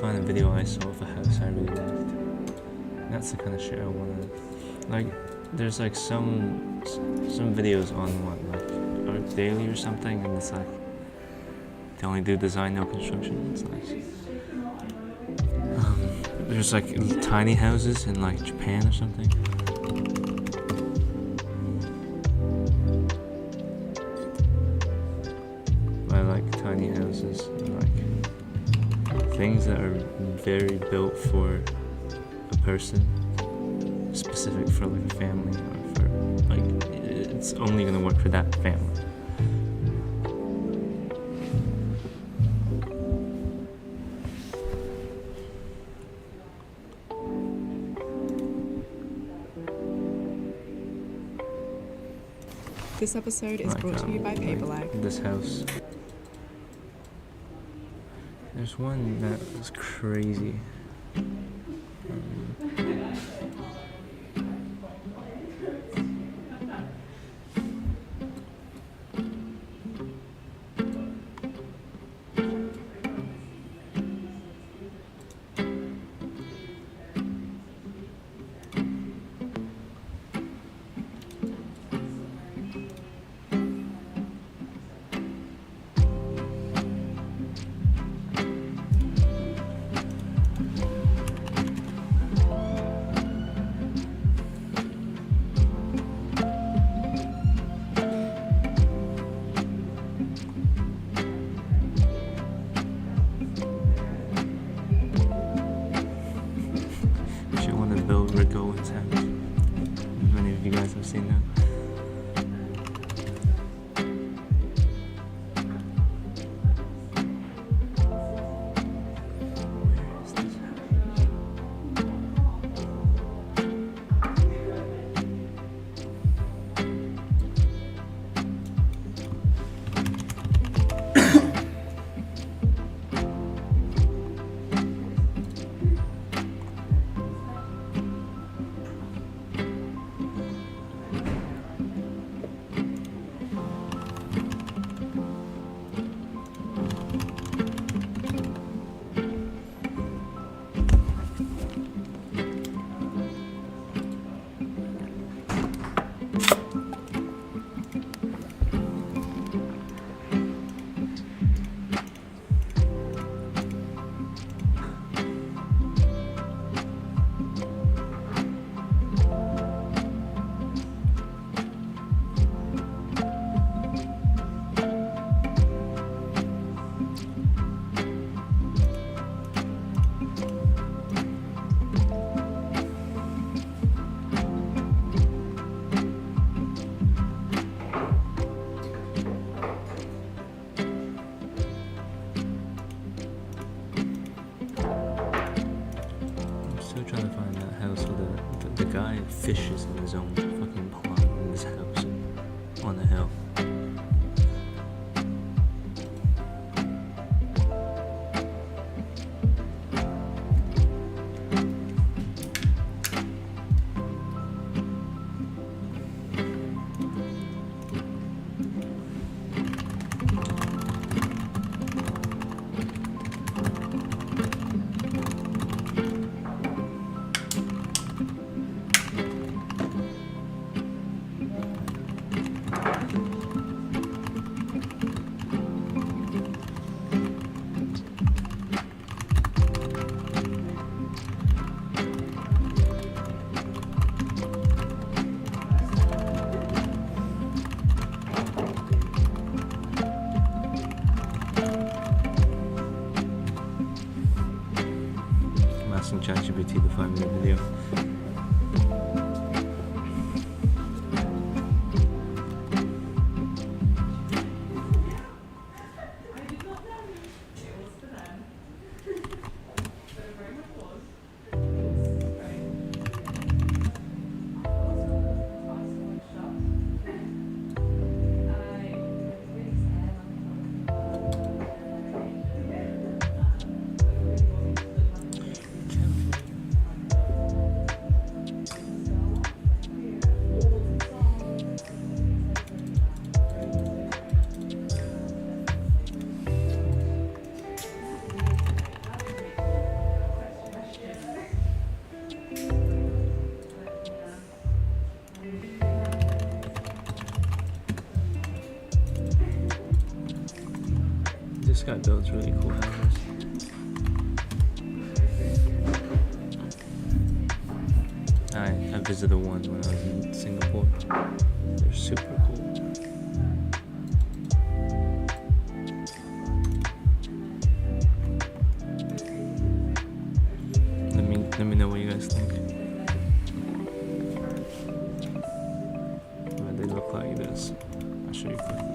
Find a video I saw of a house I really liked. That's the kind of shit I wanna like. There's like some videos on what, like Art Daily or something, and it's like they only do design, no construction. It's nice. There's like tiny houses in like Japan or something. I like tiny houses and like things that are very built for a person, specific for like a family, or for like it's only gonna work for that family. This episode is brought to you by Paperlag. This house. There's one that was crazy. You guys have seen that. The guy fishes in his own fucking pond in his house on the hill. ChatGPT the 5-minute video. This guy builds really cool houses. I visited one when I was in Singapore. They're super cool. Let me know what you guys think. They look like this. I'll show you quickly.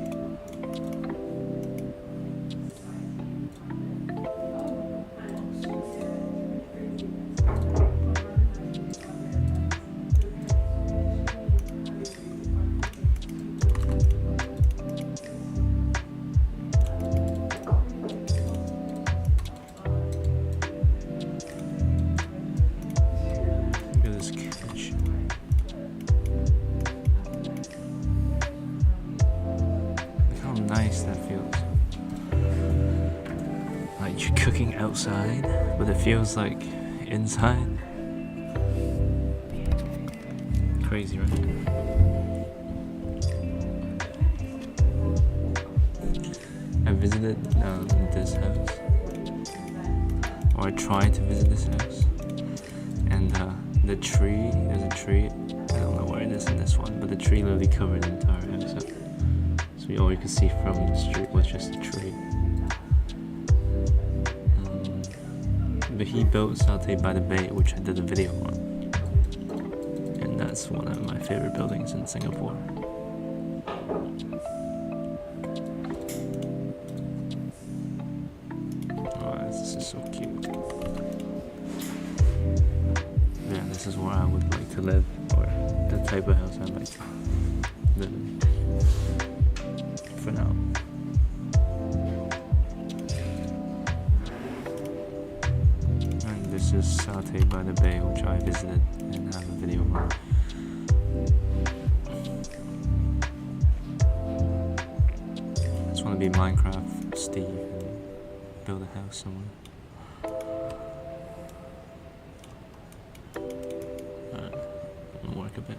Nice that feels. Like you're cooking outside, but it feels like inside. Crazy, right? I visited this house, or I tried to visit this house, and the tree, there's a tree, I don't know where it is in this one, but the tree literally covered the entire house up. All you could see from the street was just a tree. But he built Sauté by the Bay, which I did a video on. And that's one of my favorite buildings in Singapore. Oh, this is so cute. Yeah, this is where I would like to live, or the type of house I'd like to live in. For now. And this is Sauté by the Bay, which I visited and have a video on. I just want to be Minecraft Steve and build a house somewhere. Alright, I'm gonna work a bit.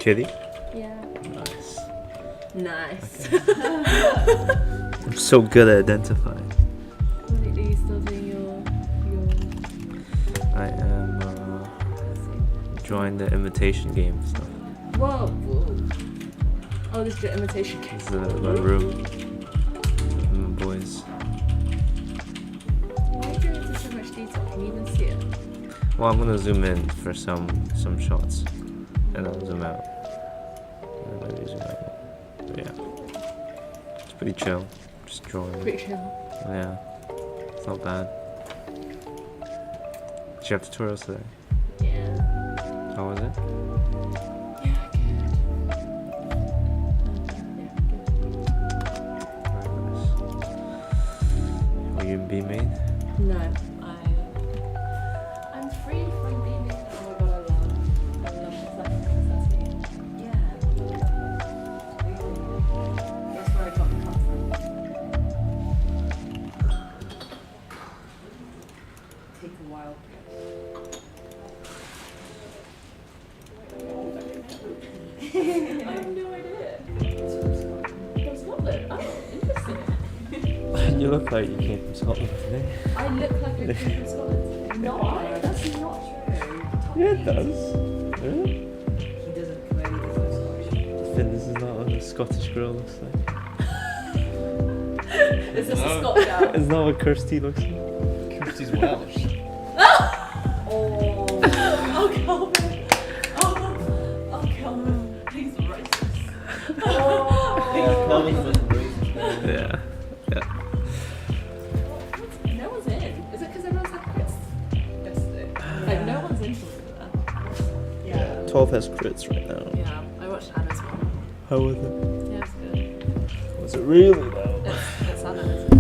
Kitty? Yeah. Nice. Nice. I'm so good at identifying. Are you still doing your I am enjoying the imitation game stuff. Whoa, whoa. Oh, this is your imitation game. This is my room. With my boys. Why are you going into so much detail? Can you even see it? Well, I'm gonna zoom in for some shots, and I'll zoom out. And then maybe zoom out more. But yeah, it's pretty chill. Just drawing. Pretty chill. Yeah, it's not bad. Did you have tutorials today? Yeah. How was it? Yeah, good. Very nice. Were you in B-Main? No, I'm free from being. Oh my god, I love that necessity. Yeah. That's where I got the cut from. Take a while. I have no idea. From Scotland. Oh, interesting. You look like you came from Scotland today. I look like I came from Scotland. No, that's not true. Yeah, it does. Really? He doesn't clearly look like Scottish. Finn, this is not what a Scottish girl looks like. Is this a Scotch girl? It's not what Kirsty looks like. Kirsty's Welsh. Oh, Kelvin. Oh, Kelvin. He's racist. Kelvin's just racist. Yeah. No one's in. Is it because everyone's like Chris? Like, no one's into it. Yeah. 12 has crits right now. Yeah, I watched Anna's one. How was it? Yeah, it's good. Was it really though? It's Anna, isn't it?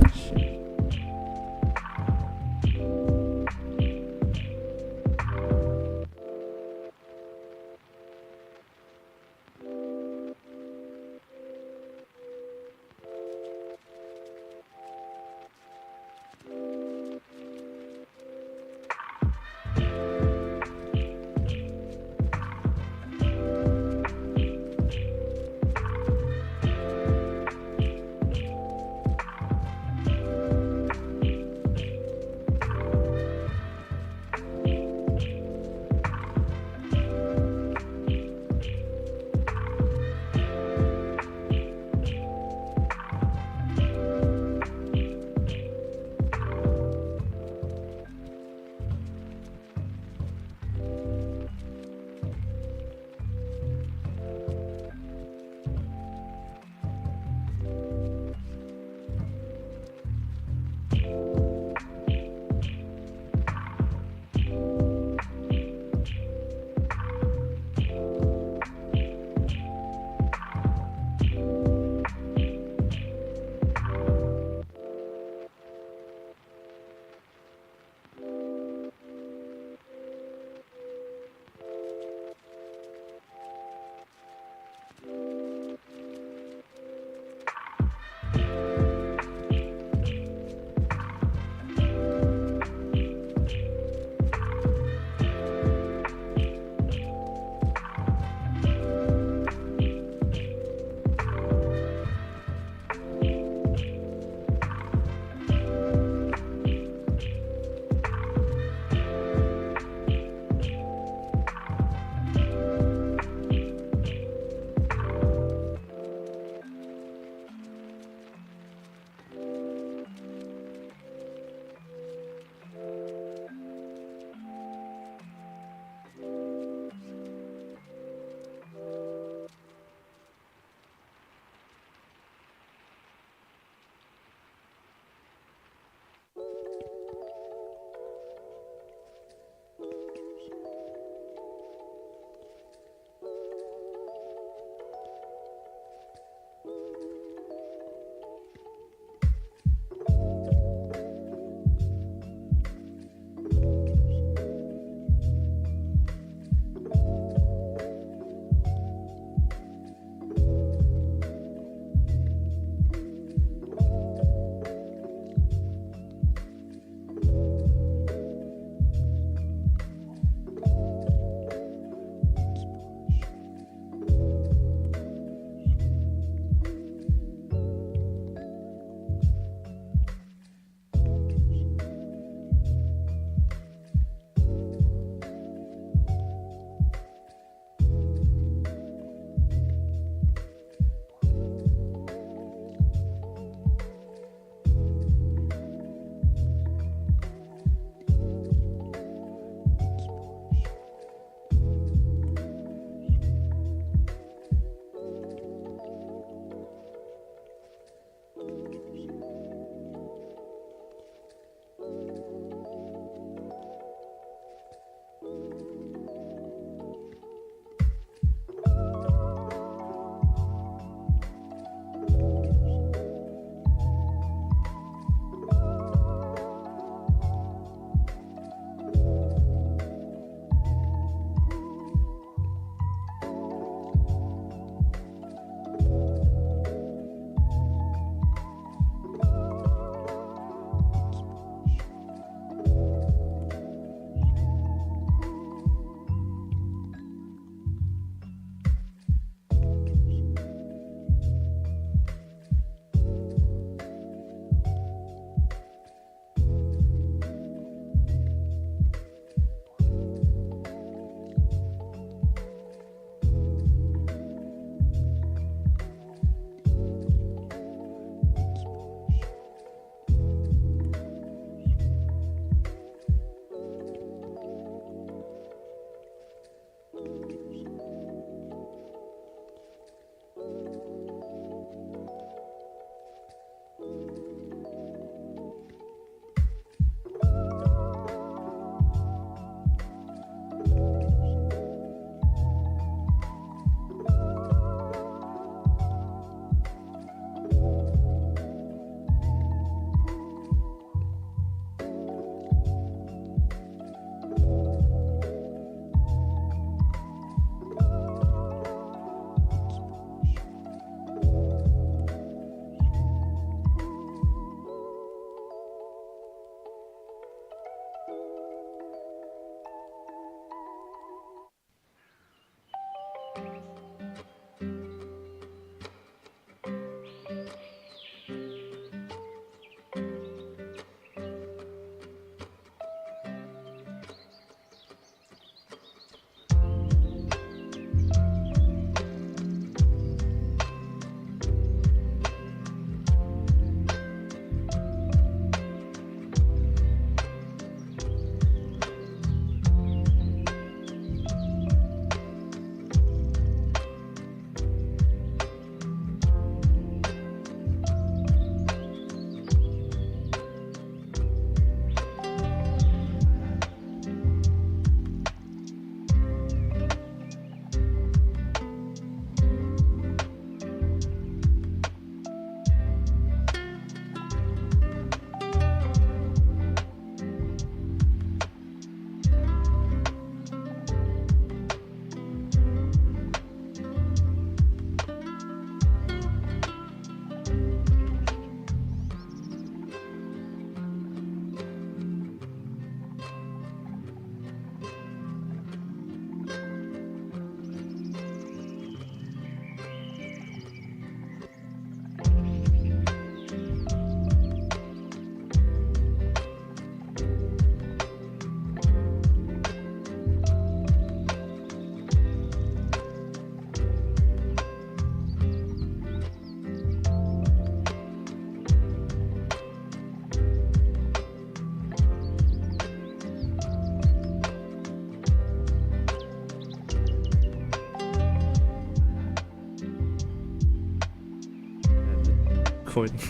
recording.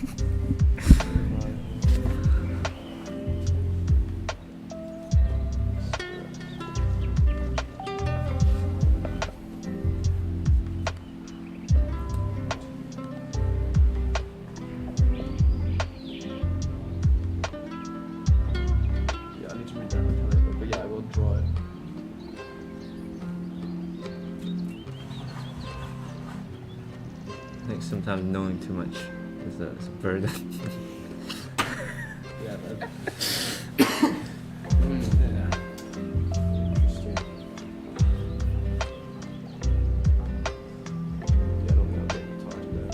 Yeah, I need to read that mechanic, but yeah, I will draw it. I think sometimes knowing too much is a burden. Yeah, that. Yeah. Interesting. Yeah, I don't think I'll get any time there.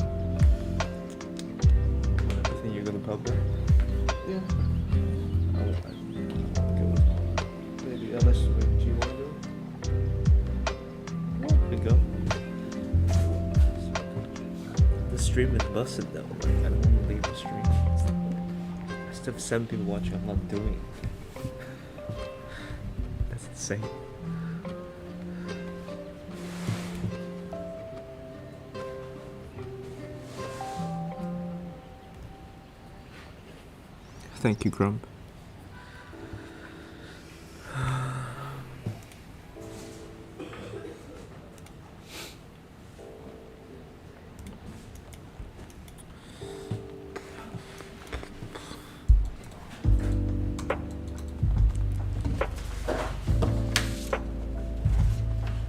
You think you're gonna publish? Yeah. I'll go with maybe, unless, wait, do you want to go? Yeah, we go. The stream is busted though. Like, I don't want to leave the stream. I still have 7 people watching. I'm not doing it. That's insane. Thank you, Grump.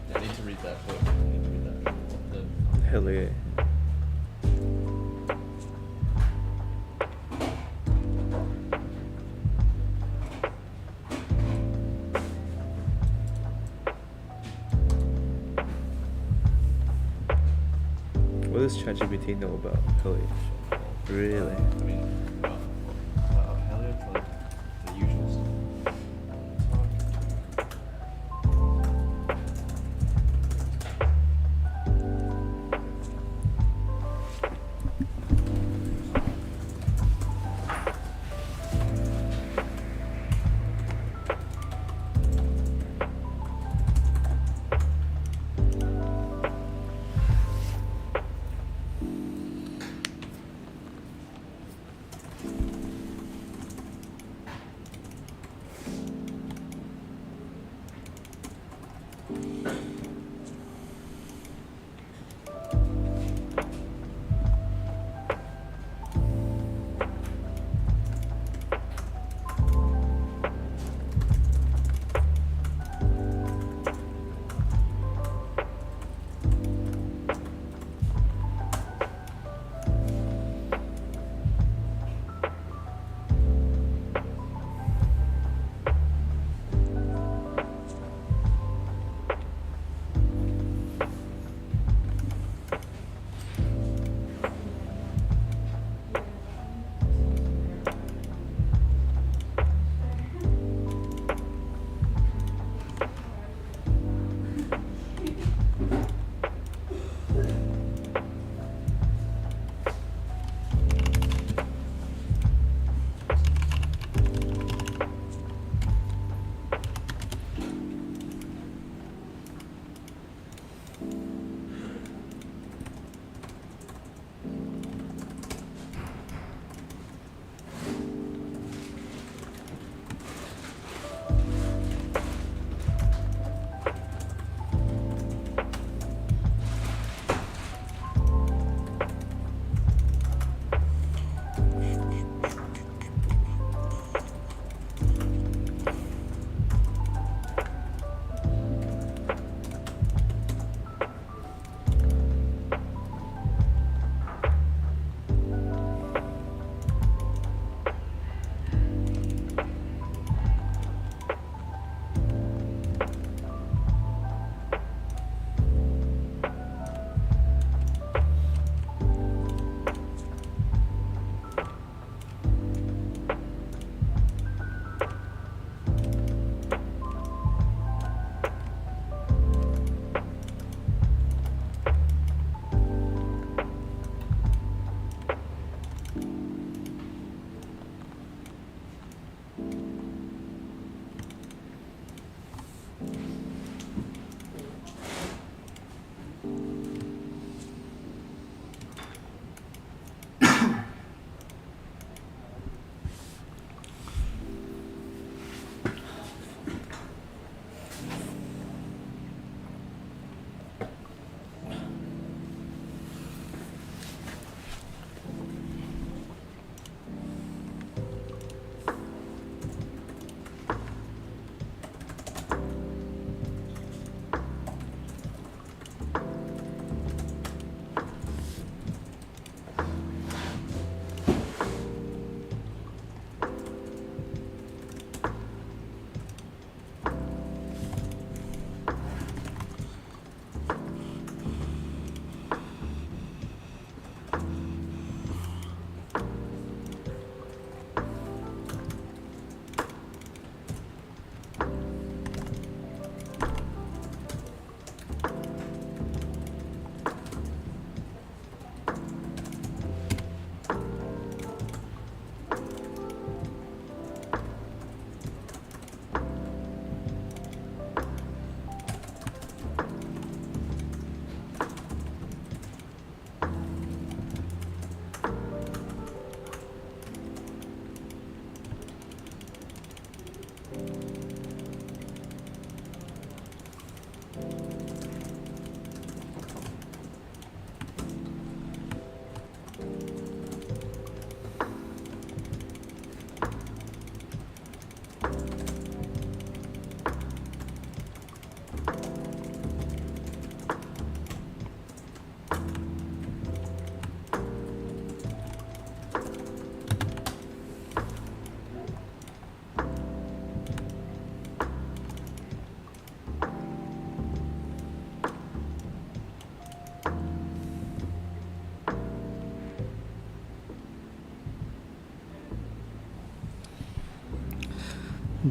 Yeah, I need to read that book. I need to read that. The Hell yeah. What does ChatGPT know about Hellier? Really? I mean, Hellier, like the usual stuff.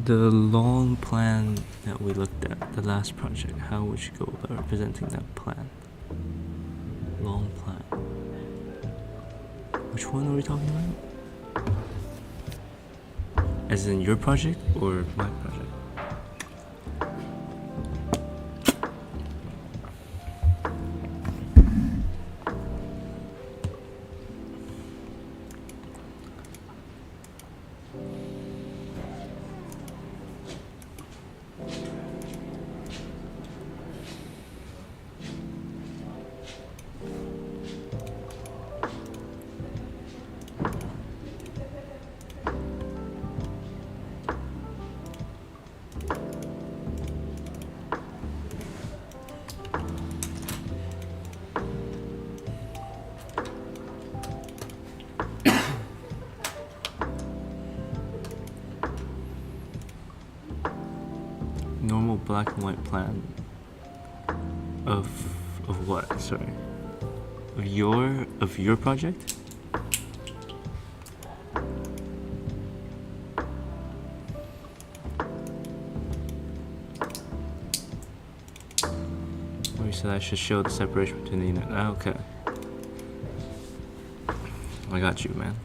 The long plan that we looked at, the last project, how would you go about representing that plan? Long plan. Which one are we talking about? As in your project or my project? Normal black and white plan of what? Sorry. Of your project? Or you said I should show the separation between the unit. Okay. I got you, man.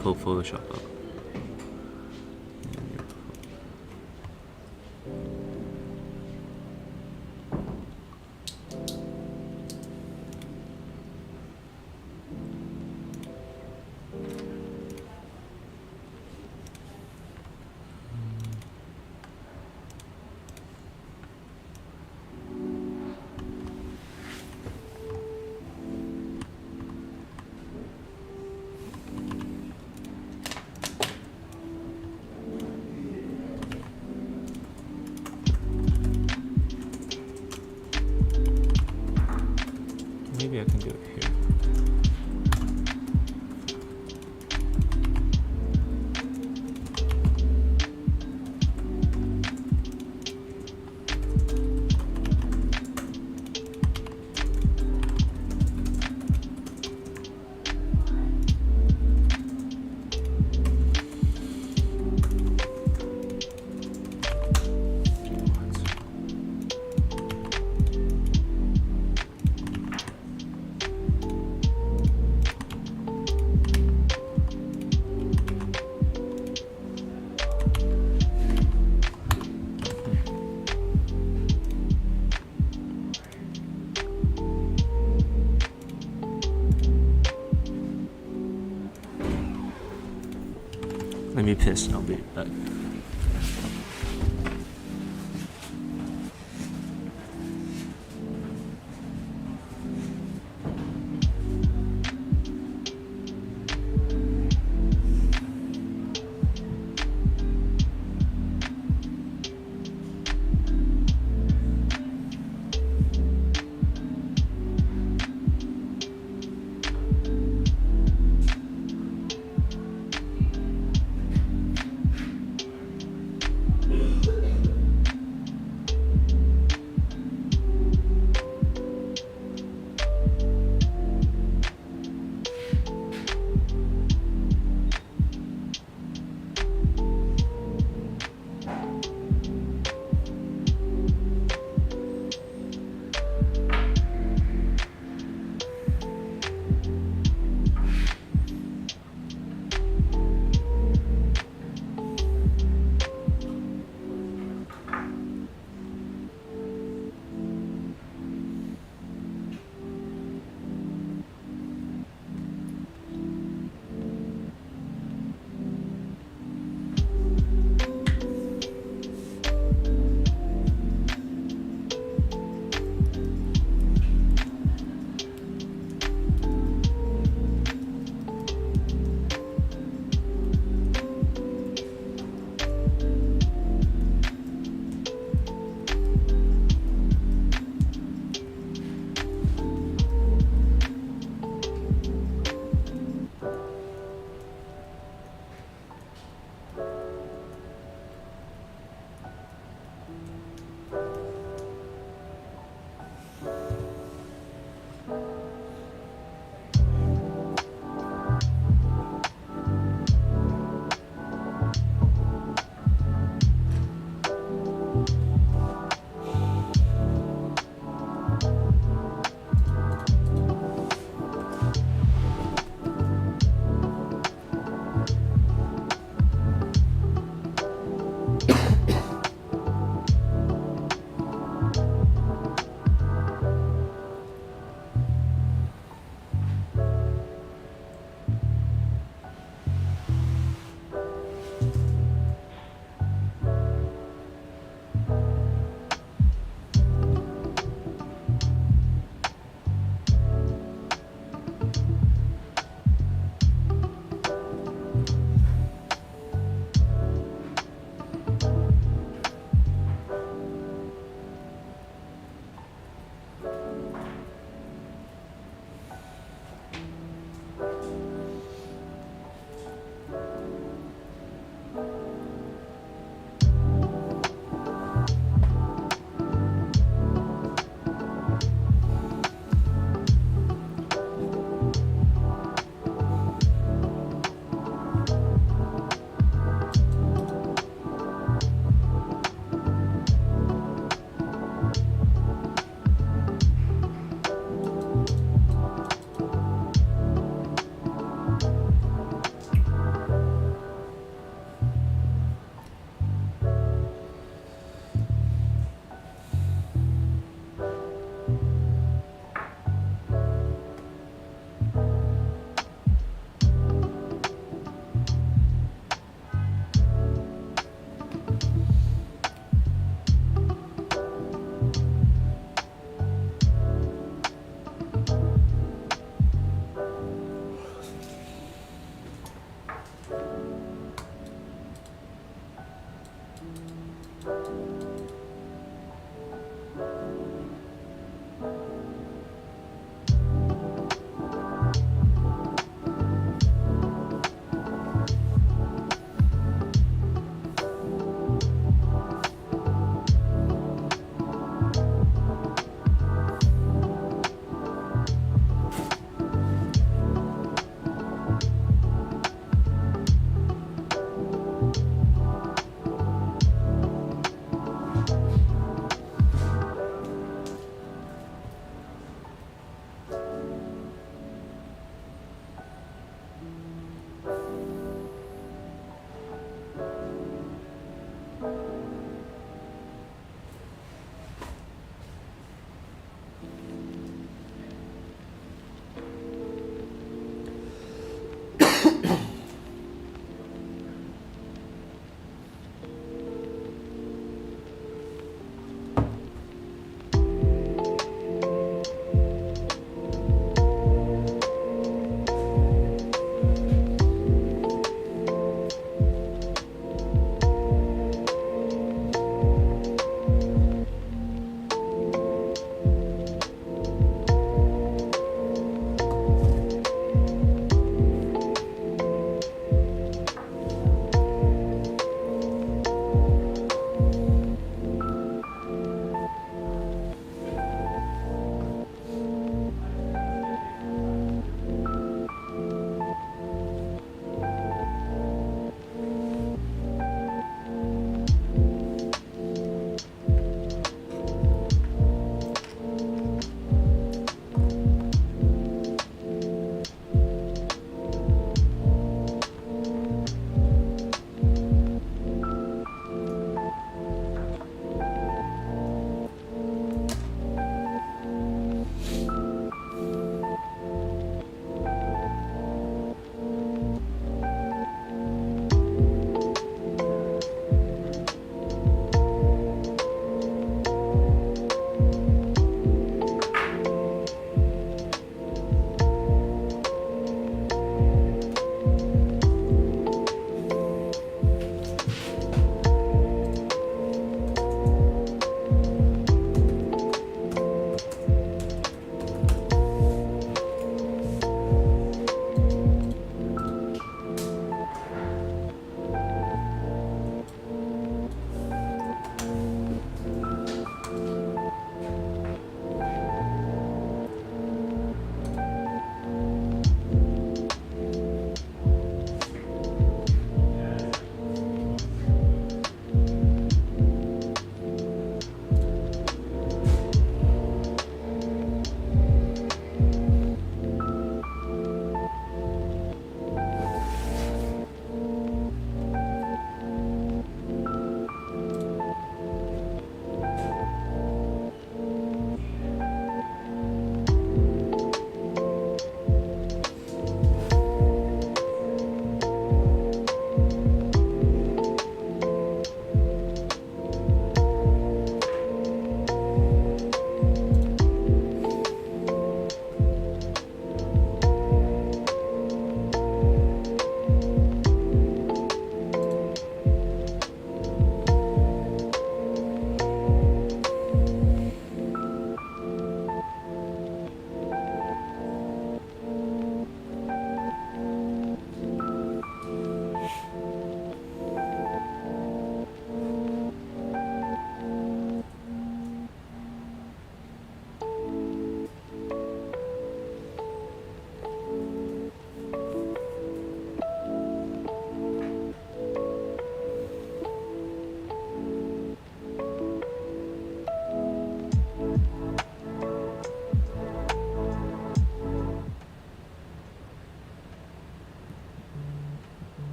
Pull Photoshop up. Maybe I can do it here. Let me piss and I'll be back.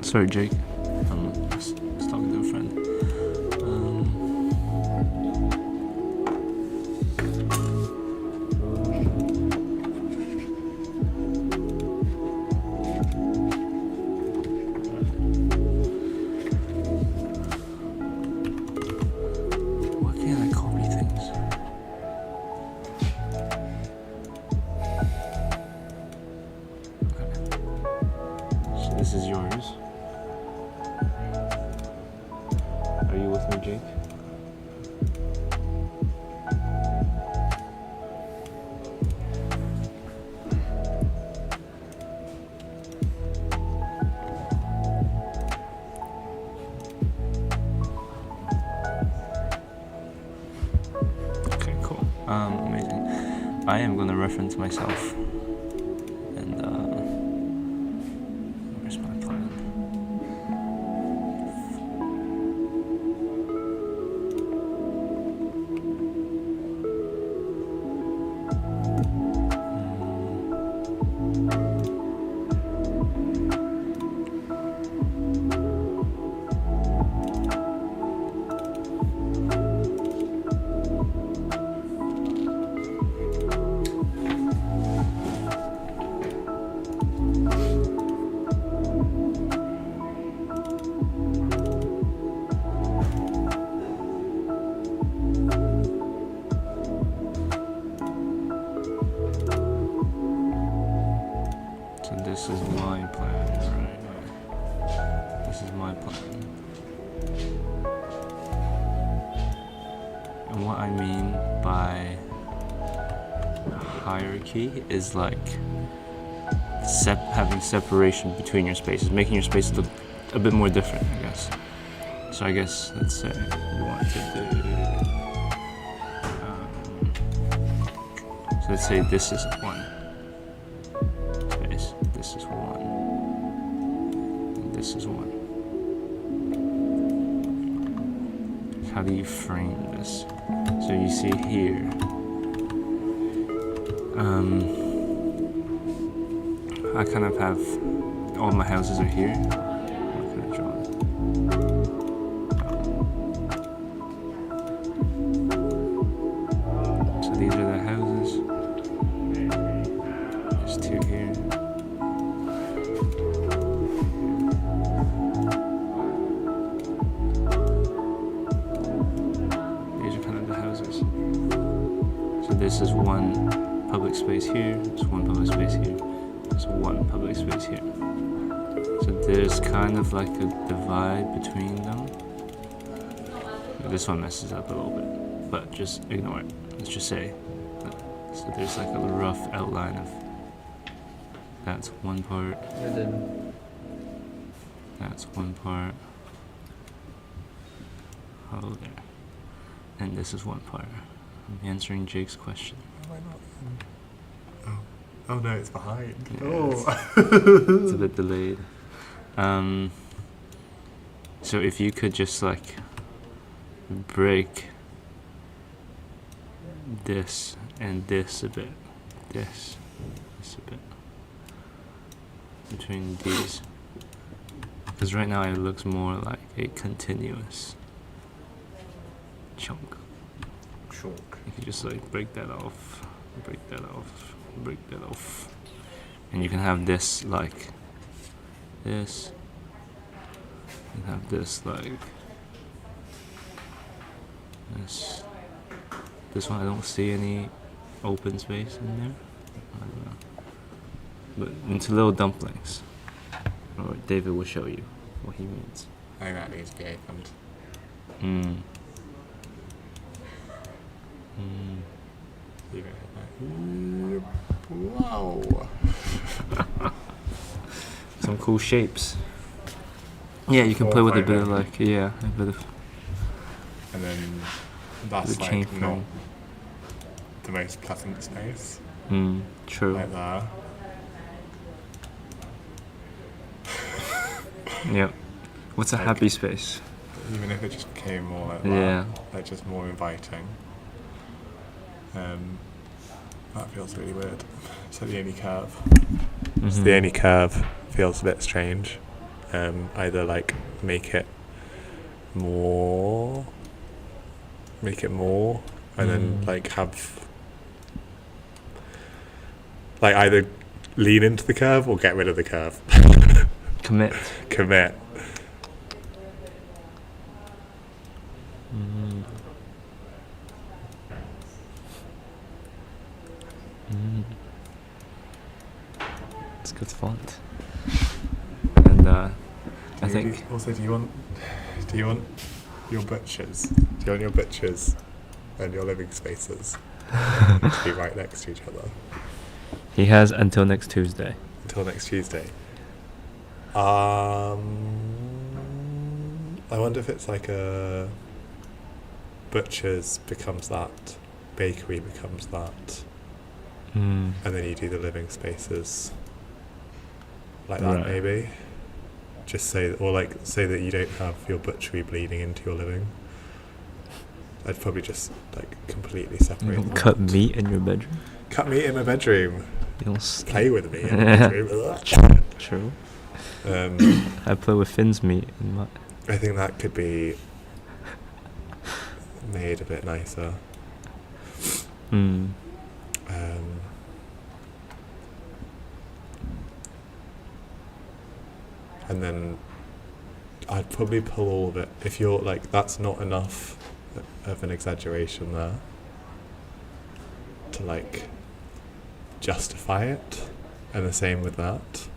Sorry, Jake. I'm just talking to a friend. Why can't I copy things? Okay. So this is yours. Are you with me, Jake? Okay, cool. Amazing. I am gonna reference myself. And where's my plan? So this is my plan, right? This is my plan. And what I mean by hierarchy is like having separation between your spaces, making your spaces look a bit more different, I guess. So I guess, let's say you want to do, so let's say this is one space, this is one, and this is one. How do you frame this? So you see here, I kind of have, all my houses are here. What can I draw? So these are the houses. There's two here. this is one public space here, there's one public space here, there's one public space here. So there's kind of like a divide between them. This one messes up a little bit, but just ignore it. Let's just say. So there's like a rough outline of that's one part, And then that's one part. Oh, there. And this is one part. I'm answering Jake's question. Why not? Oh no, it's behind. Yeah, it's a bit delayed. So if you could just like break this and this a bit, this a bit between these, because right now it looks more like a continuous chunk. You can just like break that off, break that off, break that off, and you can have this like this, and have this like this. This one I don't see any open space in there. I don't know, but into little dumplings. Or David will show you what he means. I think that needs to be opened. Leave it like that. Wow. Some cool shapes. Yeah, you can play with a bit of like, yeah, a bit of And then that's the chain like not frame. the most pleasant space. True. Like that. Yep. What's a Like- happy space? Even if it just became more like that. Yeah. Like just more inviting. That feels really weird. So the only curve. So the only curve feels a bit strange. Either like make it more, and then like have like either lean into the curve or get rid of the curve. Commit. Commit. It's good font. And I think Also, do you want your butchers? Do you want your butchers and your living spaces to be right next to each other he has until next Tuesday. until next Tuesday? I wonder if it's like a butchers becomes that, bakery becomes that, and then you do the living spaces like that, Right. maybe. Just say, or like say that you don't have your butchery bleeding into your living. I'd probably just like completely You separate don't them. cut meat in your bedroom. Cut meat in my bedroom. You don't Play with me in my bedroom. True. um, I play with Finn's meat in my. I think that could be made a bit nicer. And then I'd probably pull all of it. If you're like, that's not enough of an exaggeration there to like justify it, and the same with that.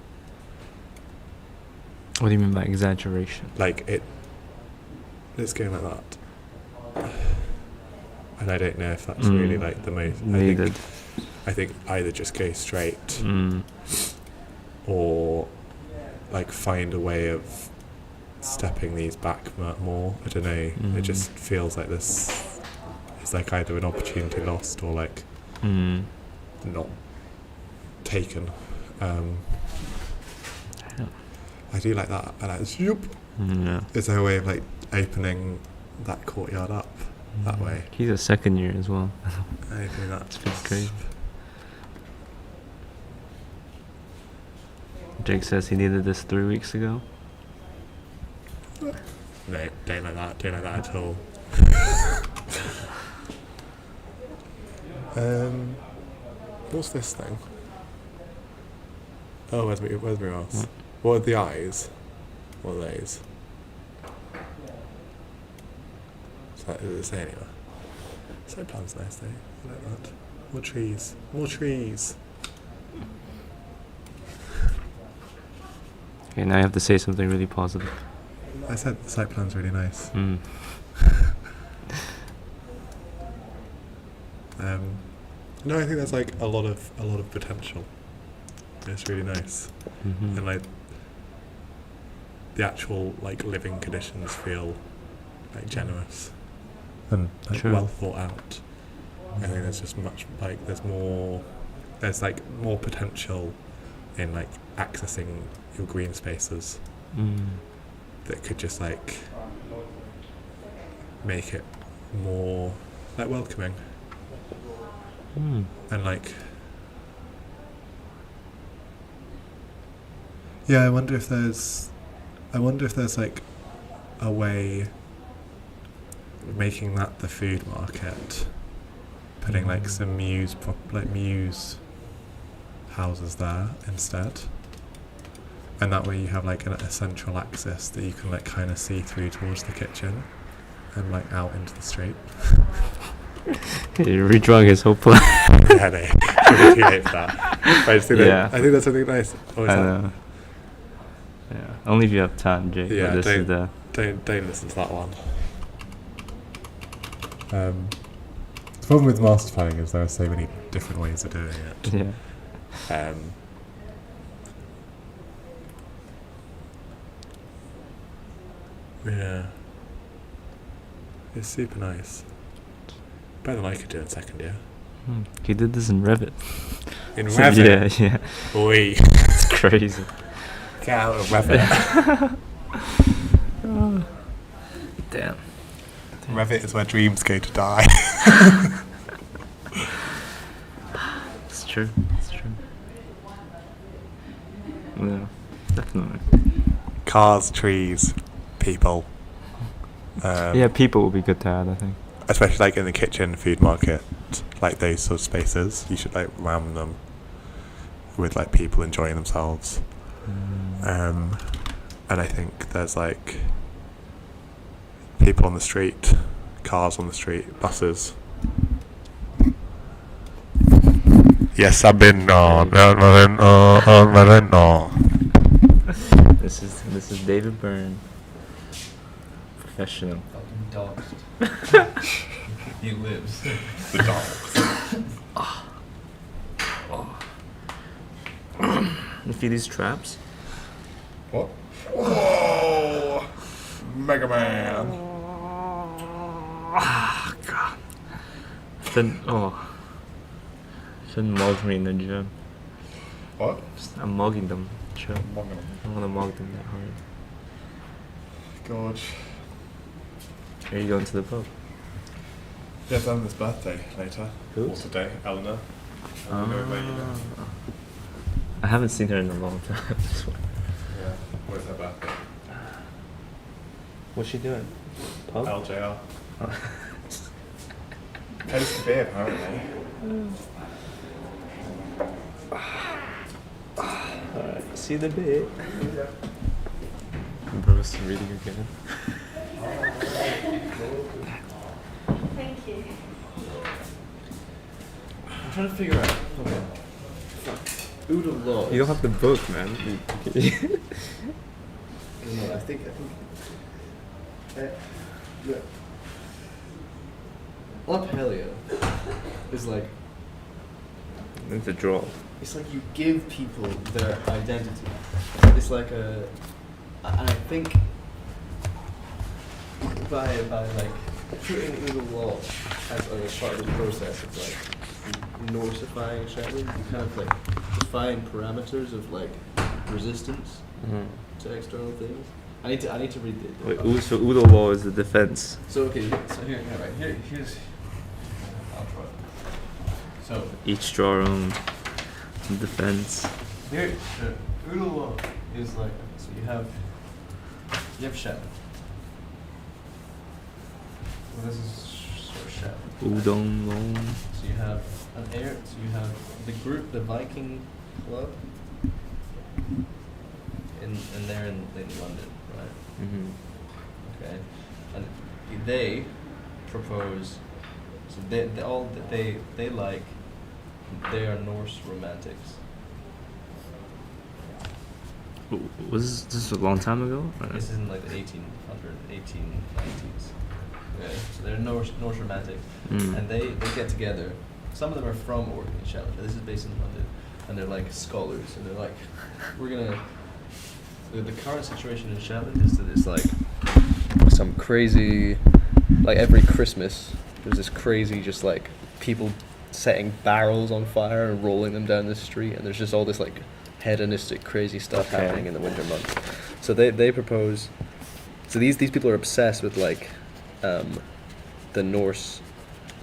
What do you mean by exaggeration? Like it's going like that, and I don't know if that's really like the most Needed. I think either just go straight or like find a way of stepping these back more. I don't know. It just feels like this is like either an opportunity lost or like not taken. I do like that. I like zoop. Yeah. Is there a way of like opening that courtyard up that way? He's a second year as well. I think that's It's crazy. Jake says he needed this 3 weeks ago. No, don't like that. Don't like that at all. What's this thing? Oh, where's my mouse? What are the eyes? What are those? Does it say anywhere? So plan's nice though. I like that. More trees. More trees. Okay, now I have to say something really positive. I said the site plan's really nice. No, I think there's like a lot of potential. It's really nice, and like the actual like living conditions feel like generous and like Sure. well thought out. I think there's just much like there's like more potential in like accessing your green spaces that could just like make it more like welcoming and like I wonder if there's like a way of making that the food market, putting like some muse houses there instead, and that way you have like a central access that you can like kind of see through towards the kitchen and like out into the street. You're redrawing his whole plan. Yeah, no, it's too late for that. But I just think Yeah. I think that's something nice. I know. Yeah, only if you have time, Jake. Yeah, but this is the don't listen to that one. The problem with master planning is there are so many different ways of doing it. yeah. Yeah. It's super nice. Better than I could do in second year. He did this in Revit. In So, Revit? yeah. Oi. It's crazy. Get out of Revit. Damn. Revit is where dreams go to die. It's true. It's true. Yeah, definitely. Cars, trees, people. Yeah, people will be good to add, I think. Especially like in the kitchen, food market, like those sort of spaces, you should like ram them with like people enjoying themselves. And I think there's like people on the street, cars on the street, buses. Yes, I've been This is David Byrne, professional. He lives. The dogs. You see these traps? What? Whoa! Mega Man. Oh, God. Shouldn't mug me in the gym. What? I'm mugging them. Sure. I'm gonna mug them that hard. God. Are you going to the pub? Yeah, it's Eleanor's birthday later. Who? Or today, Eleanor. I haven't seen her in a long time. Yeah, where's her birthday? What's she doing? Pub? LJR. Tends to be, apparently. Alright, see the bit. Bro's reading again. Thank you. I'm trying to figure out. Okay. Oodle laws. You don't have the book, man. No, I think. Yeah. Paleo is like. It's a draw. It's like you give people their identity. It's like a. And I think by like putting oodle law as a part of the process of like notifying Shetland, you kind of like define parameters of like resistance to external things. I need to read it. Wait, so Udo law is the defense. So okay, so here's I'll try. So Each draw our own defense. here the Oodle law is like, so you have Shetland. So this is sort of Shetland. Udon law. So you have an air. So you have the group, the Viking Club, in there in London, right? Okay, and they propose. So they like They are Norse romantics. Was this a long time ago? Or? This is in like the 1890s. Okay, so they're Norse romantics, and they get together. Some of them are from Orkney and Shetland, but this is based in London, and they're like scholars, and they're like, we're gonna. The current situation in Shetland is that it's like some crazy, like every Christmas, there's this crazy just like people setting barrels on fire and rolling them down the street, and there's just all this like hedonistic crazy stuff happening in the winter months. So they propose. So these people are obsessed with like the Norse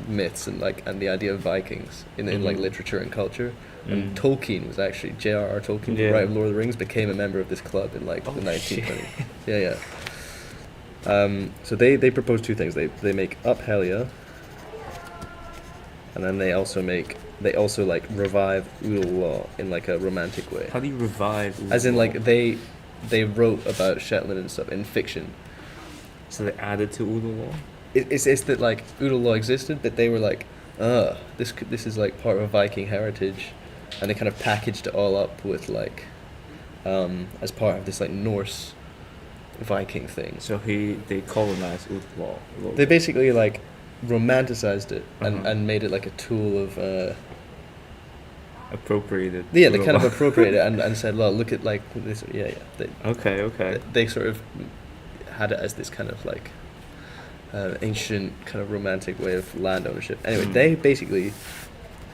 myths and the idea of Vikings in like literature and culture. And Tolkien was actually J.R.R. Tolkien, the writer of Lord of the Rings, became a member of this club in like the 1920s. Yeah. So they propose two things. They make Up Hellia, and then they also like revive Udal Law in like a romantic way. How do you revive Udal As in Law? like they wrote about Shetland and stuff in fiction. So they added to Udal Law? It's that like Udal Law existed, but they were like, this is like part of a Viking heritage, and they kind of packaged it all up with like as part of this like Norse Viking thing. So they colonized Udal Law. They basically like romanticized it and made it like a tool of appropriated. Yeah, they Udal kind of Law. appropriated it and said, well, look at like this. Yeah. Okay. They sort of had it as this kind of like ancient kind of romantic way of land ownership. Anyway, they basically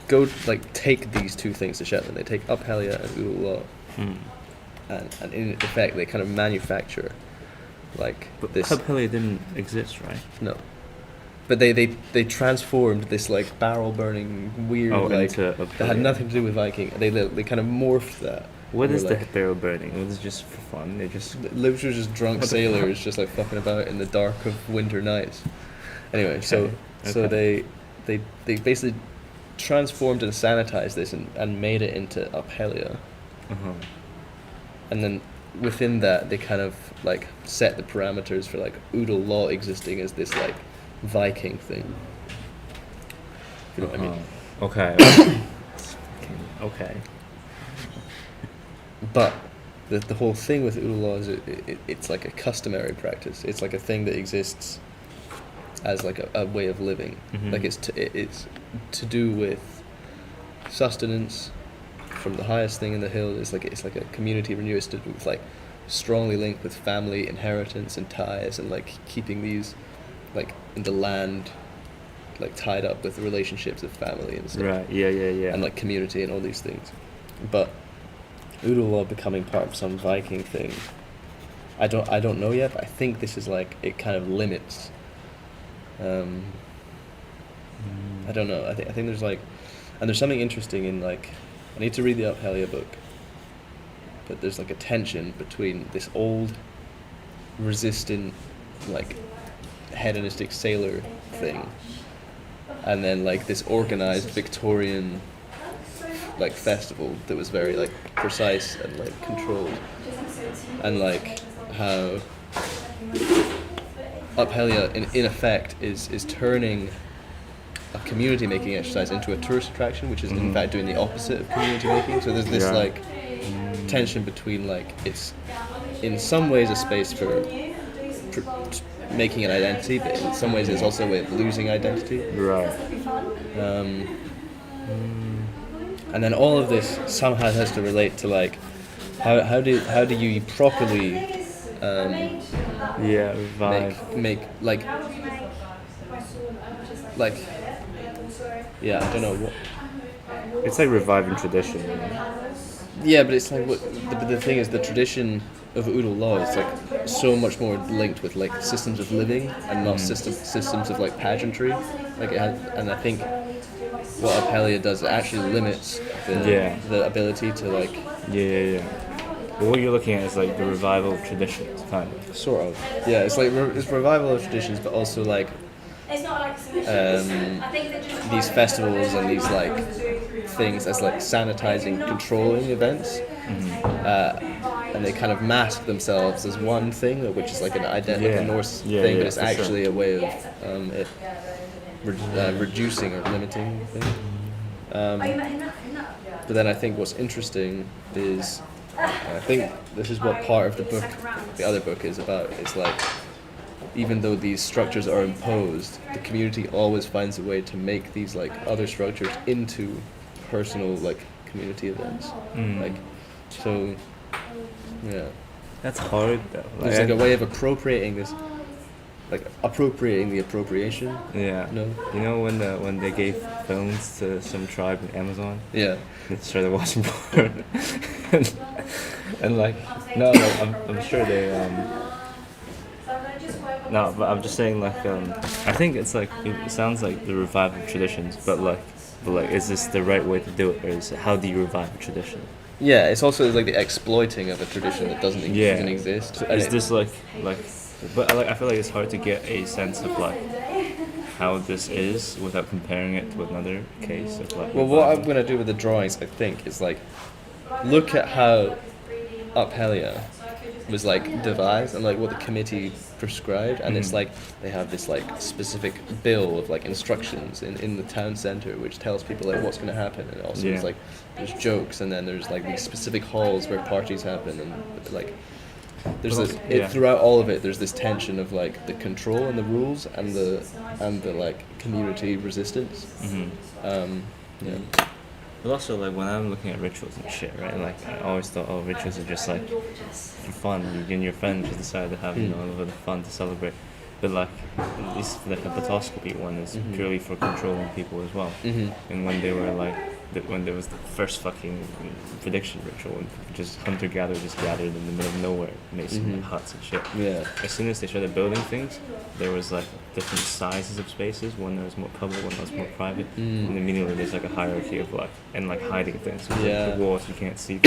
go like take these two things to Shetland. They take Up Hellia and Udal Law, and in effect they kind of manufacture like this. Up Hellia didn't exist, right? No, but they transformed this like barrel burning weird into Up that had Hellia. nothing to do with Viking. They kind of morphed that. What And is were the like, barrel burning? Was it just for fun? They just literally just drunk What the sailors just like fucking about in the dark of winter nights. Anyway, so they basically transformed and sanitized this and made it into Up Hellia. And then within that they kind of like set the parameters for like Udal Law existing as this like Viking thing. You know what I mean? Okay. Okay. But the whole thing with Udal Law is it's like a customary practice. It's like a thing that exists as like a way of living. Like it's to do with sustenance from the highest thing in the hill. It's like a community renewal. It's to do with like strongly linked with family inheritance and ties, and like keeping these like in the land like tied up with relationships of family and stuff. Right. Yeah. And like community and all these things. But Udal Law becoming part of some Viking thing, I don't know yet, but I think this is like it kind of limits. I don't know. I think there's like, and there's something interesting in like, I need to read the Up Hellia book, but there's like a tension between this old, resistant, like, hedonistic sailor thing, and then like this organized Victorian, like, festival that was very like precise and like controlled, and like how Up Hellia in effect is turning a community making exercise into a tourist attraction, which is in fact doing the opposite of community making. So there's this like tension between like it's in some ways a space for making an identity, but in some ways it's also a way of losing identity. Right. And then all of this somehow has to relate to like how do you properly Revive. make like yeah, I don't know what. It's like reviving tradition. Yeah, but it's like the thing is the tradition of Udal Law is like so much more linked with like systems of living and not systems of like pageantry. Like it has, and I think what Up Hellia does, it actually limits the ability to like Yeah. But what you're looking at is like the revival of traditions, kind of. sort of it's like it's revival of traditions, but also like these festivals and these like things as like sanitizing, controlling events, and they kind of mask themselves as one thing, which is like an like a Norse thing, but it's actually a way of reducing or limiting things. But then I think what's interesting is, I think this is what part of the book, the other book is about. It's like, even though these structures are imposed, the community always finds a way to make these like other structures into personal like community events. Like, so, yeah. That's hard though. There's like a way of appropriating this, like appropriating the appropriation. Yeah. No. You know when they gave phones to some tribe in Amazon? Yeah. They started watching porn. and like, no, like, I'm sure they No, but I'm just saying like I think it's like it sounds like the revival of traditions, but like is this the right way to do it, or is it, how do you revive a tradition? Yeah, it's also like the exploiting of a tradition that doesn't even exist. And Is this like but like I feel like it's hard to get a sense of like how this is without comparing it to another case of like. Well, what I'm gonna do with the drawings, I think, is like look at how Aphelia was like devised and like what the committee prescribed, and it's like they have this like specific bill of like instructions in the town center which tells people like what's going to happen, and also there's like there's jokes, and then there's like these specific halls where parties happen, and like there's this throughout all of it there's this tension of like the control and the rules and the like community resistance. Yeah. But also, like, when I'm looking at rituals and shit, right, like, I always thought, oh, rituals are just, like, for fun. You and your friends just decide to have, you know, a little bit of fun to celebrate. But, like, at least the hepatoscopy one is purely for controlling people as well. And when they were, like, when there was the first fucking prediction ritual, and just hunter-gatherers just gathered in the middle of nowhere, made some huts and shit. Yeah. As soon as they started building things, there was like different sizes of spaces. One that was more public, one that was more private, and immediately there's like a hierarchy of like and like hiding things. So the walls you can't see.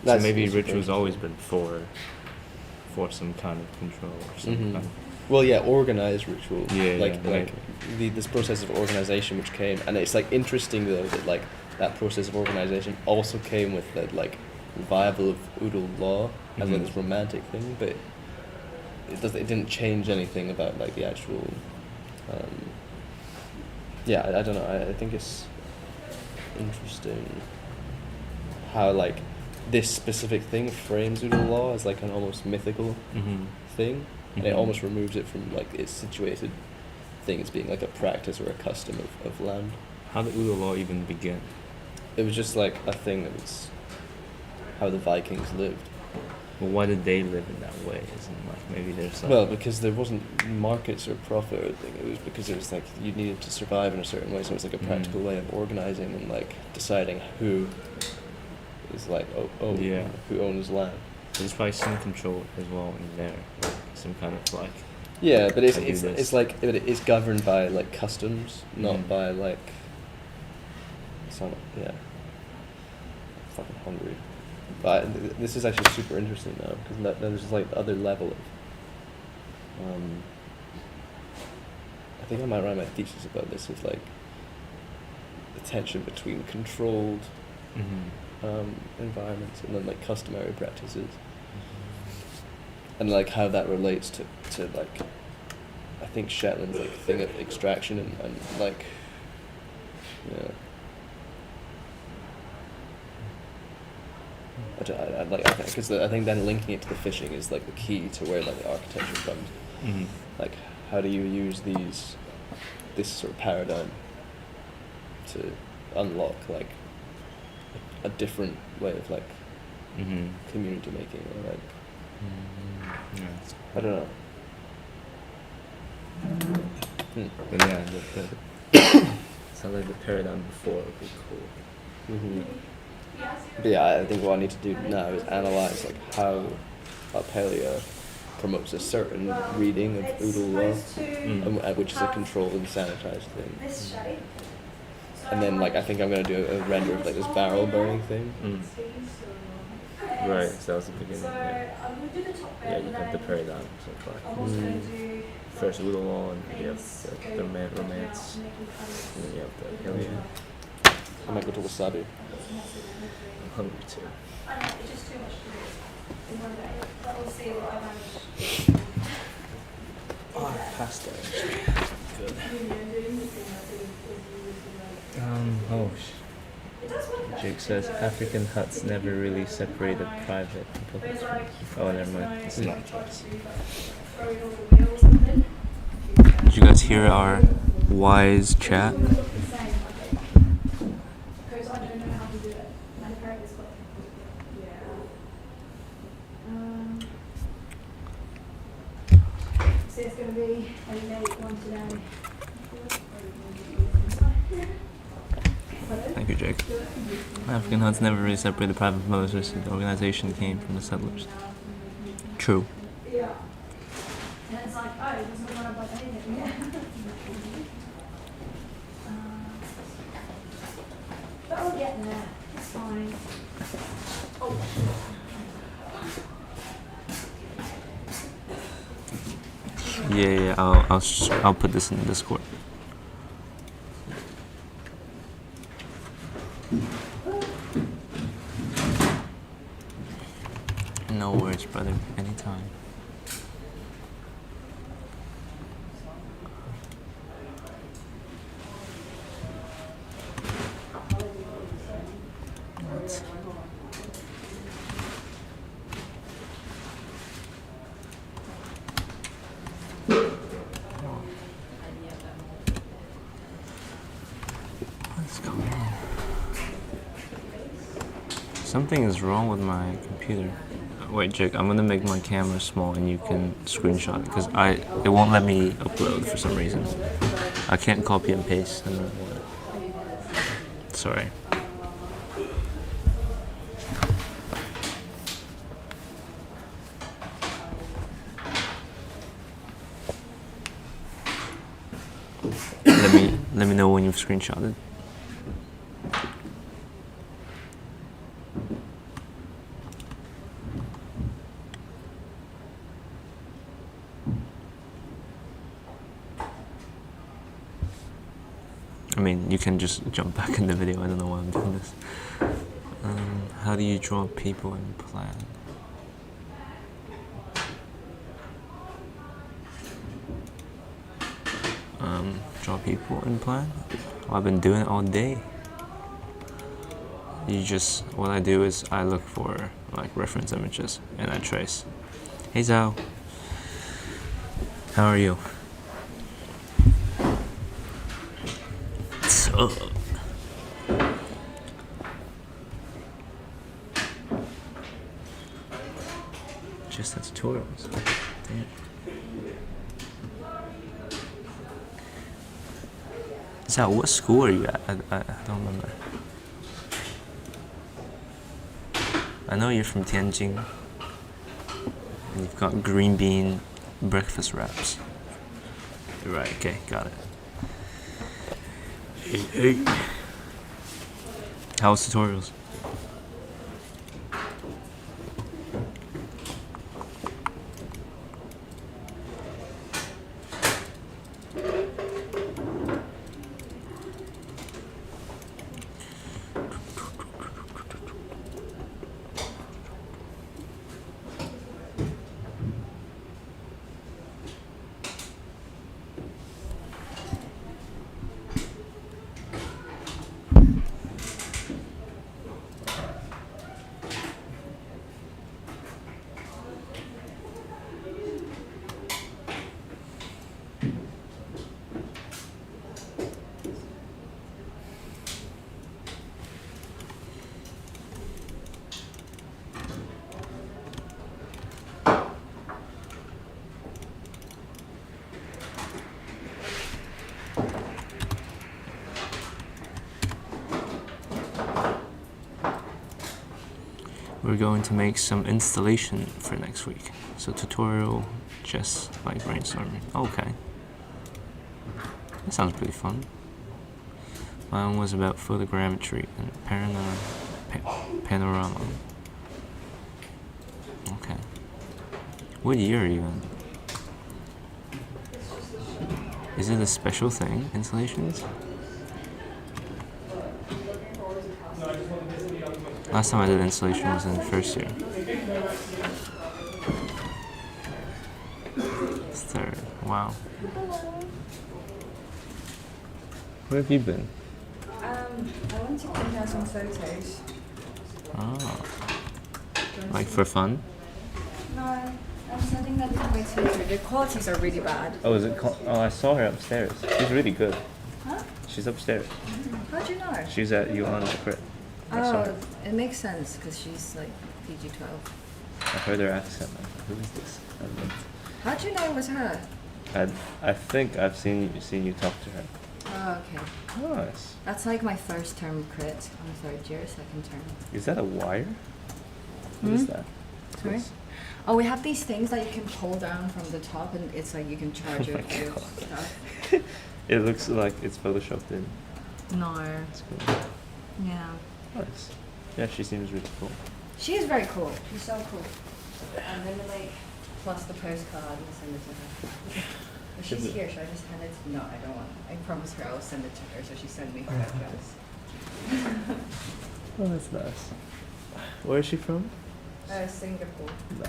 So maybe ritual's always been for some kind of control or some kind of. Well, yeah, organized ritual. Yeah, this process of organization which came, and it's like interesting though that like that process of organization also came with that like revival of Udall law as like this romantic thing, but it didn't change anything about like the actual. I don't know. I think it's interesting how like this specific thing frames Udall law as like an almost mythical thing. And it almost removes it from like its situated thing as being like a practice or a custom of land. How did Udall law even begin? It was just like a thing that was how the Vikings lived. Well, why did they live in that way? Isn't like maybe there's like... Well, because there wasn't markets or profit or thing. It was because it was like you needed to survive in a certain way, so it was like a practical way of organizing and like deciding who is like who owns land. There's probably some control as well in there, like some kind of like. Yeah, but it's like it's governed by like customs, not by like. Some fucking hungry, but this is actually super interesting now because there's like the other level of. I think I might write my thesis about this with like the tension between controlled environments and then like customary practices. And like how that relates to like, I think Shetland's like thing of extraction and like, yeah. I like because I think then linking it to the fishing is like the key to where like the architecture comes. Like how do you use this sort of paradigm to unlock like a different way of like community making or like. I don't know. But yeah, sounds like the paradigm before would be cool. But yeah, I think what I need to do now is analyze like how Aphelia promotes a certain reading of Udall law, which is a controlled and sanitized thing. And then like I think I'm gonna do a render of like this barrel burning thing. Right, so that was the beginning. Yeah, you have the paradigm so far. First Udall law, and you have the romance, and then you have the alien. I might go to wasabi. I'm hungry too. Pasta. Good. Oh, Jake says African huts never really separated private and public. Oh, never mind. This is not choice. Did you guys hear our wise chat? It's going to be a late one today. Thank you, Jake. African huts never really separated private from others. The organization came from the settlers. True. Yeah. And it's like, oh, it doesn't matter about anything. Yeah. But we'll get there. It's fine. Oh. Yeah. I'll put this in the Discord. No worries, brother. Anytime. What? What's going on? Something is wrong with my computer. Wait, Jake, I'm gonna make my camera small and you can screenshot it because it won't let me upload for some reason. I can't copy and paste. I don't know why. Sorry. Let me know when you've screenshotted. I mean, you can just jump back in the video. I don't know why I'm doing this. How do you draw people in plan? Draw people in plan? Well, I've been doing it all day. What I do is I look for like reference images and I trace. Hey Zhao, how are you? What's up? Just the tutorials. Damn. Zhao, what school are you at? I don't remember. I know you're from Tianjin. And you've got green bean breakfast wraps. You're right, okay, got it. Hey. How's tutorials? We're going to make some installation for next week. So tutorial, just like brainstorming. Okay. That sounds pretty fun. Mine was about photogrammetry and panorama. Okay. What year are you in? Is it a special thing, installations? Last time I did installation was in first year. It's third. Wow. Where have you been? I want to print out some photos. Ah, like for fun? No, I'm sending them to my tutor. The qualities are really bad. Oh, is it? Oh, I saw her upstairs. She's really good. Huh? She's upstairs. How'd you know? She's at Ioanna's crit. I saw Oh, her. it makes sense because she's like PG-12. I heard her accent. Like, who is this? I don't know. How'd you know it was her? I think I've seen you talk to her. Oh, okay. Nice. That's like my first term crit on third year, second term. Is that a wire? What is that? Sorry? Yes. Oh, we have these things that you can pull down from the top and it's like you can charge Oh your my your God. stuff. It looks like it's photoshopped in. No. It's cool. Yeah. Nice. Yeah, she seems really cool. She is very cool. She's so cool. And then like plus the postcard and send it to her. If she's here, should I just hand it? No, I don't want. I promised her I will send it to her, so she sent me her address. Oh, that's nice. Where is she from? Singapore. Nice.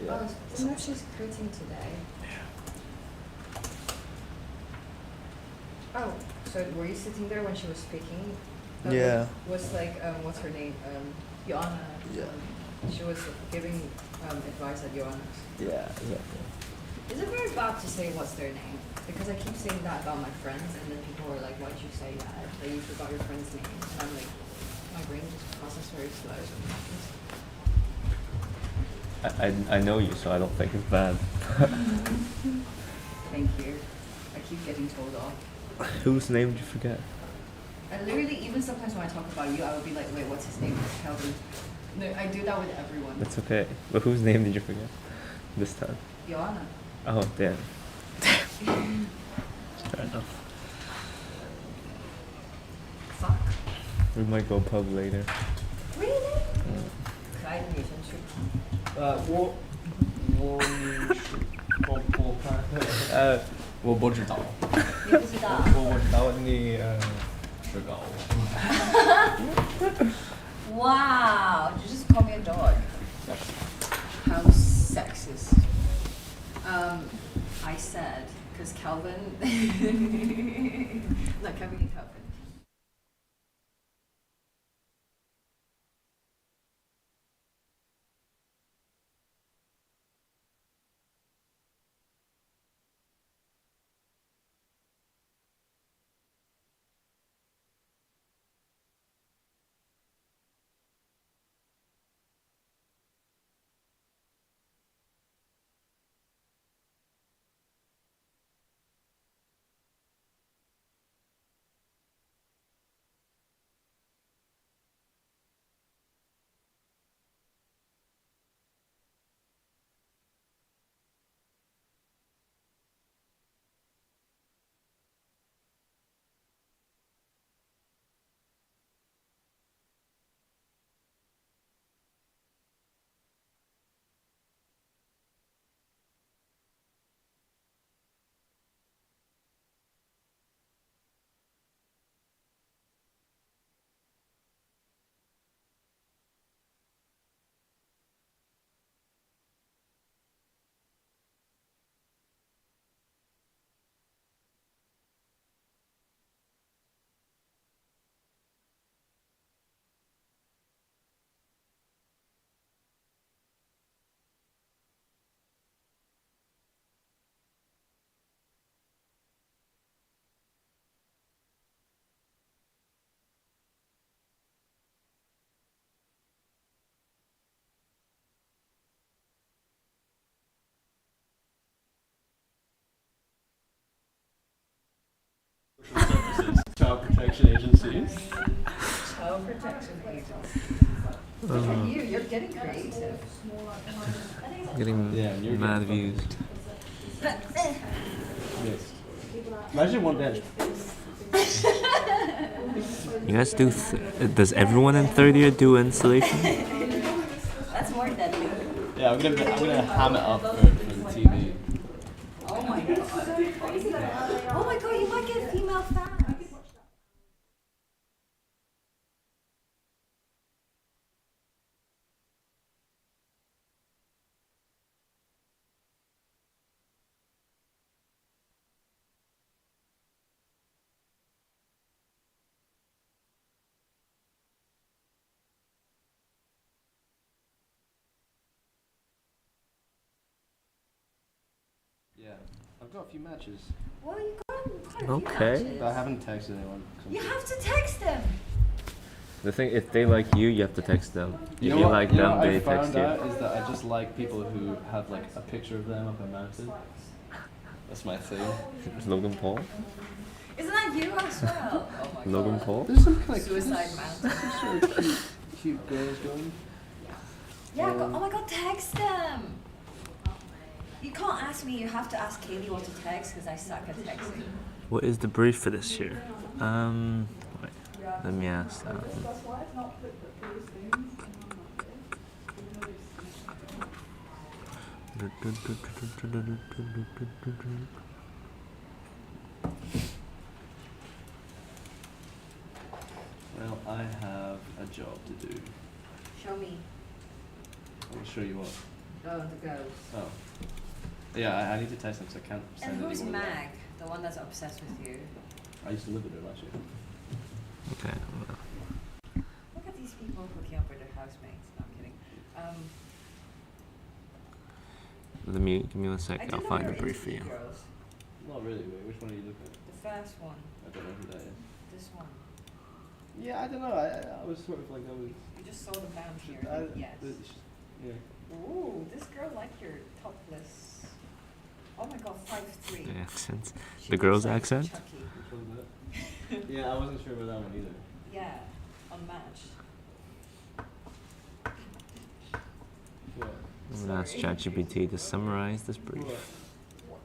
Yeah. Oh, no, she's critting today. Oh, so were you sitting there when she was speaking? Yeah. Was like, what's her name? Joanna. Yeah. She was giving advice at Joanna's. Yeah, exactly. Is it very bad to say what's their name? Because I keep saying that about my friends, and then people are like, why'd you say that? That you forgot your friend's name. And I'm like, my brain just processes very slow sometimes. I know you, so I don't think it's bad. Thank you. I keep getting told off. Whose name did you forget? And literally, even sometimes when I talk about you, I would be like, wait, what's his name? It's Kelvin. No, I do that with everyone. It's okay. But whose name did you forget this time? Joanna. Oh, damn. Fair enough. Fuck. We might go pub later. Really? Kleiden niet, en shoot.我不知道。你不知道？我知道你知道。 Wow! You just call me a dog. How sexist. I said, because Kelvin. Not Kevin and Kelvin. Child protection agencies. Child protection agency. You're getting creative. Getting you're mad getting views. Yes. Imagine one day. You guys do? Does everyone in third year do installation? That's more deadly. Yeah, I'm gonna ham it up for the TV. Oh my god. Oh my god, you might get female fans. got a few matches. Well, you got quite a few Okay. matches. But I haven't texted anyone. You have to text them. The thing, if they like you have to text them. If you what- like you know them, what they I found text you. out is that I just like people who have like a picture of them up a mountain. That's my thing. Logan Paul? Isn't that you as well? Oh my Logan god. Paul? There's some kind of Suicide mountain. sort of cute girls going. Yeah, oh my god, text them. You can't ask me, you have to ask Kaylee what to text because I suck at texting. What is the brief for this year? Wait, let me ask. Well, I have a job to do. Show me. I'll show you what. Oh, the girls. Oh. Yeah, I need to text them because I can't send And who's anyone. Mag? The one that's obsessed with you. I used to live with her last year. Okay. Look at these people hooking up with their housemates. No, I'm kidding. Let me give me 1 I sec. do I'll know find you're the brief for into you. girls. Not really, wait, which one are you looking at? The first one. I don't know who that is. This one. Yeah, I don't know. I was sort of like, I was. You just saw the bound here. I, Yes. Yeah. Ooh, this girl liked your topless. Oh my god, 5'3". The accent. She The looks girl's like accent? Chucky. Which one's that? Yeah, I wasn't sure about that one either. Yeah, unmatched. What? I'm gonna ask Sorry. ChatGPT to summarize this brief. What?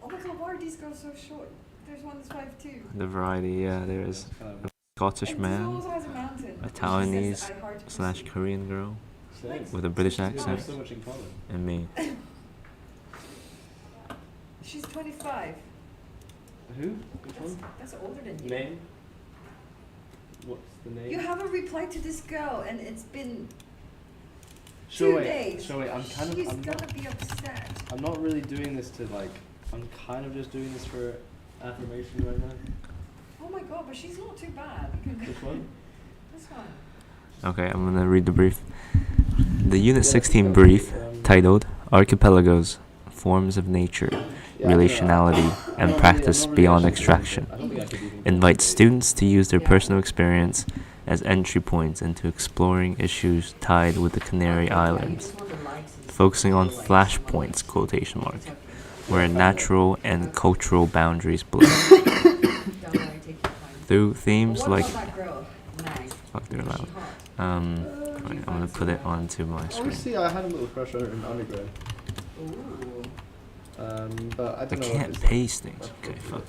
Oh my god, why are these girls so short? There's one that's 5'2". The variety, yeah, there is That's kind of Scottish And this one man, also has a mountain. a She says, Taiwanese "I hard to slash pursue." Korean girl same. with a British We have accent, so much in common. and me. She's 25. Who? Which one? That's older than you. Name? What's the name? You haven't replied to this girl, and it's been Sure, 2 wait, days. sure, wait, I'm kind of. She's I'm gonna not, be upset. I'm not really doing this to like. I'm kind of just doing this for affirmation right now. Oh my god, but she's not too bad. You can Which one? This one. Okay, I'm gonna read the brief. The Unit 16 brief, titled Archipelagos, Forms of Nature, Relationality, and Practice Beyond Extraction, invites students to use their personal experience as entry points into exploring issues tied with the Canary Islands, focusing on flashpoints, quotation mark, where natural and cultural boundaries blur. Don't worry, take your time. Through themes What like about that girl? Mag. fuck, they're Is she loud. hot? Right, I'm gonna put it onto my screen. Obviously, I had a little crush on her in undergrad. Ooh. But I I don't know. if can't it's paste things. Okay, fuck.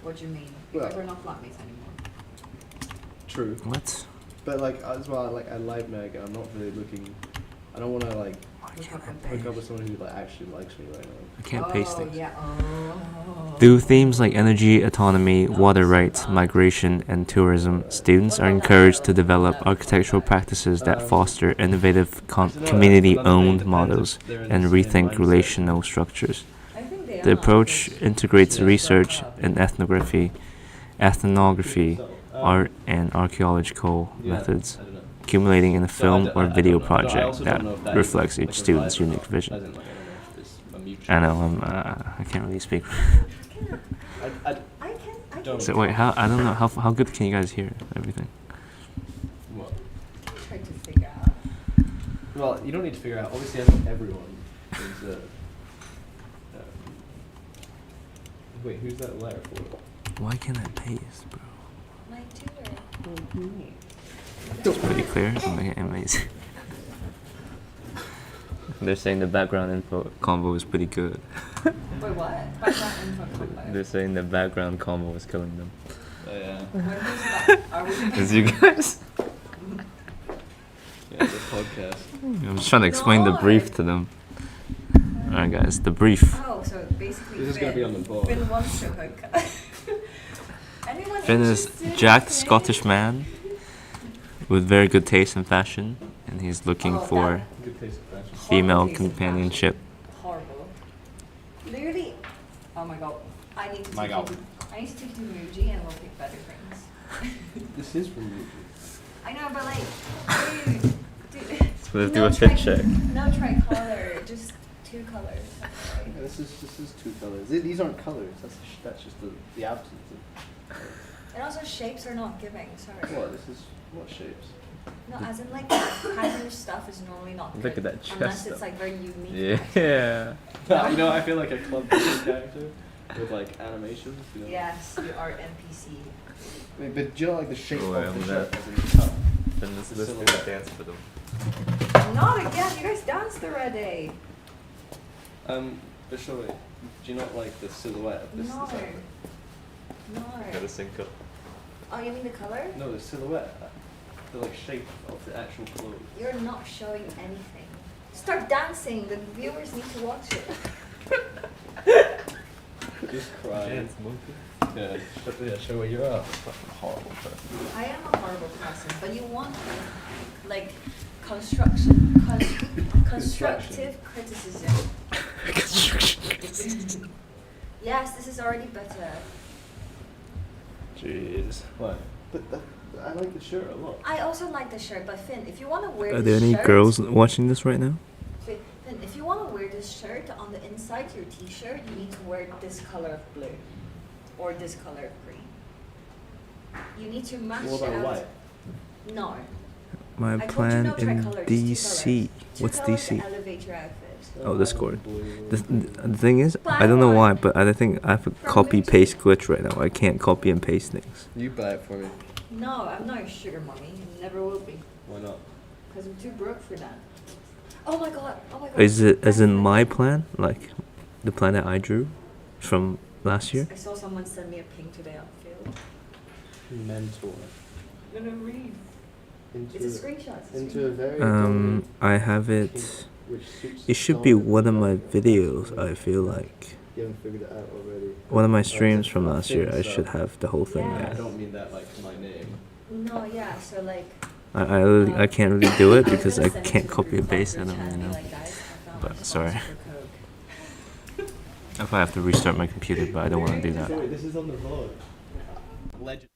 What do you mean? You Well- guys are not flatmates anymore. True. What? But like as well, like I like Meg. I'm not really looking. I don't want to like Why Hook can't up I with hook up paste? with someone who like actually likes me right now. I can't paste Oh, things. yeah. Oh. Through themes like energy, autonomy, water rights, migration, and tourism, students are encouraged to develop architectural practices that foster innovative community-owned models and rethink relational structures. I think they are The not approach because integrates she's research broke up. in ethnography, art, and archaeological Yeah, methods, I don't know. accumulating in a film or video I project also that don't know if that reflects is, like, each a student's reliable- unique vision. as in, like, I don't know if it's a mutual- I know, I can't really speak. I I can Don't. So wait, how don't know how good can you guys hear everything? what? try to figure out. Well, you don't need to figure out. Obviously, I think everyone is. Wait, who's that letter for? Why can't I paste, bro? My tutor. It's pretty clear. Amazing. They're saying the background info combo is pretty good. Wait, what? Background info combo. They're saying the background combo is killing them. Oh yeah. Wait, who's that? Are we? It's you guys. Yeah, the podcast. I'm just trying to explain the brief to them. Alright, guys, the brief. Oh, so basically This is gonna be on the board. Finn wants to hook up. Anyone Finn is interested in jacked Finn? Scottish man with very good taste in fashion, and he's looking Oh, for that- Good taste of fashion. female Horrible taste in companionship. fashion. Horrible. Literally. Oh my god. I need to My take god. you. I need to take you to Muji and we'll pick better things. This is from you. I know, but like, dude. So let's do a fit check. No tricolor, just 2 colors. This is two colors. These aren't colors. That's just the absence of. And also shapes are not giving, sorry. What? This is what shapes? No, as in like pattern stuff is normally not good. Look at that chest, unless it's though. like very unique. Yeah. You know, I feel like a club character with like animations. You know? Yes, you are NPC. Wait, but do you know like the shape Oh, of the I'm shirt that. as in the cup? Then let's do do the dance for them. Not again, you guys danced already. But surely, do you not like the silhouette of this No. design? No. sync up. Oh, you mean the color? No, the silhouette. The like shape of the actual clothes. You're not showing anything. Start dancing, the viewers need to watch it. Just crying. monkey. Yeah, show where you're at. Horrible person. I am a horrible person, but you want like constructive criticism. Yes, this is already better. Jeez. Why? But I like the shirt a lot. I also like the shirt, but Finn, if you want to wear Are this there any shirt, girls watching this right now? Finn, if you want to wear this shirt on the inside to your t-shirt, you need to wear this color of blue or this color of green. You need to match What it about out. white? No. My I told you plan no in tricolor, just two DC. colors. What's Two colors DC? to elevate your outfit. Oh, Discord. Blue. The thing is, But I don't know why, want- but I think I have a From copy Moody. paste glitch right now. I can't copy and paste things. You buy it for me. No, I'm not your sugar mommy. You never will be. Why not? Because I'm too broke for that. Oh my god. Oh my god. Is it as in That's my funny. plan, like the plan that I drew from last year? I saw someone send me a ping today on field. Mentor. I'm gonna read. Into It's a screenshot. It's a into a screenshot. very I have dominant it. kink, which suits It should be dominant one of my people. videos. I feel like You haven't figured it out already. one of my Oh, streams it's from a last year. I thin should stuff. have the whole thing Yeah. I there. don't mean that like my name. No, yeah. So like. I can't really do it I was because gonna I send it can't to the copy group and paste. I group don't chat really and be know. like, guys, I found But my sorry. sponsor for Coke. I probably have to restart my computer, but I don't want to do that. Sorry, this is on the vlog. Legend.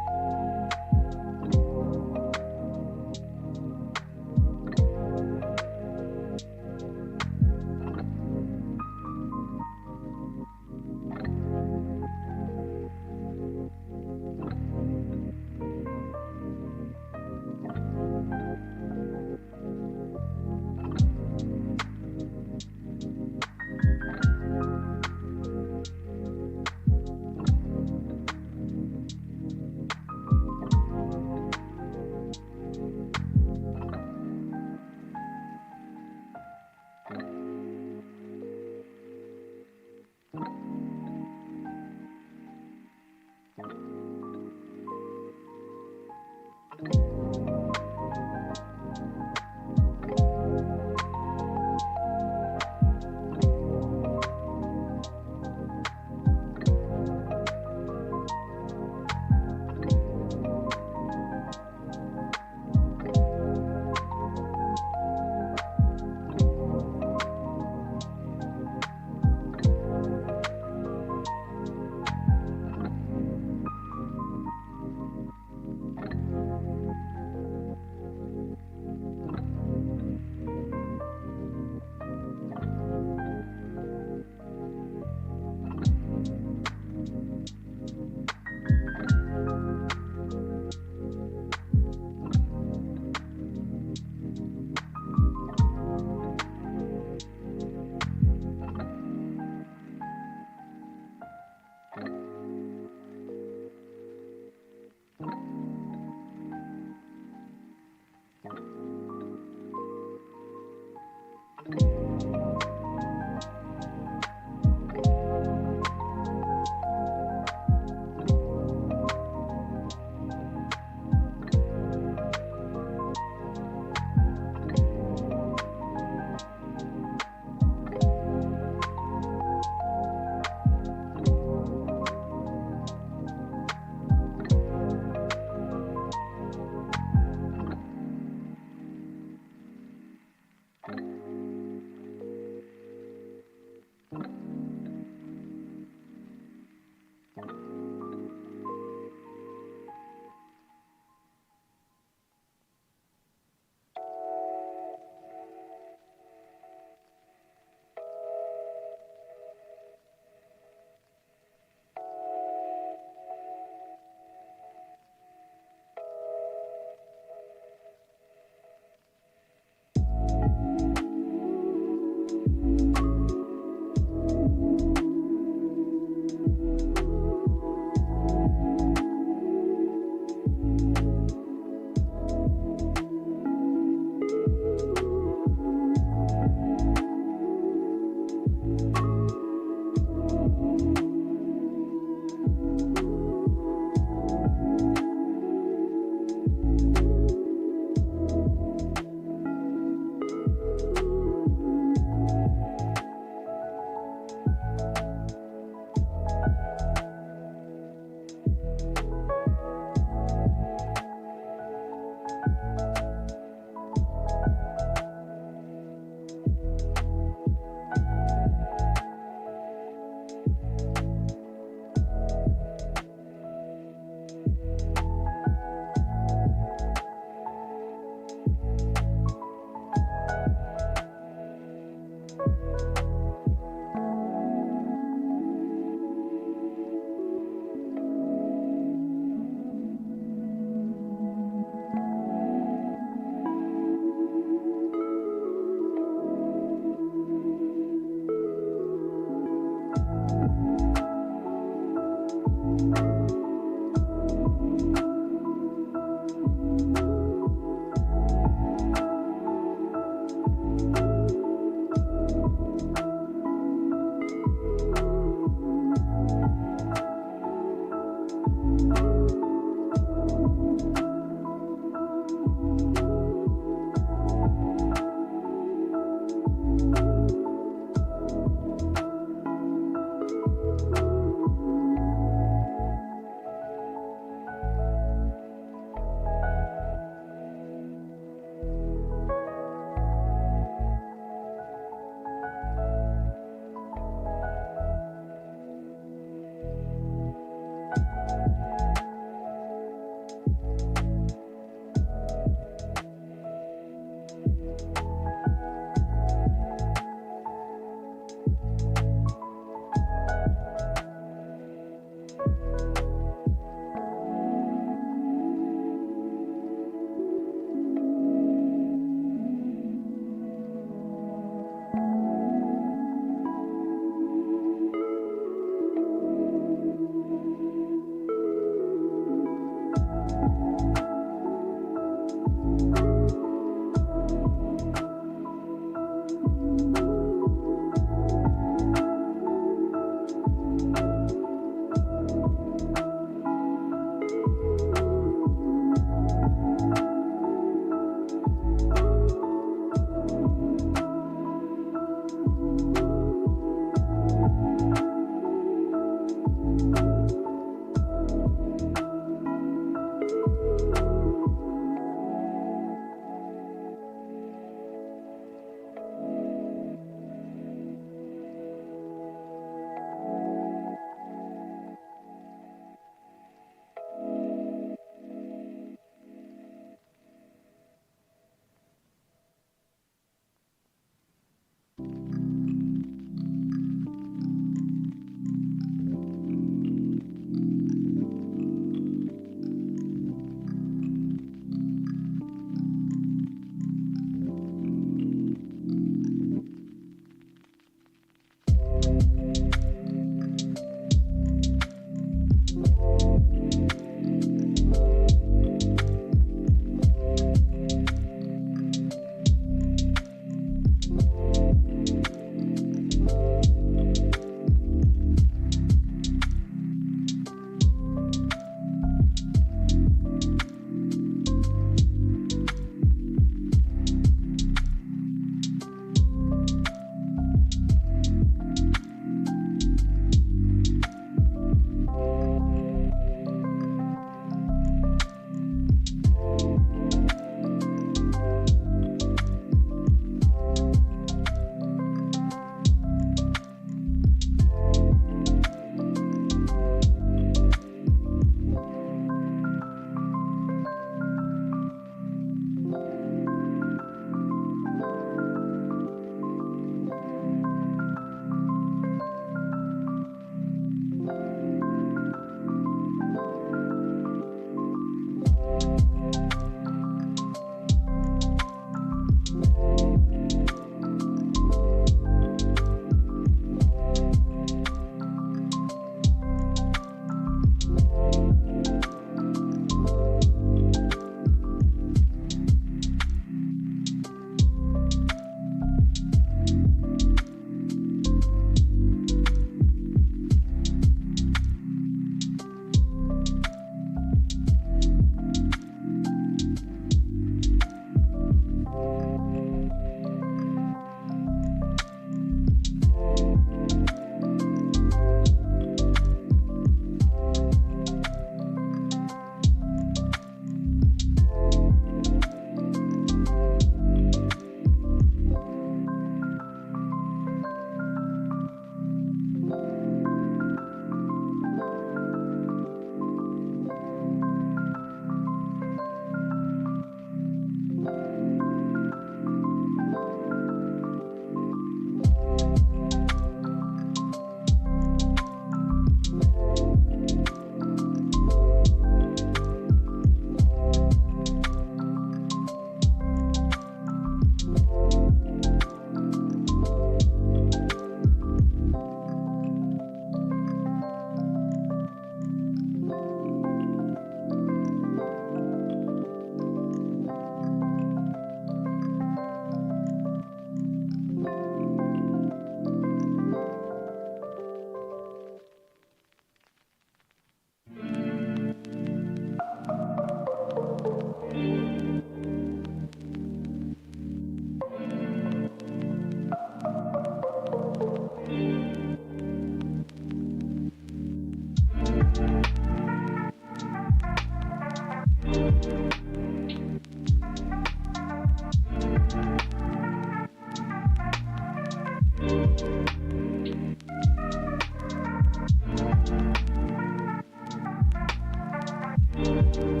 Hello.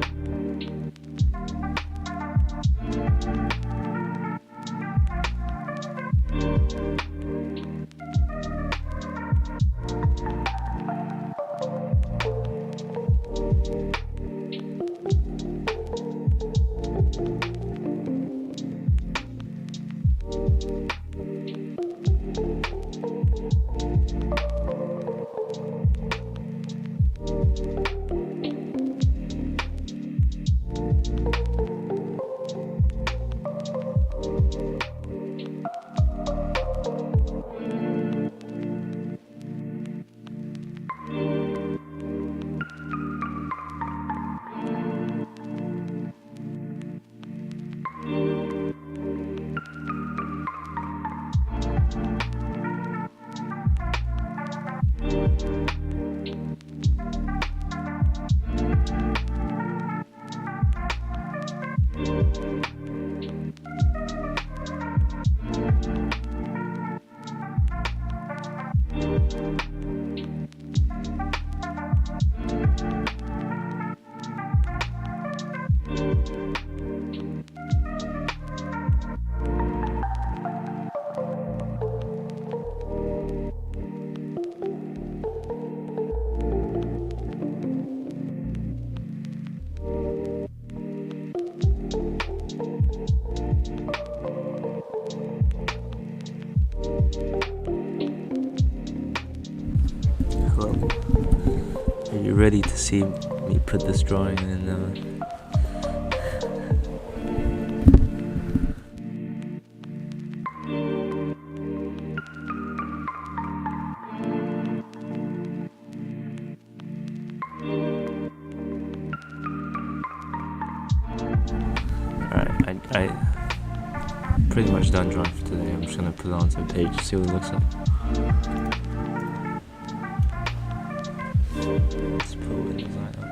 Are you ready to see me put this drawing in? Alright, I pretty much done drawing for today. I'm just gonna put it onto the page, see what it looks like. Let's put Windows line up.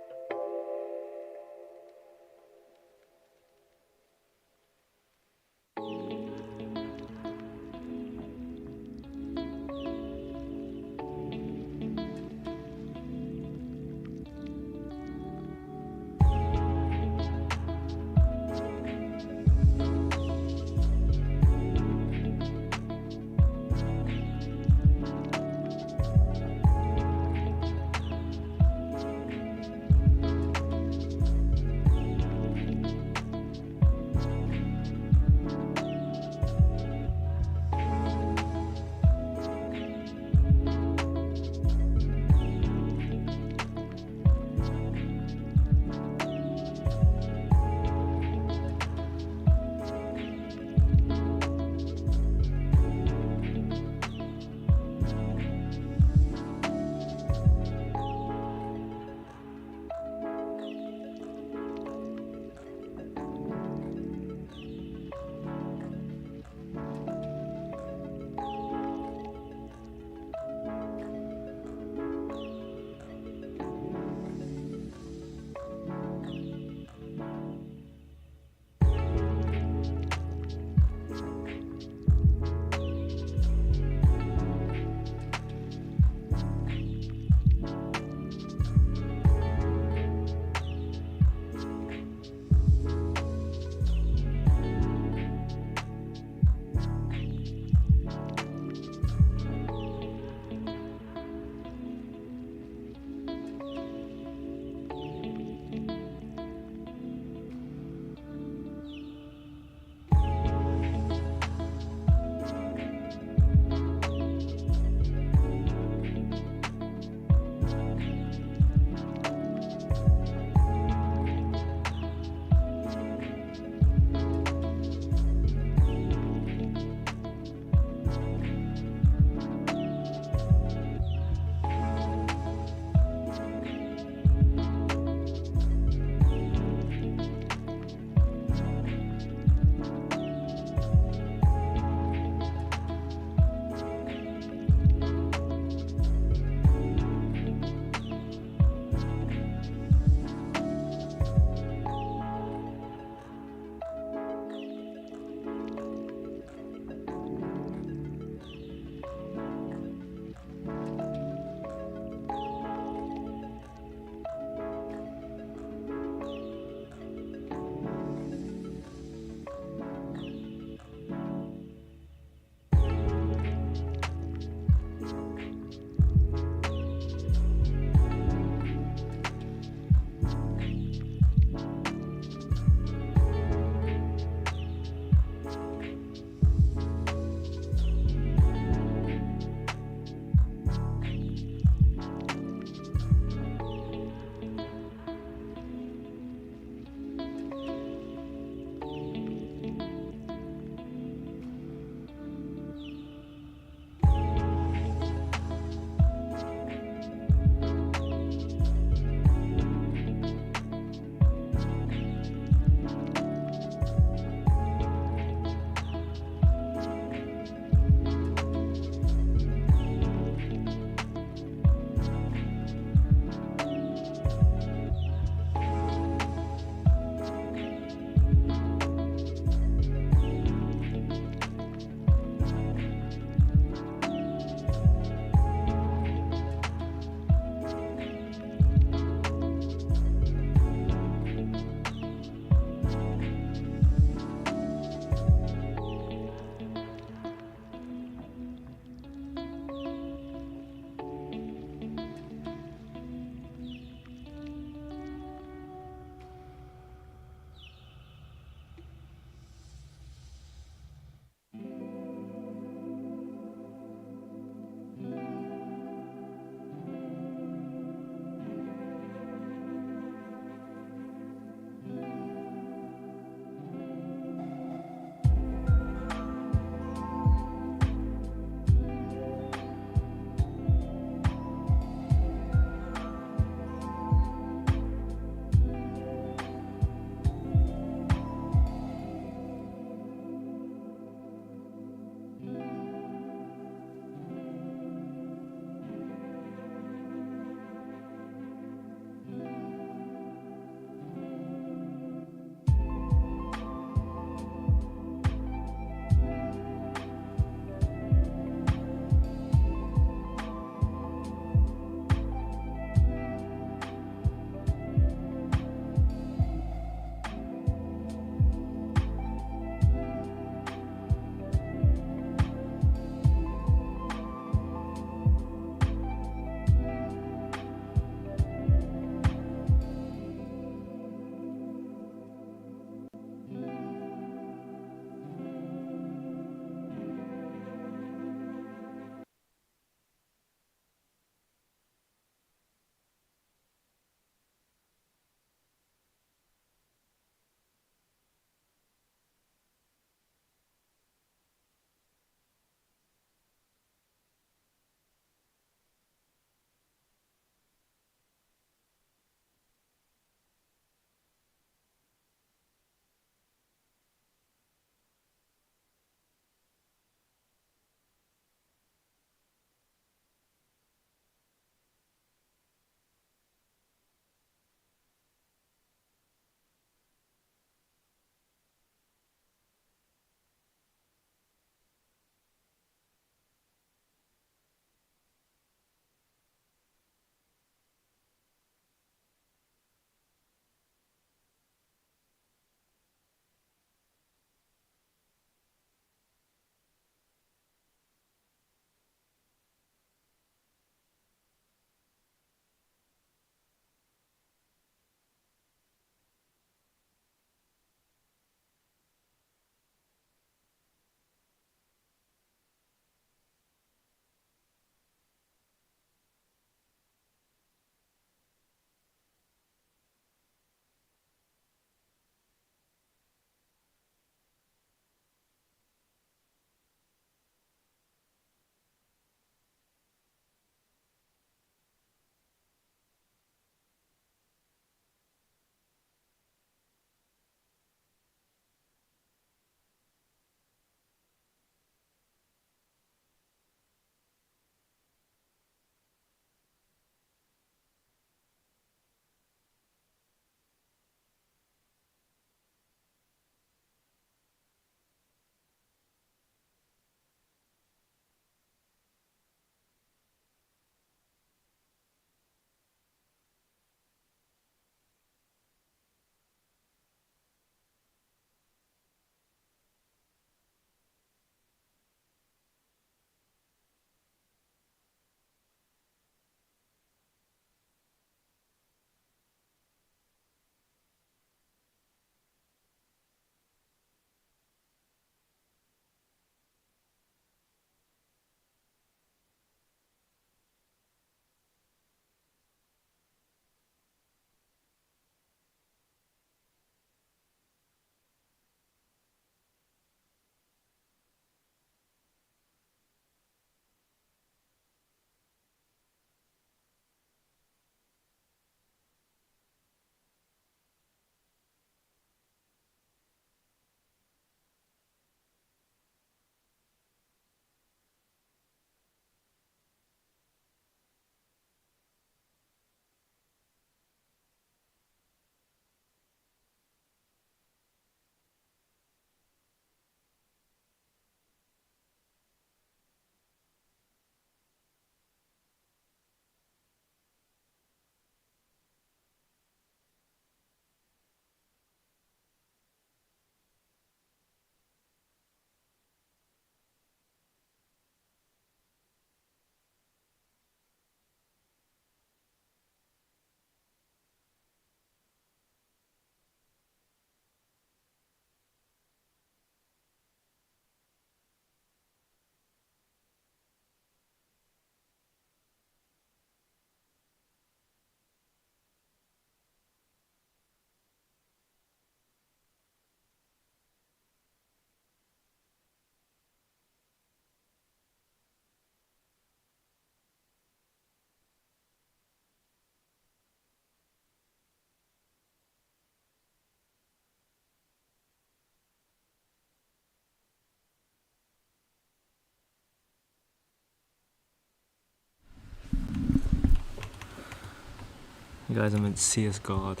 Guys, I'm in CS God.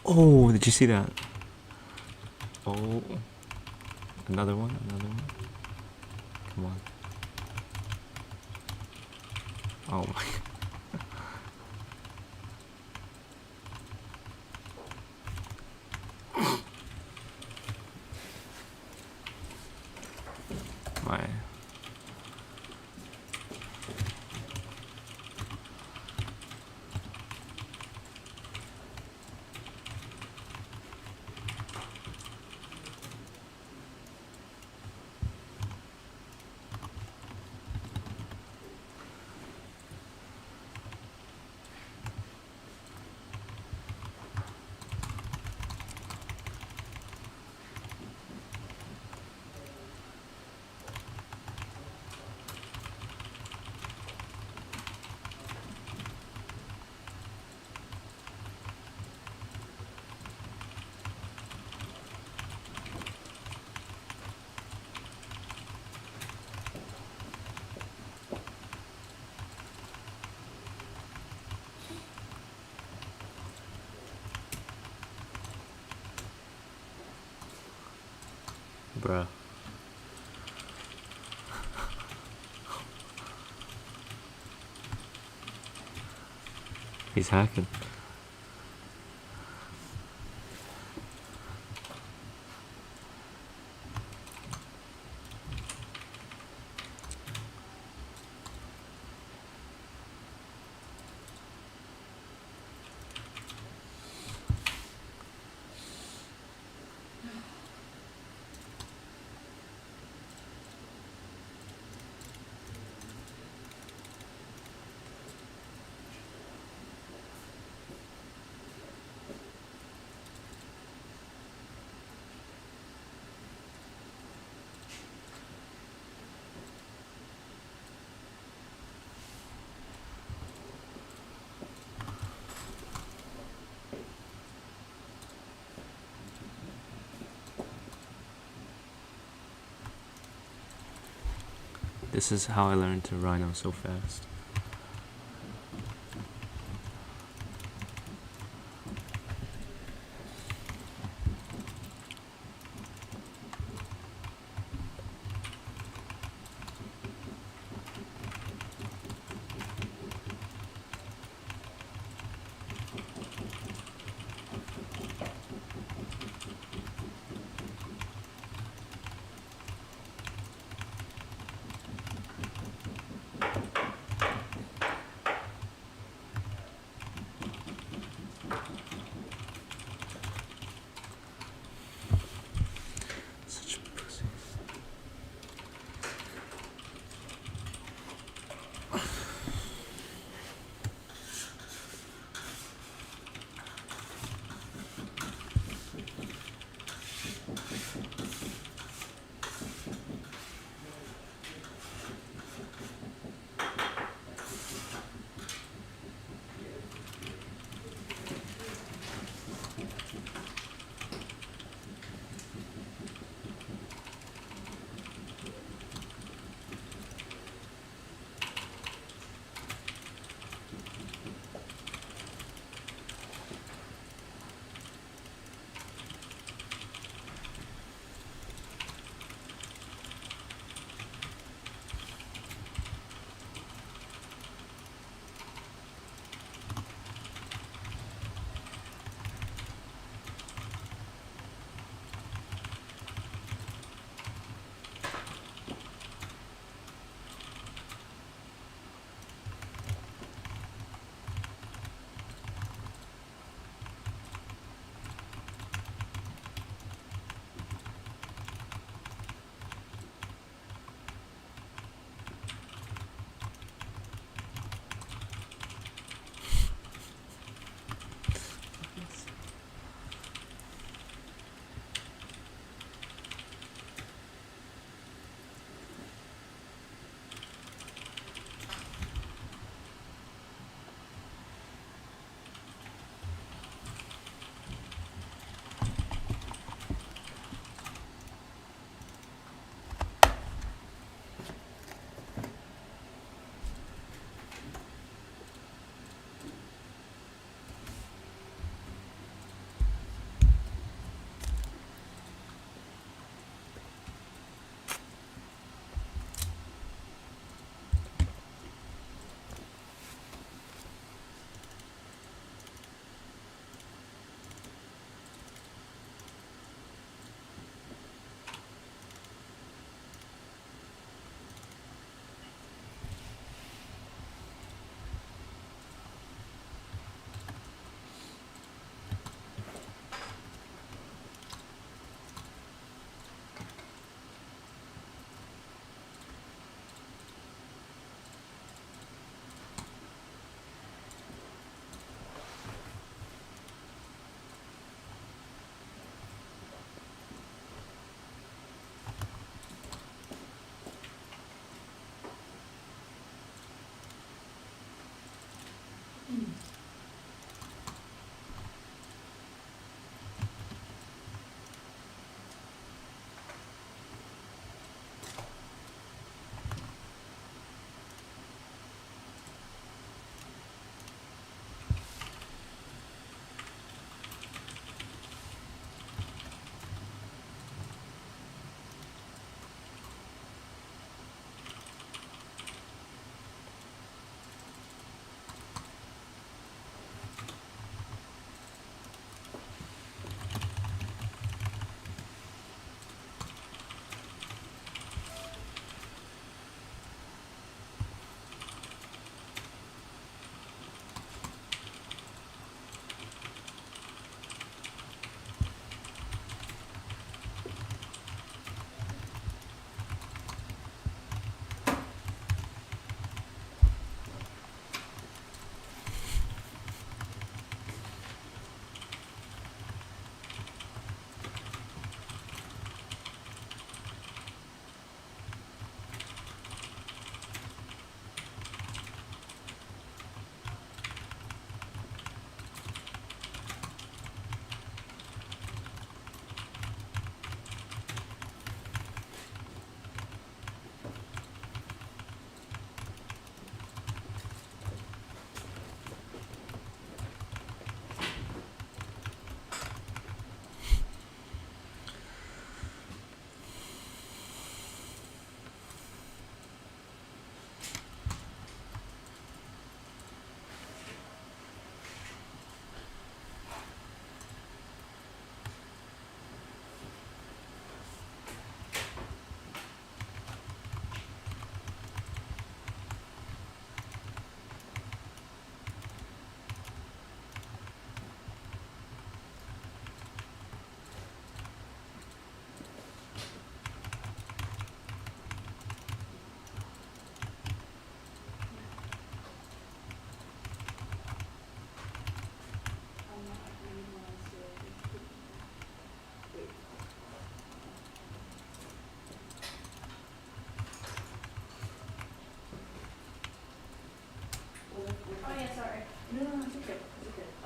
Oh, did you see that? Oh, another one, another one. Come on. Oh my. My. Bruh. He's hacking. This is how I learned to rhino so fast.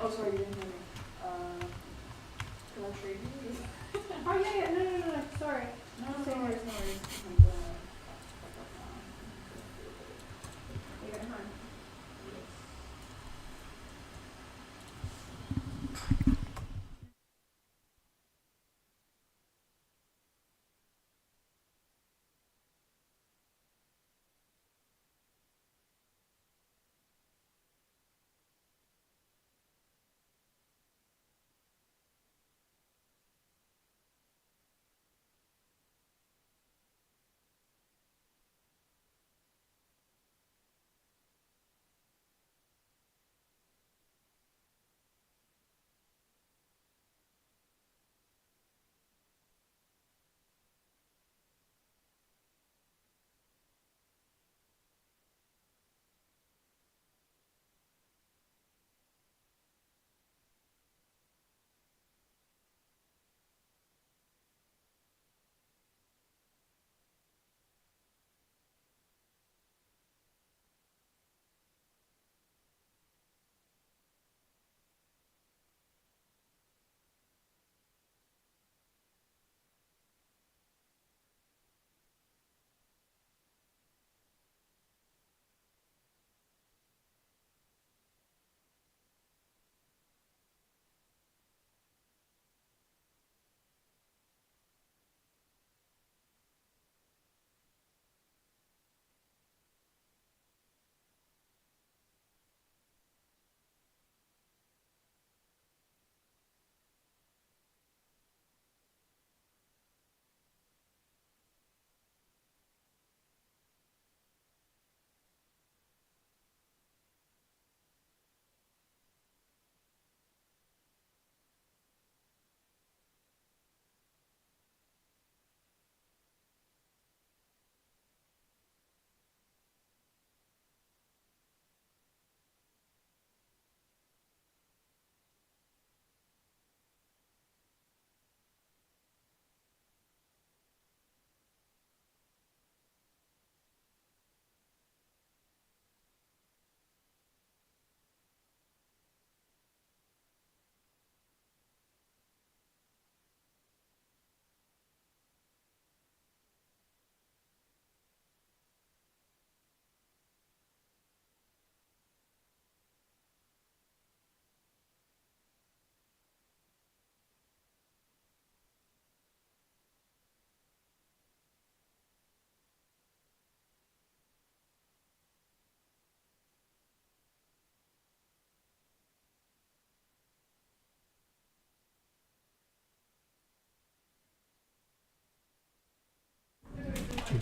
Oh, sorry, you didn't hear me. Can I trade you? Oh, yeah, no, sorry. No worries. You got time?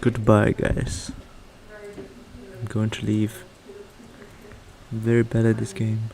Goodbye, guys. I'm going to leave. I'm very bad at this game.